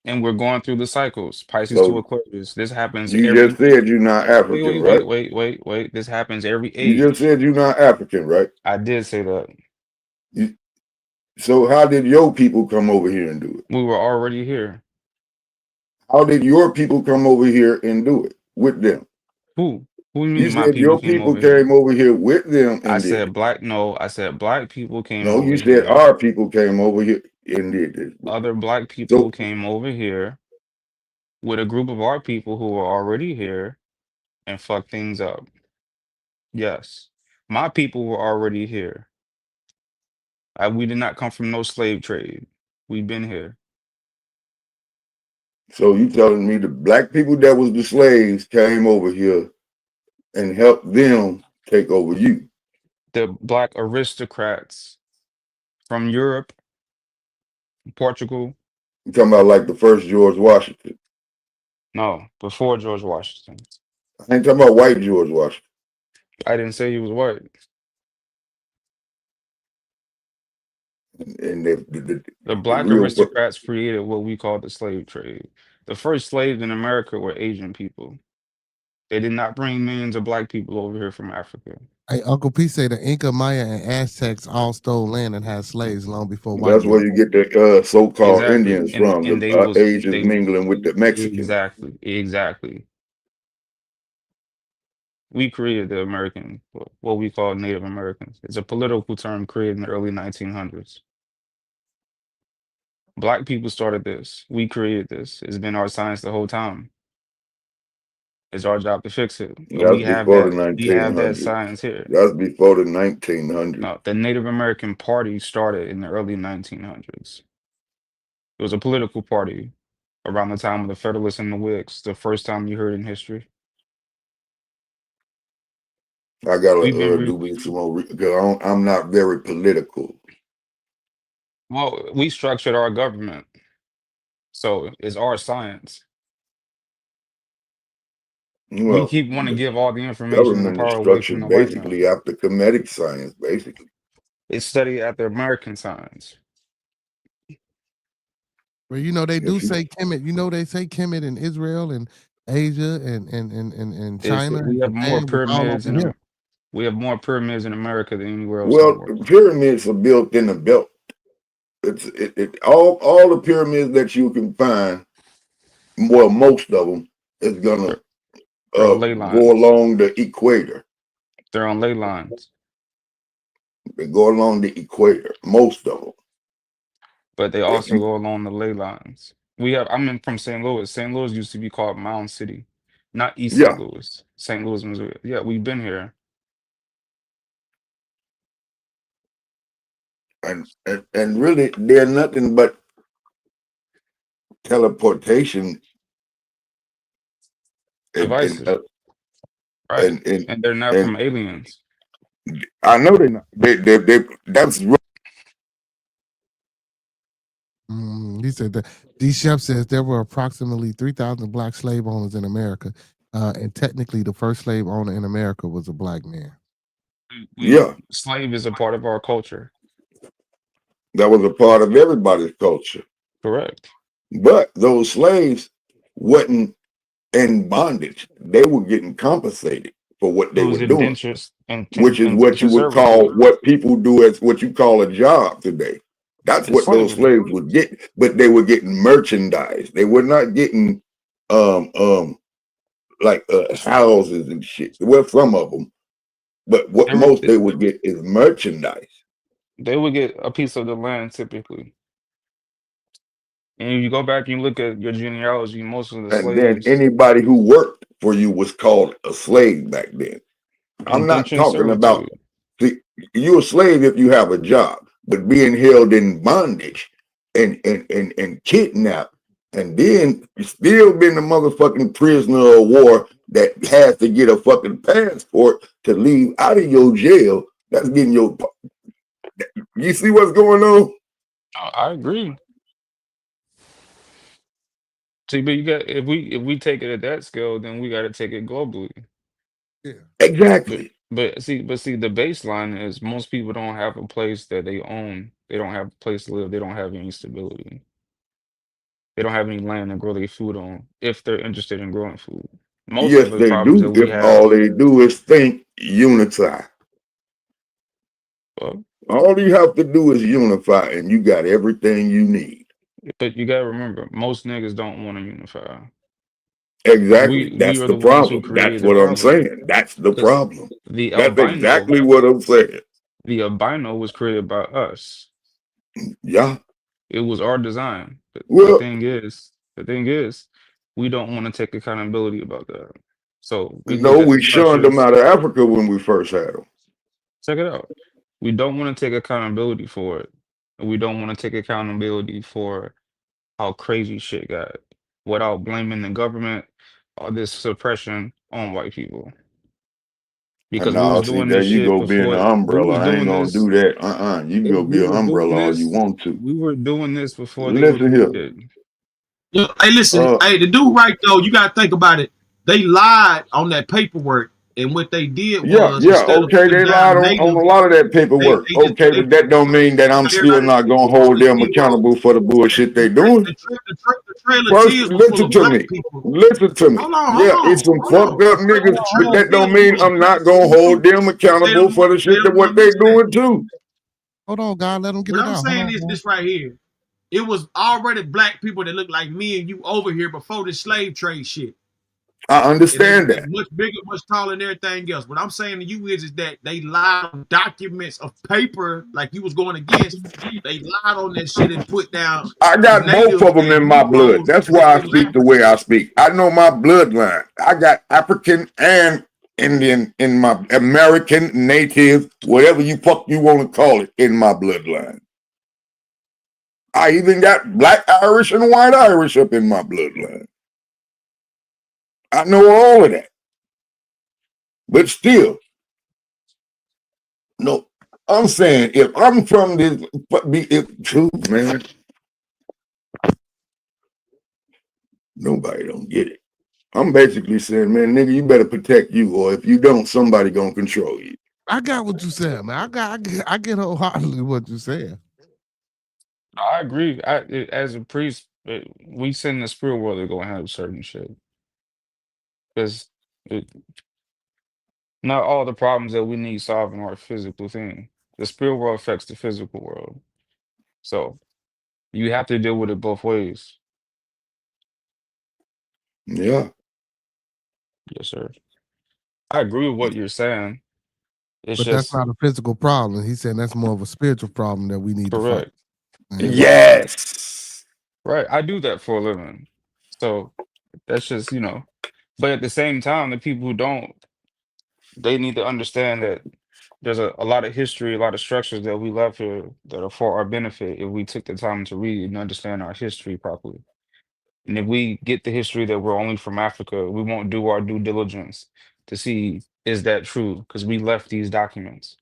And we're going through the cycles. Pisces to Aquarius. This happens You just said you're not African, right? Wait. This happens every age. You just said you're not African, right? I did say that. So how did your people come over here and do it? We were already here. How did your people come over here and do it with them? Who? Who do you mean my people your people came over here with them? And I said black. No, I said black people came. No, you said our people came over here and did this. Other black people came over here with a group of our people who were already here and fucked things up. Yes, my people were already here. We did not come from no slave trade. We've been here. So you telling me the black people that was the slaves came over here and helped them take over you? The black aristocrats from Europe, Portugal. You talking about like the first George Washington? No, before George Washington. I ain't talking about white George Washington. I didn't say he was white. And The the black real aristocrats created what we call the slave trade. The first slaves in America were Asian people. They did not bring millions of black people over here from Africa. Hey, Uncle P say the Inca, Maya, and Aztecs all stole land and had slaves long before white that's men. where you get the so-called Exactly. Indians from, And the Asians mingling with the Mexicans. Exactly. We created the American, what we call Native Americans. It's a political term created in the early 1900s. Black people started this. We created this. It's been our science the whole time. It's our job to fix it. But That's we have before the that. We have that 1900s. science here. That's before the 1900s. No, the Native American Party started in the early 1900s. It was a political party around the time of the Federalists and the Whigs. The first time you heard in history. I gotta We've been do me some more because I'm not very political. well, we structured our government, so it's our science. We Well, keep wanting to give all the information and the government is power away from structured the white man. basically after comedic science, basically. It's studied at the American science. Well, you know they do say Kemet. You know they say Kemet in Israel and Asia and China. We have more Japan was all pyramids over here. we have more pyramids in America than anywhere else in the Well, world. the pyramids are built in the belt. All the pyramids that you can find, well, most of them is gonna They're on ley go lines. along the equator. They're on ley lines. They go along the equator, most of them. But they also go along the ley lines. I'm from St. Louis. St. Louis used to be called Mound City, not East Yeah. St. Louis. St. Louis, Missouri. Yeah, we've been here. And really, they're nothing but teleportation Devices. Right. And they're not from aliens. I know they're not. That's He said that D-Chef says there were approximately 3,000 black slave owners in America, and technically the first slave owner in America was a black man. Yeah. Slave is a part of our culture. That was a part of everybody's culture. Correct. But those slaves wasn't in bondage. They were getting compensated for what they were doing, which is what you would call, what people do as what you call a job today. That's what those slaves would get, but they were getting merchandise. They were not getting like houses and shit. Well, some of them, but what most they would get is merchandise. They would get a piece of the land typically. And if you go back and you look at your genealogy, most of the And slaves. then anybody who worked for you was called a slave back then. I'm not talking about you're a slave if you have a job, but being held in bondage and kidnapped, and then still being a motherfucking prisoner of war that has to get a fucking passport to leave out of your jail. That's getting your. You see what's going on? I agree. See, but you got if we take it at that scale, then we got to take it globally. Yeah, exactly. But see, the baseline is most people don't have a place that they own. They don't have a place to live. They don't have any stability. They don't have any land to grow their food on if they're interested in growing food. Most Yes, of the they problems do. that we If have, all they do is think, unify. well, all you have to do is unify, and you got everything you need. But you gotta remember, most niggas don't want to unify. Exactly. That's we are the the ones who problem. created That's the what I'm problem. saying. That's the problem. The That's albino, exactly what I'm saying. The albino was created by us. Yeah. It was our design. Well, the thing is, we don't want to take accountability about that. So we look at the we shunned them structures. out of Africa when we first had them. Check it out. We don't want to take accountability for it. And we don't want to take accountability for how crazy shit got without blaming the government or this suppression on white people. Because we was doing there this you shit go before. being an umbrella. I ain't gonna do that. You can go be an umbrella all you want to. We were doing this before they Listen were here. Hey, listen. Hey, the dude right though, you gotta think about it. They lied on that paperwork And what they did Yeah, was yeah, instead of okay. putting They lied down on native, a lot of that they paperwork. just Okay, but that don't mean that I'm still not gonna hold them accountable for the bullshit they doing. The Trail of First, Tears was full listen of to black me. people. Listen to me. Hold on, hold Yeah, it's on, some hold on. fucked up niggas, but that don't mean I'm not gonna hold them accountable for the shit that what they doing too. Hold on, God, let him get What it I'm out. Hold saying on, is man. this right here. It was already black people that look like me and you over here before the slave trade shit. I understand And they that. much bigger, much taller than everything else. What I'm saying to you is that they lied on documents of paper like you was going against. They lied on that shit and put down I got both natives of them and in my blood. Negroes That's like why I they was speak the way I speak. I know my bloodline. I got African and Indian in my American, native, whatever you fuck you want to call it, in my bloodline. I even got black Irish and white Irish up in my bloodline. I know all of that. But still, no, I'm saying if I'm from this, truth, man, nobody don't get it. I'm basically saying, man, nigga, you better protect you, or if you don't, somebody gonna control you. I got what you said, man. I get wholeheartedly what you said. I agree. As a priest, we send the spirit world to go handle certain shit because not all the problems that we need solving are a physical thing. The spirit world affects the physical world, so you have to deal with it both ways. Yeah. Yes, sir. I agree with what you're saying. It's But that's just not a physical problem. He's saying that's more of a spiritual problem that we need to fight. correct. Yes. Right. I do that for a living, so that's just But at the same time, the people who don't, they need to understand that there's a lot of history, a lot of structures that we left here that are for our benefit if we took the time to read and understand our history properly. And if we get the history that we're only from Africa, we won't do our due diligence to see is that true because we left these documents.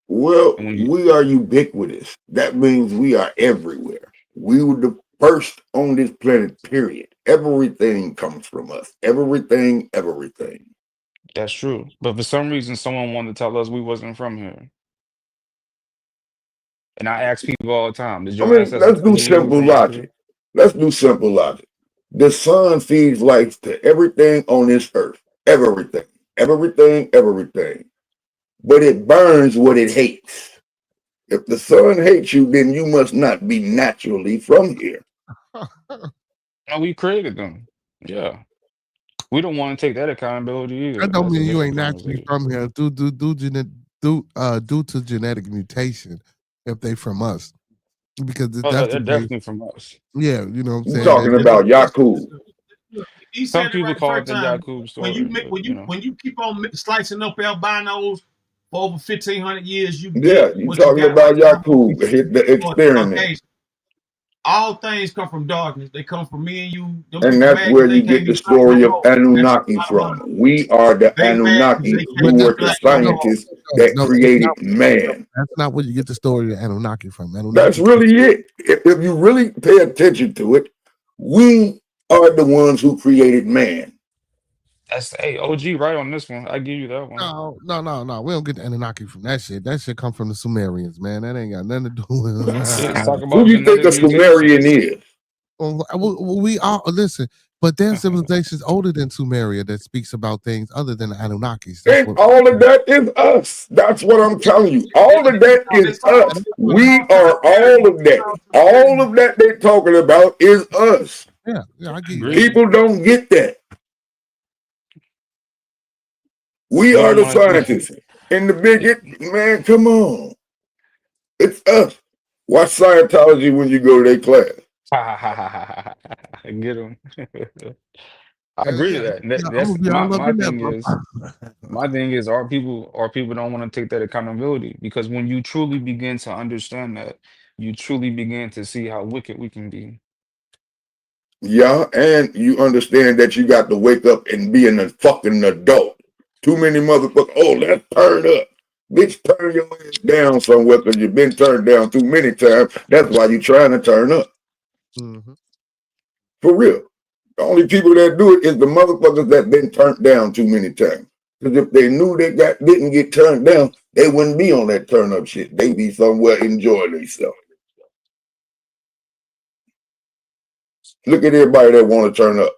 Well, And when you, we are ubiquitous. That means we are everywhere. We were the first on this planet, period. Everything comes from us. Everything. that's true. But for some reason, someone wanted to tell us we wasn't from here. And I ask people all the time, did I your mean, ancestors let's tell do you we were simple from Africa? logic. The sun feeds life to everything on this earth. Everything. But it burns what it hates. If the sun hates you, then you must not be naturally from here. No, we created them. Yeah. We don't want to take that accountability either. That don't That's a mean you different ain't naturally conversation. from here due to genetic mutation if they from us. Because if Oh, no, that's the they're case, definitely from us. yeah, you know what I'm I'm saying? talking That about Yakub. He Some said it people right the call it first the time. Yakub When story, but you keep on slicing up albinos for over 1,500 years, you get Yeah, you what you talking got right about now. Yakub, hit the experiment. Caucasian. All things come from darkness. They come from me and you. Them And people that's mad because where they you can't get be the black story no of more. Anunnaki from. We are the They mad because Anunnaki they who can't be were the black no more. scientists that no, created man. that's not where you get the story of Anunnaki from. That's Anunnaki really it. If you really pay attention to it, we are the ones who created man. that's OG right on this one. I give you that one. No. We don't get the Anunnaki from that shit. That shit come from the Sumerians, man. That ain't got nothing to do with It's talk Who about do you think genetic a Sumerian mutations. is? we all listen, but there's civilizations older than Sumeria that speaks about things other than the Anunnakis. That's And what all of that is us. That's what I'm telling you. All of that is us. We are all of that. All of that they're talking about is us. yeah, I get you that. Agreed. People don't get that. We We are don't the want scientists. And the man, come on. It's us. Watch Scientology when you go to their class. to get them. I agree to Yeah, that. I'm gonna That's be all up my in that, thing bro. is. My thing is, our people don't want to take that accountability because when you truly begin to understand that, you truly begin to see how wicked we can be. Yeah, and you understand that you got to wake up and be a fucking adult. Too many motherfuckers, oh, let's turn up. Bitch, turn your ass down somewhere because you've been turned down too many times. That's why you're trying to turn up. Mm-hmm. For real. The only people that do it is the motherfuckers that been turned down too many times. Because if they knew they didn't get turned down, they wouldn't be on that turn up shit. They'd be somewhere enjoying themselves. Look at everybody that want to turn up.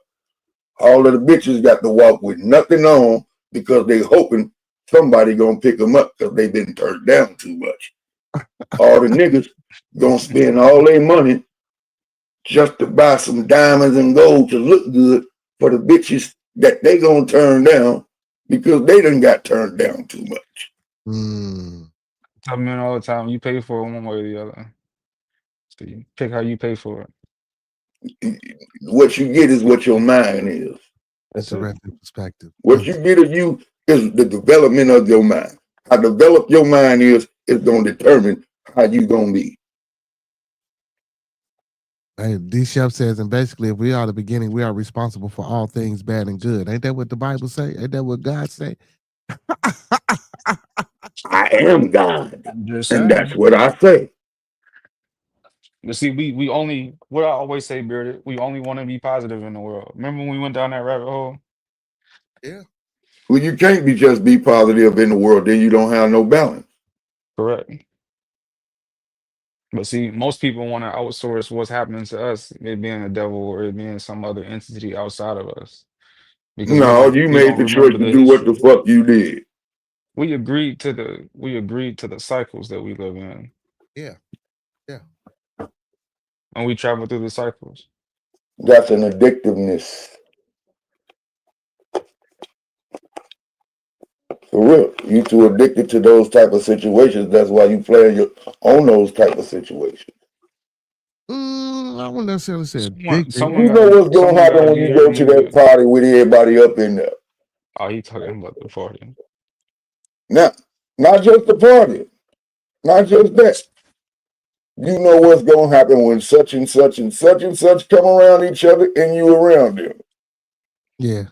All of the bitches got to walk with nothing on because they hoping somebody gonna pick them up because they been turned down too much. All the niggas gonna spend all their money just to buy some diamonds and gold to look good for the bitches that they gonna turn down because they done got turned down too much. I mean, all the time, you pay for it one way or the other. So you pick how you pay for it. What you get is what your mind is. That's a different perspective. What you get of you is the development of your mind. How developed your mind is gonna determine how you gonna be. Hey, D Chef says, and basically, if we are the beginning, we are responsible for all things bad and good. Ain't that what the Bible say? Ain't that what God say? I am God, Just and saying. that's what I say. But see, we only, what I always say, Bearded, we only want to be positive in the world. Remember when we went down that rabbit hole? Yeah. Well, you can't just be positive in the world, then you don't have no balance. Correct. But see, most people want to outsource what's happening to us, it being a devil or it being some other entity outside of us. Because No, you we made don't the choice remember to the do what the history. fuck you did. We agreed to the cycles that we live in. Yeah. Yeah. And we travel through the cycles. That's an addictiveness. For real. You too addicted to those type of situations. That's why you plan on those type of situations. I wouldn't necessarily say addicted. You know what's gonna happen when you go to that party with everybody up in there. Oh, he talking about the party. Now, not just the party. Not just that. You know what's gonna happen when such and such and such and such come around each other and you around them. Yeah.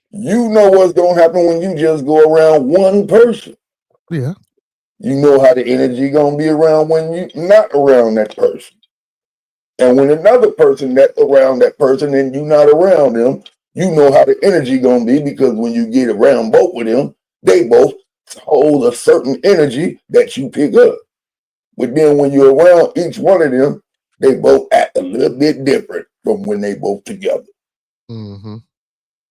You know what's gonna happen when you just go around one person. Yeah. You know how the energy gonna be around when you not around that person. And when another person that's around that person and you not around them, you know how the energy gonna be because when you get around both of them, they both hold a certain energy that you pick up. But then when you're around each one of them, they both act a little bit different from when they both together. Mm-hmm.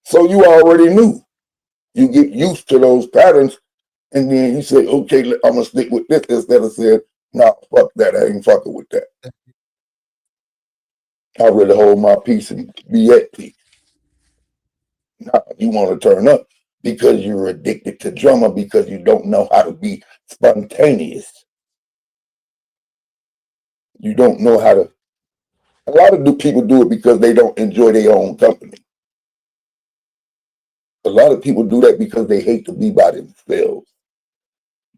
So you already knew. You get used to those patterns, and then you say, okay, I'm gonna stick with this instead of saying, nah, fuck that, I ain't fucking with that. I really hold my peace and be at peace. Nah, you want to turn up because you're addicted to drama because you don't know how to be spontaneous. You don't know how to. A lot of people do it because they don't enjoy their own company. A lot of people do that because they hate to be by themselves.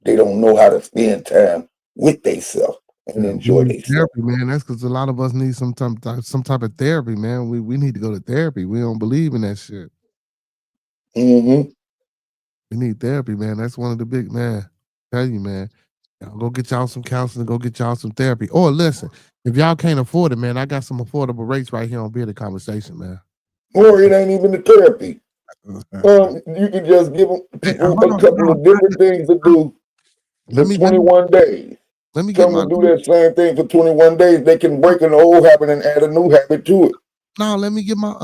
They don't know how to spend time with themselves and enjoy themselves. Therapy, man. That's because a lot of us need some type of therapy, man. We need to go to therapy. We don't believe in that shit. Mm-hmm. We need therapy, man. That's one of the big, man. Tell you, man. Y'all go get y'all some counseling, go get y'all some therapy. Or listen, if y'all can't afford it, man, I got some affordable rates right here on Bearded Conversation, man. Or it ain't even the therapy. You can just give them people a couple of different things to do for 21 days. Let me Come to do that same thing for 21 days. They can break an old habit and add a new habit to it. No, let me get my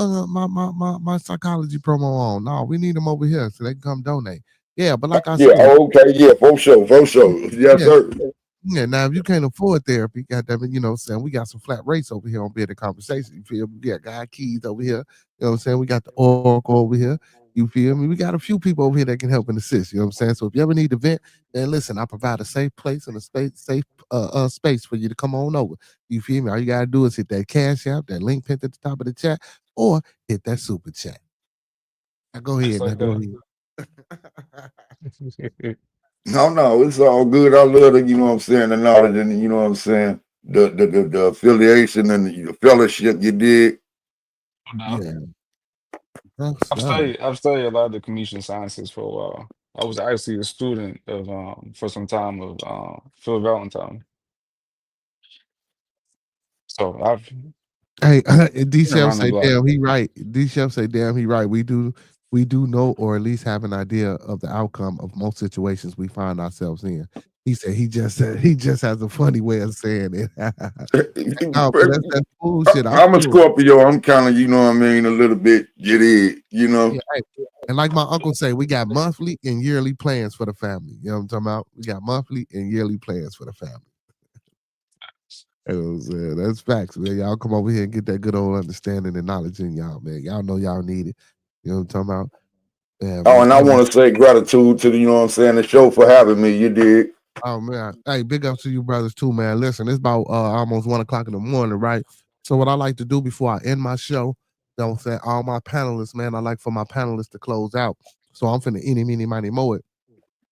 my psychology promo on. No, we need them over here so they can come donate. Yeah, but like I said, okay, yeah, for sure. Yes, sir. Yeah, now if you can't afford therapy, goddamn it, you know what I'm saying? We got some flat rates over here on Bearded Conversation. You feel me? We got Guy Keys over here. You know what I'm saying? We got the Oracle over here. You feel me? We got a few people over here that can help and assist. You know what I'm saying? So if you ever need to vent, then listen, I provide a safe place and a space for you to come on over. You feel me? All you gotta do is hit that Cash App, that link pinned at the top of the chat, or hit that super chat. Now go ahead. Go ahead. No, it's all good. I love the, you know what I'm saying, the knowledge and you know what I'm saying, the affiliation and the fellowship you did. Yeah. I've studied a lot of the communication sciences for a while. I was actually a student of for some time of Phil Valentine. So I've Hey, D Chef around the say, block. damn, he right. D Chef say, damn, he right. We do we do know or at least have an idea of the outcome of most situations we find ourselves in. He said he just has a funny way of saying it. No, but that's that fool shit. I'm a Scorpio. I'm kind of, you know what I mean, a little bit get it, you know. Yeah, hey, and like my uncle say, we got monthly and yearly plans for the family. You know what I'm talking about? We got monthly and yearly plans for the family. You know what I'm saying? That's facts, man. Y'all come over here and get that good old understanding and knowledge in y'all, man. Y'all know y'all need it. You know what I'm talking about? Yeah, Oh, and I hey, man. want to say gratitude to the, you know what I'm saying, the show for having me. You did. Oh man, hey, big ups to you brothers too, man. Listen, it's about almost 1 o'clock in the morning, right? So what I like to do before I end my show, don't say all my panelists, man. I like for my panelists to close out. So I'm finna eeny, meeny, miny, moe it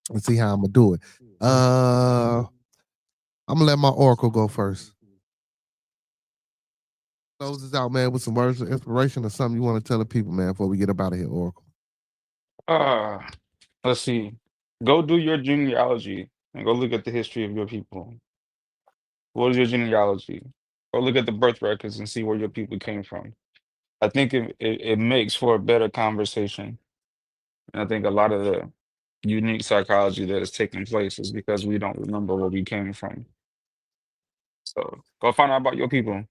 and see how I'm gonna do it. I'm gonna let my oracle go first. Close this out, man, with some words of inspiration or something you want to tell the people, man, before we get up out of here, oracle. Let's see. Go do your genealogy and go look at the history of your people. What is your genealogy? Go look at the birth records and see where your people came from. I think it makes for a better conversation. And I think a lot of the unique psychology that is taking place is because we don't remember where we came from. So go find out about your people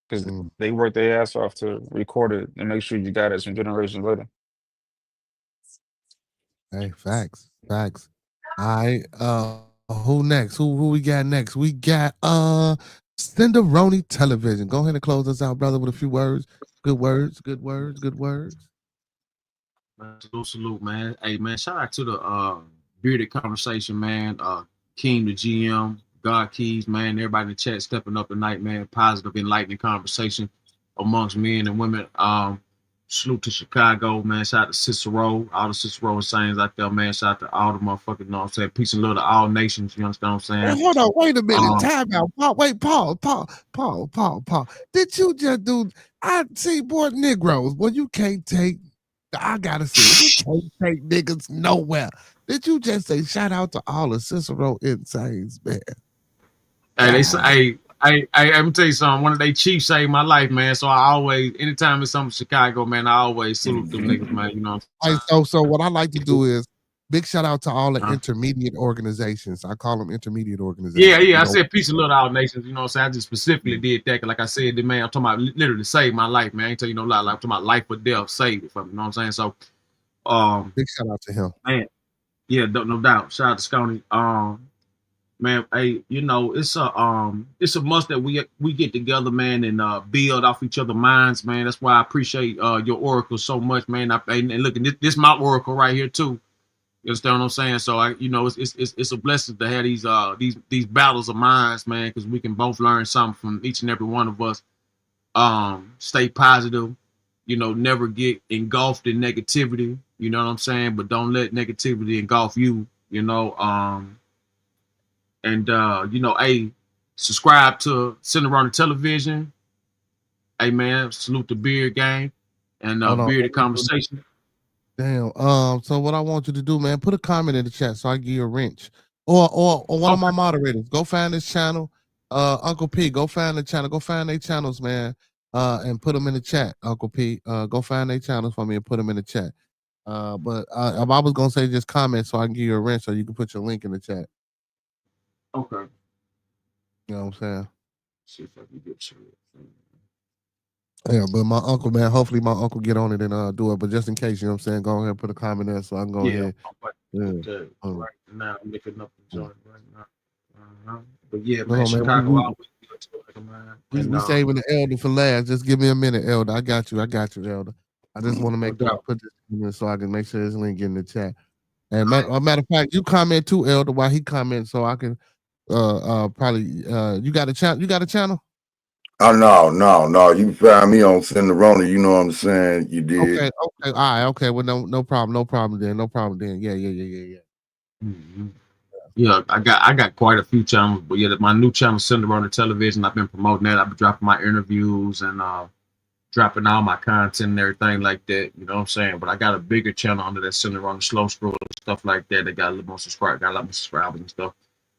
because they worked their ass off to record it and make sure you got it some generations later. Hey, facts. All right. Who next? Who we got next? We got Cinderoni Television. Go ahead and close us out, brother, with a few words. Good words. Man, salute, man. Hey, man, shout out to the Bearded Conversation, man. King, the GM, God Keys, man. Everybody in the chat stepping up tonight, man. Positive, enlightening conversation amongst men and women. Salute to Chicago, man. Shout out to Cicero, all the Cicero sayings out there, man. Shout out to all the motherfuckers, you know what I'm saying? Peace and love to all nations, you understand what I'm saying? Hey, hold on, wait a minute. Time out. Paul. Did you just do? I see, boy, Negroes. Boy, you can't take. I gotta say, you can't take niggas nowhere. Did you just say shout out to all the Cicero insanes, man? Hey, they say, hey, let me tell you something. One of they chiefs saved my life, man. So I always, anytime it's something Chicago, man, I always salute them niggas, man. You know what I'm saying? So what I like to do is big shout out to all the intermediate organizations. I call them intermediate organizations. Yeah. I said peace and love to all nations. You know what I'm saying? I just specifically did that. Like I said, the man, I'm talking about literally saved my life, man. I ain't tell you no lie. Like, I'm talking about life or death, saved it from me. You know what I'm saying? So, big shout out to him. Man, yeah, no doubt. Shout out to Scotty. Man, hey, you know, it's a must that we get together, man, and build off each other's minds, man. That's why I appreciate your oracle so much, man. And look, this my oracle right here too. You understand what I'm saying? So it's a blessing to have these battles of minds, man, because we can both learn something from each and every one of us. Stay positive, you know, never get engulfed in negativity. You know what I'm saying? But don't let negativity engulf you. You know. And you know, hey, subscribe to Cinderoni Television. Hey man, salute the Beard Gang and Bearded Conversation. Damn. So what I want you to do, man, put a comment in the chat so I give you a wrench. Or one of my moderators. Go find this channel. Uncle P, go find the channel. Go find their channels, man. And put them in the chat, Uncle P. Go find their channels for me and put them in the chat. But I was gonna say just comment so I can give you a wrench so you can put your link in the chat. Okay. You know what I'm saying? See if I can get you. Yeah, but my uncle, man, hopefully my uncle get on it and do it. But just in case, you know what I'm saying, go ahead and put a comment there so I can go ahead. Right now, I'm looking up the joint right now. But yeah, man, Chicago always good to it, man. We saving the elder for last. Just give me a minute, elder. I got you, elder. I just want to make sure I put this in so I can make sure this link get in the chat. And matter of fact, you comment too, elder, while he comments, so I can probably you got a channel. You got a channel? Oh no. You can find me on Cinderoni. You know what I'm saying? You did. Okay. All right. Okay. Well, no problem then. Yeah. Mm-hmm. Yeah, I got quite a few channels, but yeah, my new channel, Cinderoni Television. I've been promoting that. I've been dropping my interviews and dropping all my content and everything like that. You know what I'm saying? But I got a bigger channel under that Cinderoni Slow Scroll and stuff like that. They got a little more subscribers, got a lot more subscribers and stuff.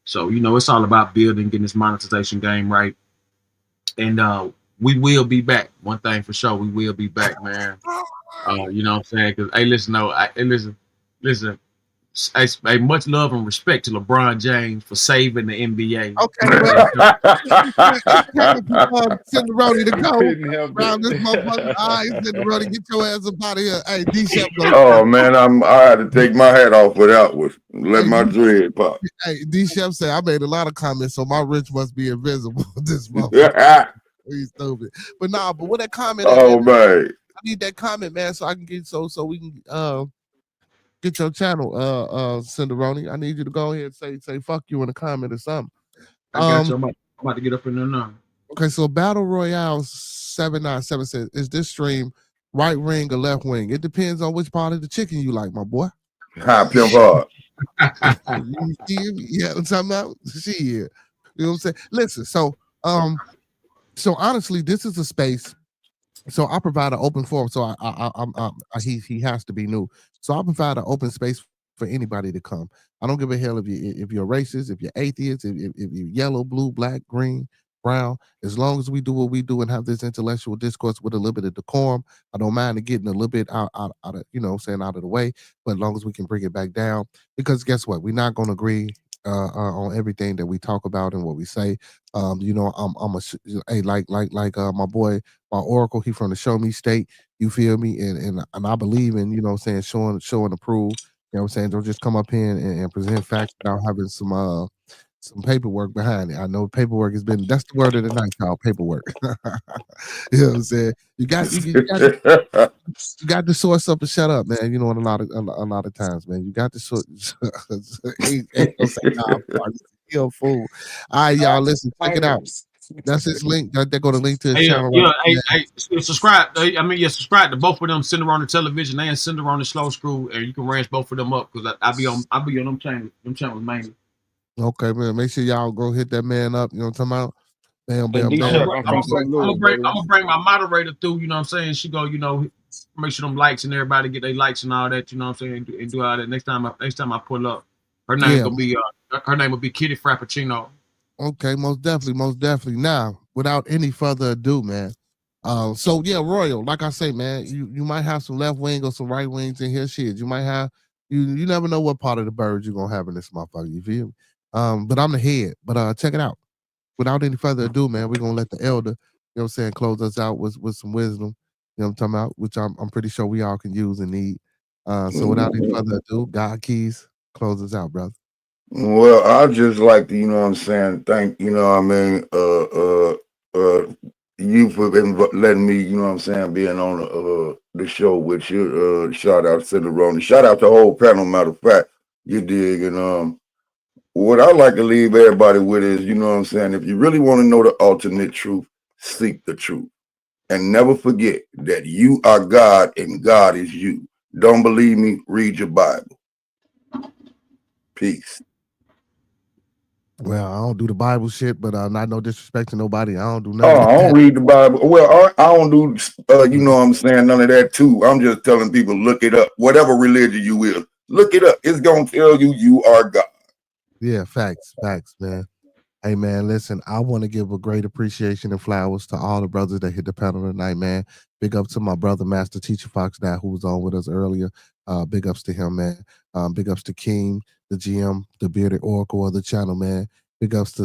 So you know, it's all about building, getting this monetization game right. And we will be back. One thing for sure, we will be back, man. You know what I'm saying? Because hey, listen, no, listen. Hey, much love and respect to LeBron James for saving the NBA. Okay, well, it's time for Cinderoni to go Couldn't help around this motherfucker. it. All right, Cinderoni, get your ass up out of here. Hey, D-Shep go. Oh man, I had to take my hat off for that one. Let my dread pop. Hey, D-Shep say I made a lot of comments, so my rich must be invisible. This motherfucker. He's stupid. But nah, but what that comment is, Oh man. I need that comment, man, so I can get so we can get your channel, Cinderoni. I need you to go ahead and say fuck you in a comment or something. I got you. I'm about to get up in there now. Okay, so Battle Royale 797 says, is this stream right wing or left wing? It depends on which part of the chicken you like, my boy. High pimp hard. You see me? Yeah, I'm talking about shit. You know what I'm saying? Listen, so honestly, this is a space. So I provide an open forum. So he has to be new. So I provide an open space for anybody to come. I don't give a hell if you're racist, if you're atheist, if you're yellow, blue, black, green, brown. As long as we do what we do and have this intellectual discourse with a little bit of decorum, I don't mind getting a little bit out of out of the way. But as long as we can bring it back down, because guess what, we're not going to agree on everything that we talk about and what we say. I'm my boy, my Oracle, he from the Show Me State. You feel me? And I believe in, show and approve. You know what I'm saying? Don't just come up here and present facts without having some paperwork behind it. I know paperwork that's the word of the night, y'all. Paperwork. You know what I'm saying? You got to source up and shut up, man. You know, a lot of times, man. You got to source. Ain't gonna say nah, you're a fool. All right, y'all. Listen, check it out. That's his link. They're going to link to his channel. Subscribe. Subscribe to both of them. Send on the television and send on the slow screw, and you can ranch both of them up because I'll be on them channels mainly. Okay, man. Make sure y'all go hit that man up. You know what I'm talking about? Bam, bam, I'm bam. gonna bring my moderator through. You know what I'm saying? She go, make sure them likes and everybody get their likes and all that. You know what I'm saying? And do all that. Next time I pull up, her name gonna be her name will be Kitty Frappuccino. Okay, most definitely. Now, without any further ado, man. So yeah, Royal, like I say, man, you might have some left wing or some right wings in here. Shit, you might have you never know what part of the bird you're gonna have in this motherfucker. You feel me? But I'm the head. But check it out. Without any further ado, man, we're gonna let the elder, you know what I'm saying, close us out with some wisdom, you know what I'm talking about, which I'm pretty sure we all can use and need. So without any further ado, God Keys, close us out, brother. Well, I just like to, you know what I'm saying, thank, you know what I mean, you for letting me, you know what I'm saying, being on the show with you. Shout out to the Ronnie. Shout out to the whole panel, matter of fact. You dig? And what I like to leave everybody with is, you know what I'm saying, if you really want to know the ultimate truth, seek the truth. And never forget that you are God and God is you. Don't believe me? Read your Bible. Peace. Well, I don't do the Bible shit, but not no disrespect to nobody. I don't do nothing. Oh, I don't read the Bible. Well, I don't do, you know what I'm saying, none of that too. I'm just telling people, look it up. Whatever religion you will, look it up. It's going to tell you you are God. Yeah, facts, man. Hey, man, listen, I want to give a great appreciation and flowers to all the brothers that hit the panel tonight, man. Big up to my brother, Master Teacher Fox, now who was on with us earlier. Big ups to him, man. Big ups to King, the GM, the bearded oracle of the channel, man. Big ups to,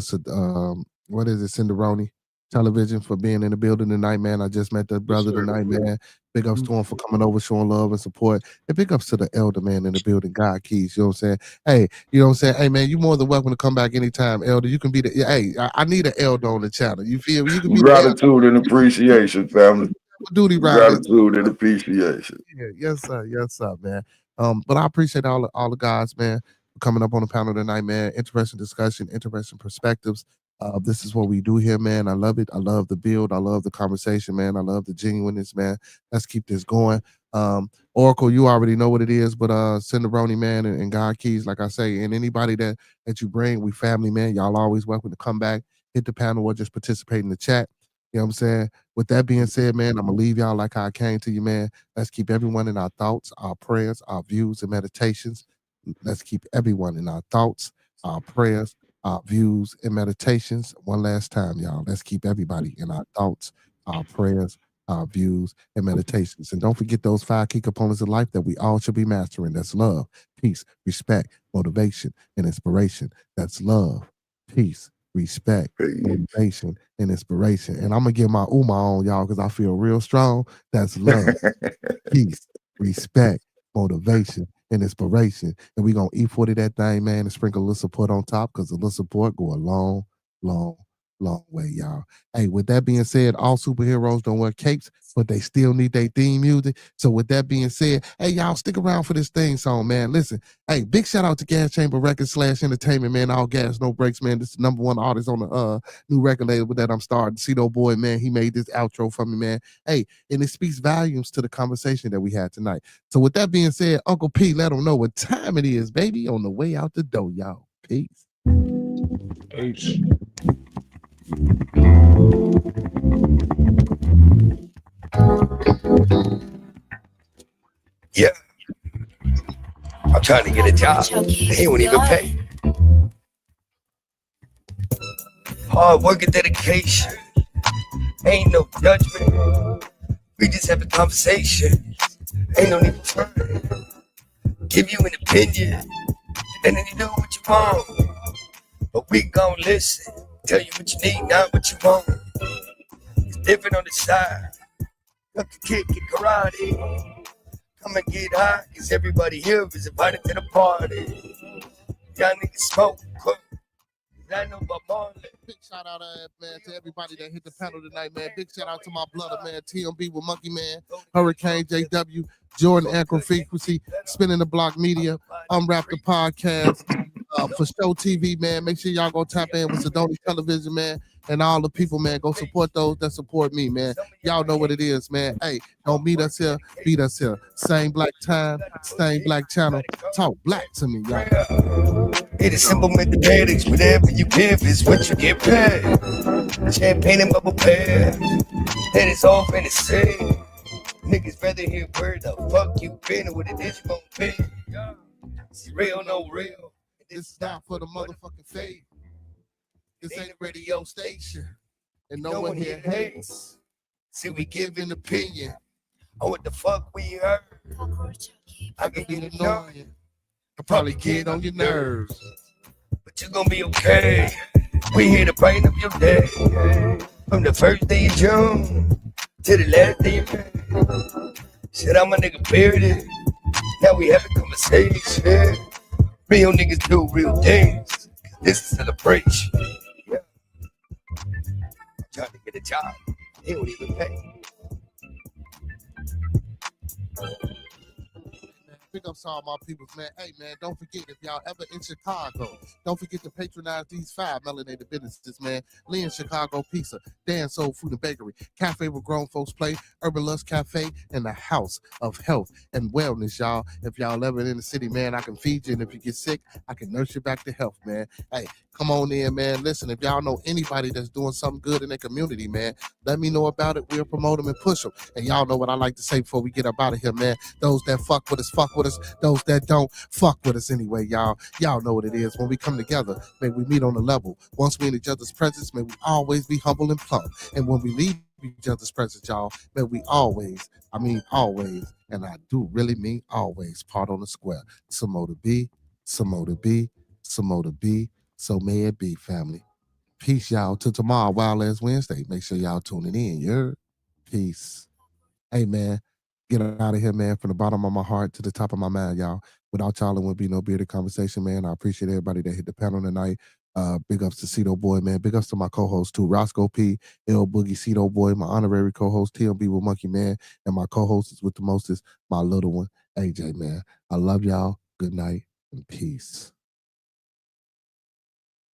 what is it, Cinderoni Television for being in the building tonight, man. I just met that brother tonight, man. Big ups to him for coming over, showing love and support. And big ups to the elder man in the building, God Keys. You know what I'm saying? Hey, you know what I'm saying? Hey, man, you're more than welcome to come back anytime, elder. You can be the, hey, I need an elder on the channel. You feel me? You can be gratitude and appreciation, family. Duty gratitude and appreciation. Yeah, yes, sir, man. But I appreciate all the guys, man, for coming up on the panel tonight, man. Interesting discussion, interesting perspectives. This is what we do here, man. I love it. I love the build. I love the conversation, man. I love the genuineness, man. Let's keep this going. Oracle, you already know what it is, but Cinderoni, man, and God Keys, like I say, and anybody that you bring, we family, man. Y'all always welcome to come back, hit the panel, or just participate in the chat. You know what I'm saying? With that being said, man, I'm gonna leave y'all like how I came to you, man. Let's keep everyone in our thoughts, our prayers, our views, and meditations. Let's keep everyone in our thoughts, our prayers, our views, and meditations. One last time, y'all. Let's keep everybody in our thoughts, our prayers, our views, and meditations. And don't forget those 5 key components of life that we all should be mastering. That's love, peace, respect, motivation, and inspiration. That's love, peace, respect, motivation, and inspiration. And I'm gonna get my Uma on y'all because I feel real strong. That's love, peace, respect, motivation, and inspiration. And we gonna E40 that thing, man, and sprinkle a little support on top because a little support go a long, long, long way, y'all. Hey, with that being said, all superheroes don't wear capes, but they still need their theme music. So with that being said, hey, y'all stick around for this theme song, man. Listen, hey, big shout out to Gas Chamber Records / Entertainment, man. All gas, no breaks, man. This is the #1 artist on the new record label that I'm starting. Cito Boy, man, he made this outro for me, man. Hey, and it speaks volumes to the conversation that we had tonight. So with that being said, Uncle P, let them know what time it is, baby, on the way out the door, y'all. Peace. H. Yeah, I'm trying to get a job. They won't even pay. Hard work and dedication. Ain't no judgment. We just have a conversation. Ain't no need to try. Give you an opinion, and then you do what you want. But we gon' listen. Tell you what you need, not what you want. It's different on the side. Got the kick and karate. Come and get high, cause everybody here is invited to the party. Y'all niggas smoke, cook. I know about Marley. Big shout out, man, to everybody that hit the panel tonight, man. Big shout out to my brother, man, TMB with Monkey Man, Hurricane JW, Jordan Anchor Frequency, Spinning the Block Media, Unwrap the Podcast, for Show TV, man. Make sure y'all go tap in with Sedona Television, man, and all the people, man. Go support those that support me, man. Y'all know what it is, man. Hey, don't meet us here, beat us here. Same black time, same black channel. Talk black to me, y'all. It is simple mathematics. Whatever you give is what you get paid. Champagne and bubble bath. That is all fantasy. Niggas rather hear where the fuck you been and what it is you gon' pay. It's real, no real. This is not for the motherfucking fake. This ain't a radio station. And no one here hates. See, we give an opinion on what the fuck we heard. I can get annoying. I'll probably get on your nerves. But you gon' be okay. We here to brighten up your day. From the first day of June to the last day of May. Shit, I'm a nigga bearded. Now we have a conversation. Real niggas do real things. This is a celebration. Yeah. I'm trying to get a job. They don't even pay. Pick up all my peoples, man. Hey, man, don't forget, if y'all ever in Chicago, don't forget to patronize these 5 melanated businesses, man. Lean Chicago Pizza, Dan Soul Food and Bakery, Cafe where grown folks play, Urban Lust Cafe, and the House of Health and Wellness, y'all. If y'all ever in the city, man, I can feed you, and if you get sick, I can nurse you back to health, man. Hey, come on in, man. Listen, if y'all know anybody that's doing something good in their community, man, let me know about it. We'll promote them and push them. And y'all know what I like to say before we get up out of here, man. Those that fuck with us, fuck with us. Those that don't, fuck with us anyway, y'all. Y'all know what it is. When we come together, may we meet on the level. Once we in each other's presence, may we always be humble and plumb. And when we leave each other's presence, y'all, may we always, and I do really mean always, part on the square. Some more to be, some more to be, some more to be. So may it be, family. Peace, y'all. Till tomorrow, Wild Ass Wednesday. Make sure y'all tuning in. Yeah. Peace. Hey, man. Get out of here, man, from the bottom of my heart to the top of my mind, y'all. Without y'all, it wouldn't be no bearded conversation, man. I appreciate everybody that hit the panel tonight. Big ups to Cito Boy, man. Big ups to my co-host, too. Roscoe P, L Boogie, Cito Boy, my honorary co-host, TLB with Monkey Man, and my co-host is with the mostest, my little one, AJ, man. I love y'all. Good night and peace.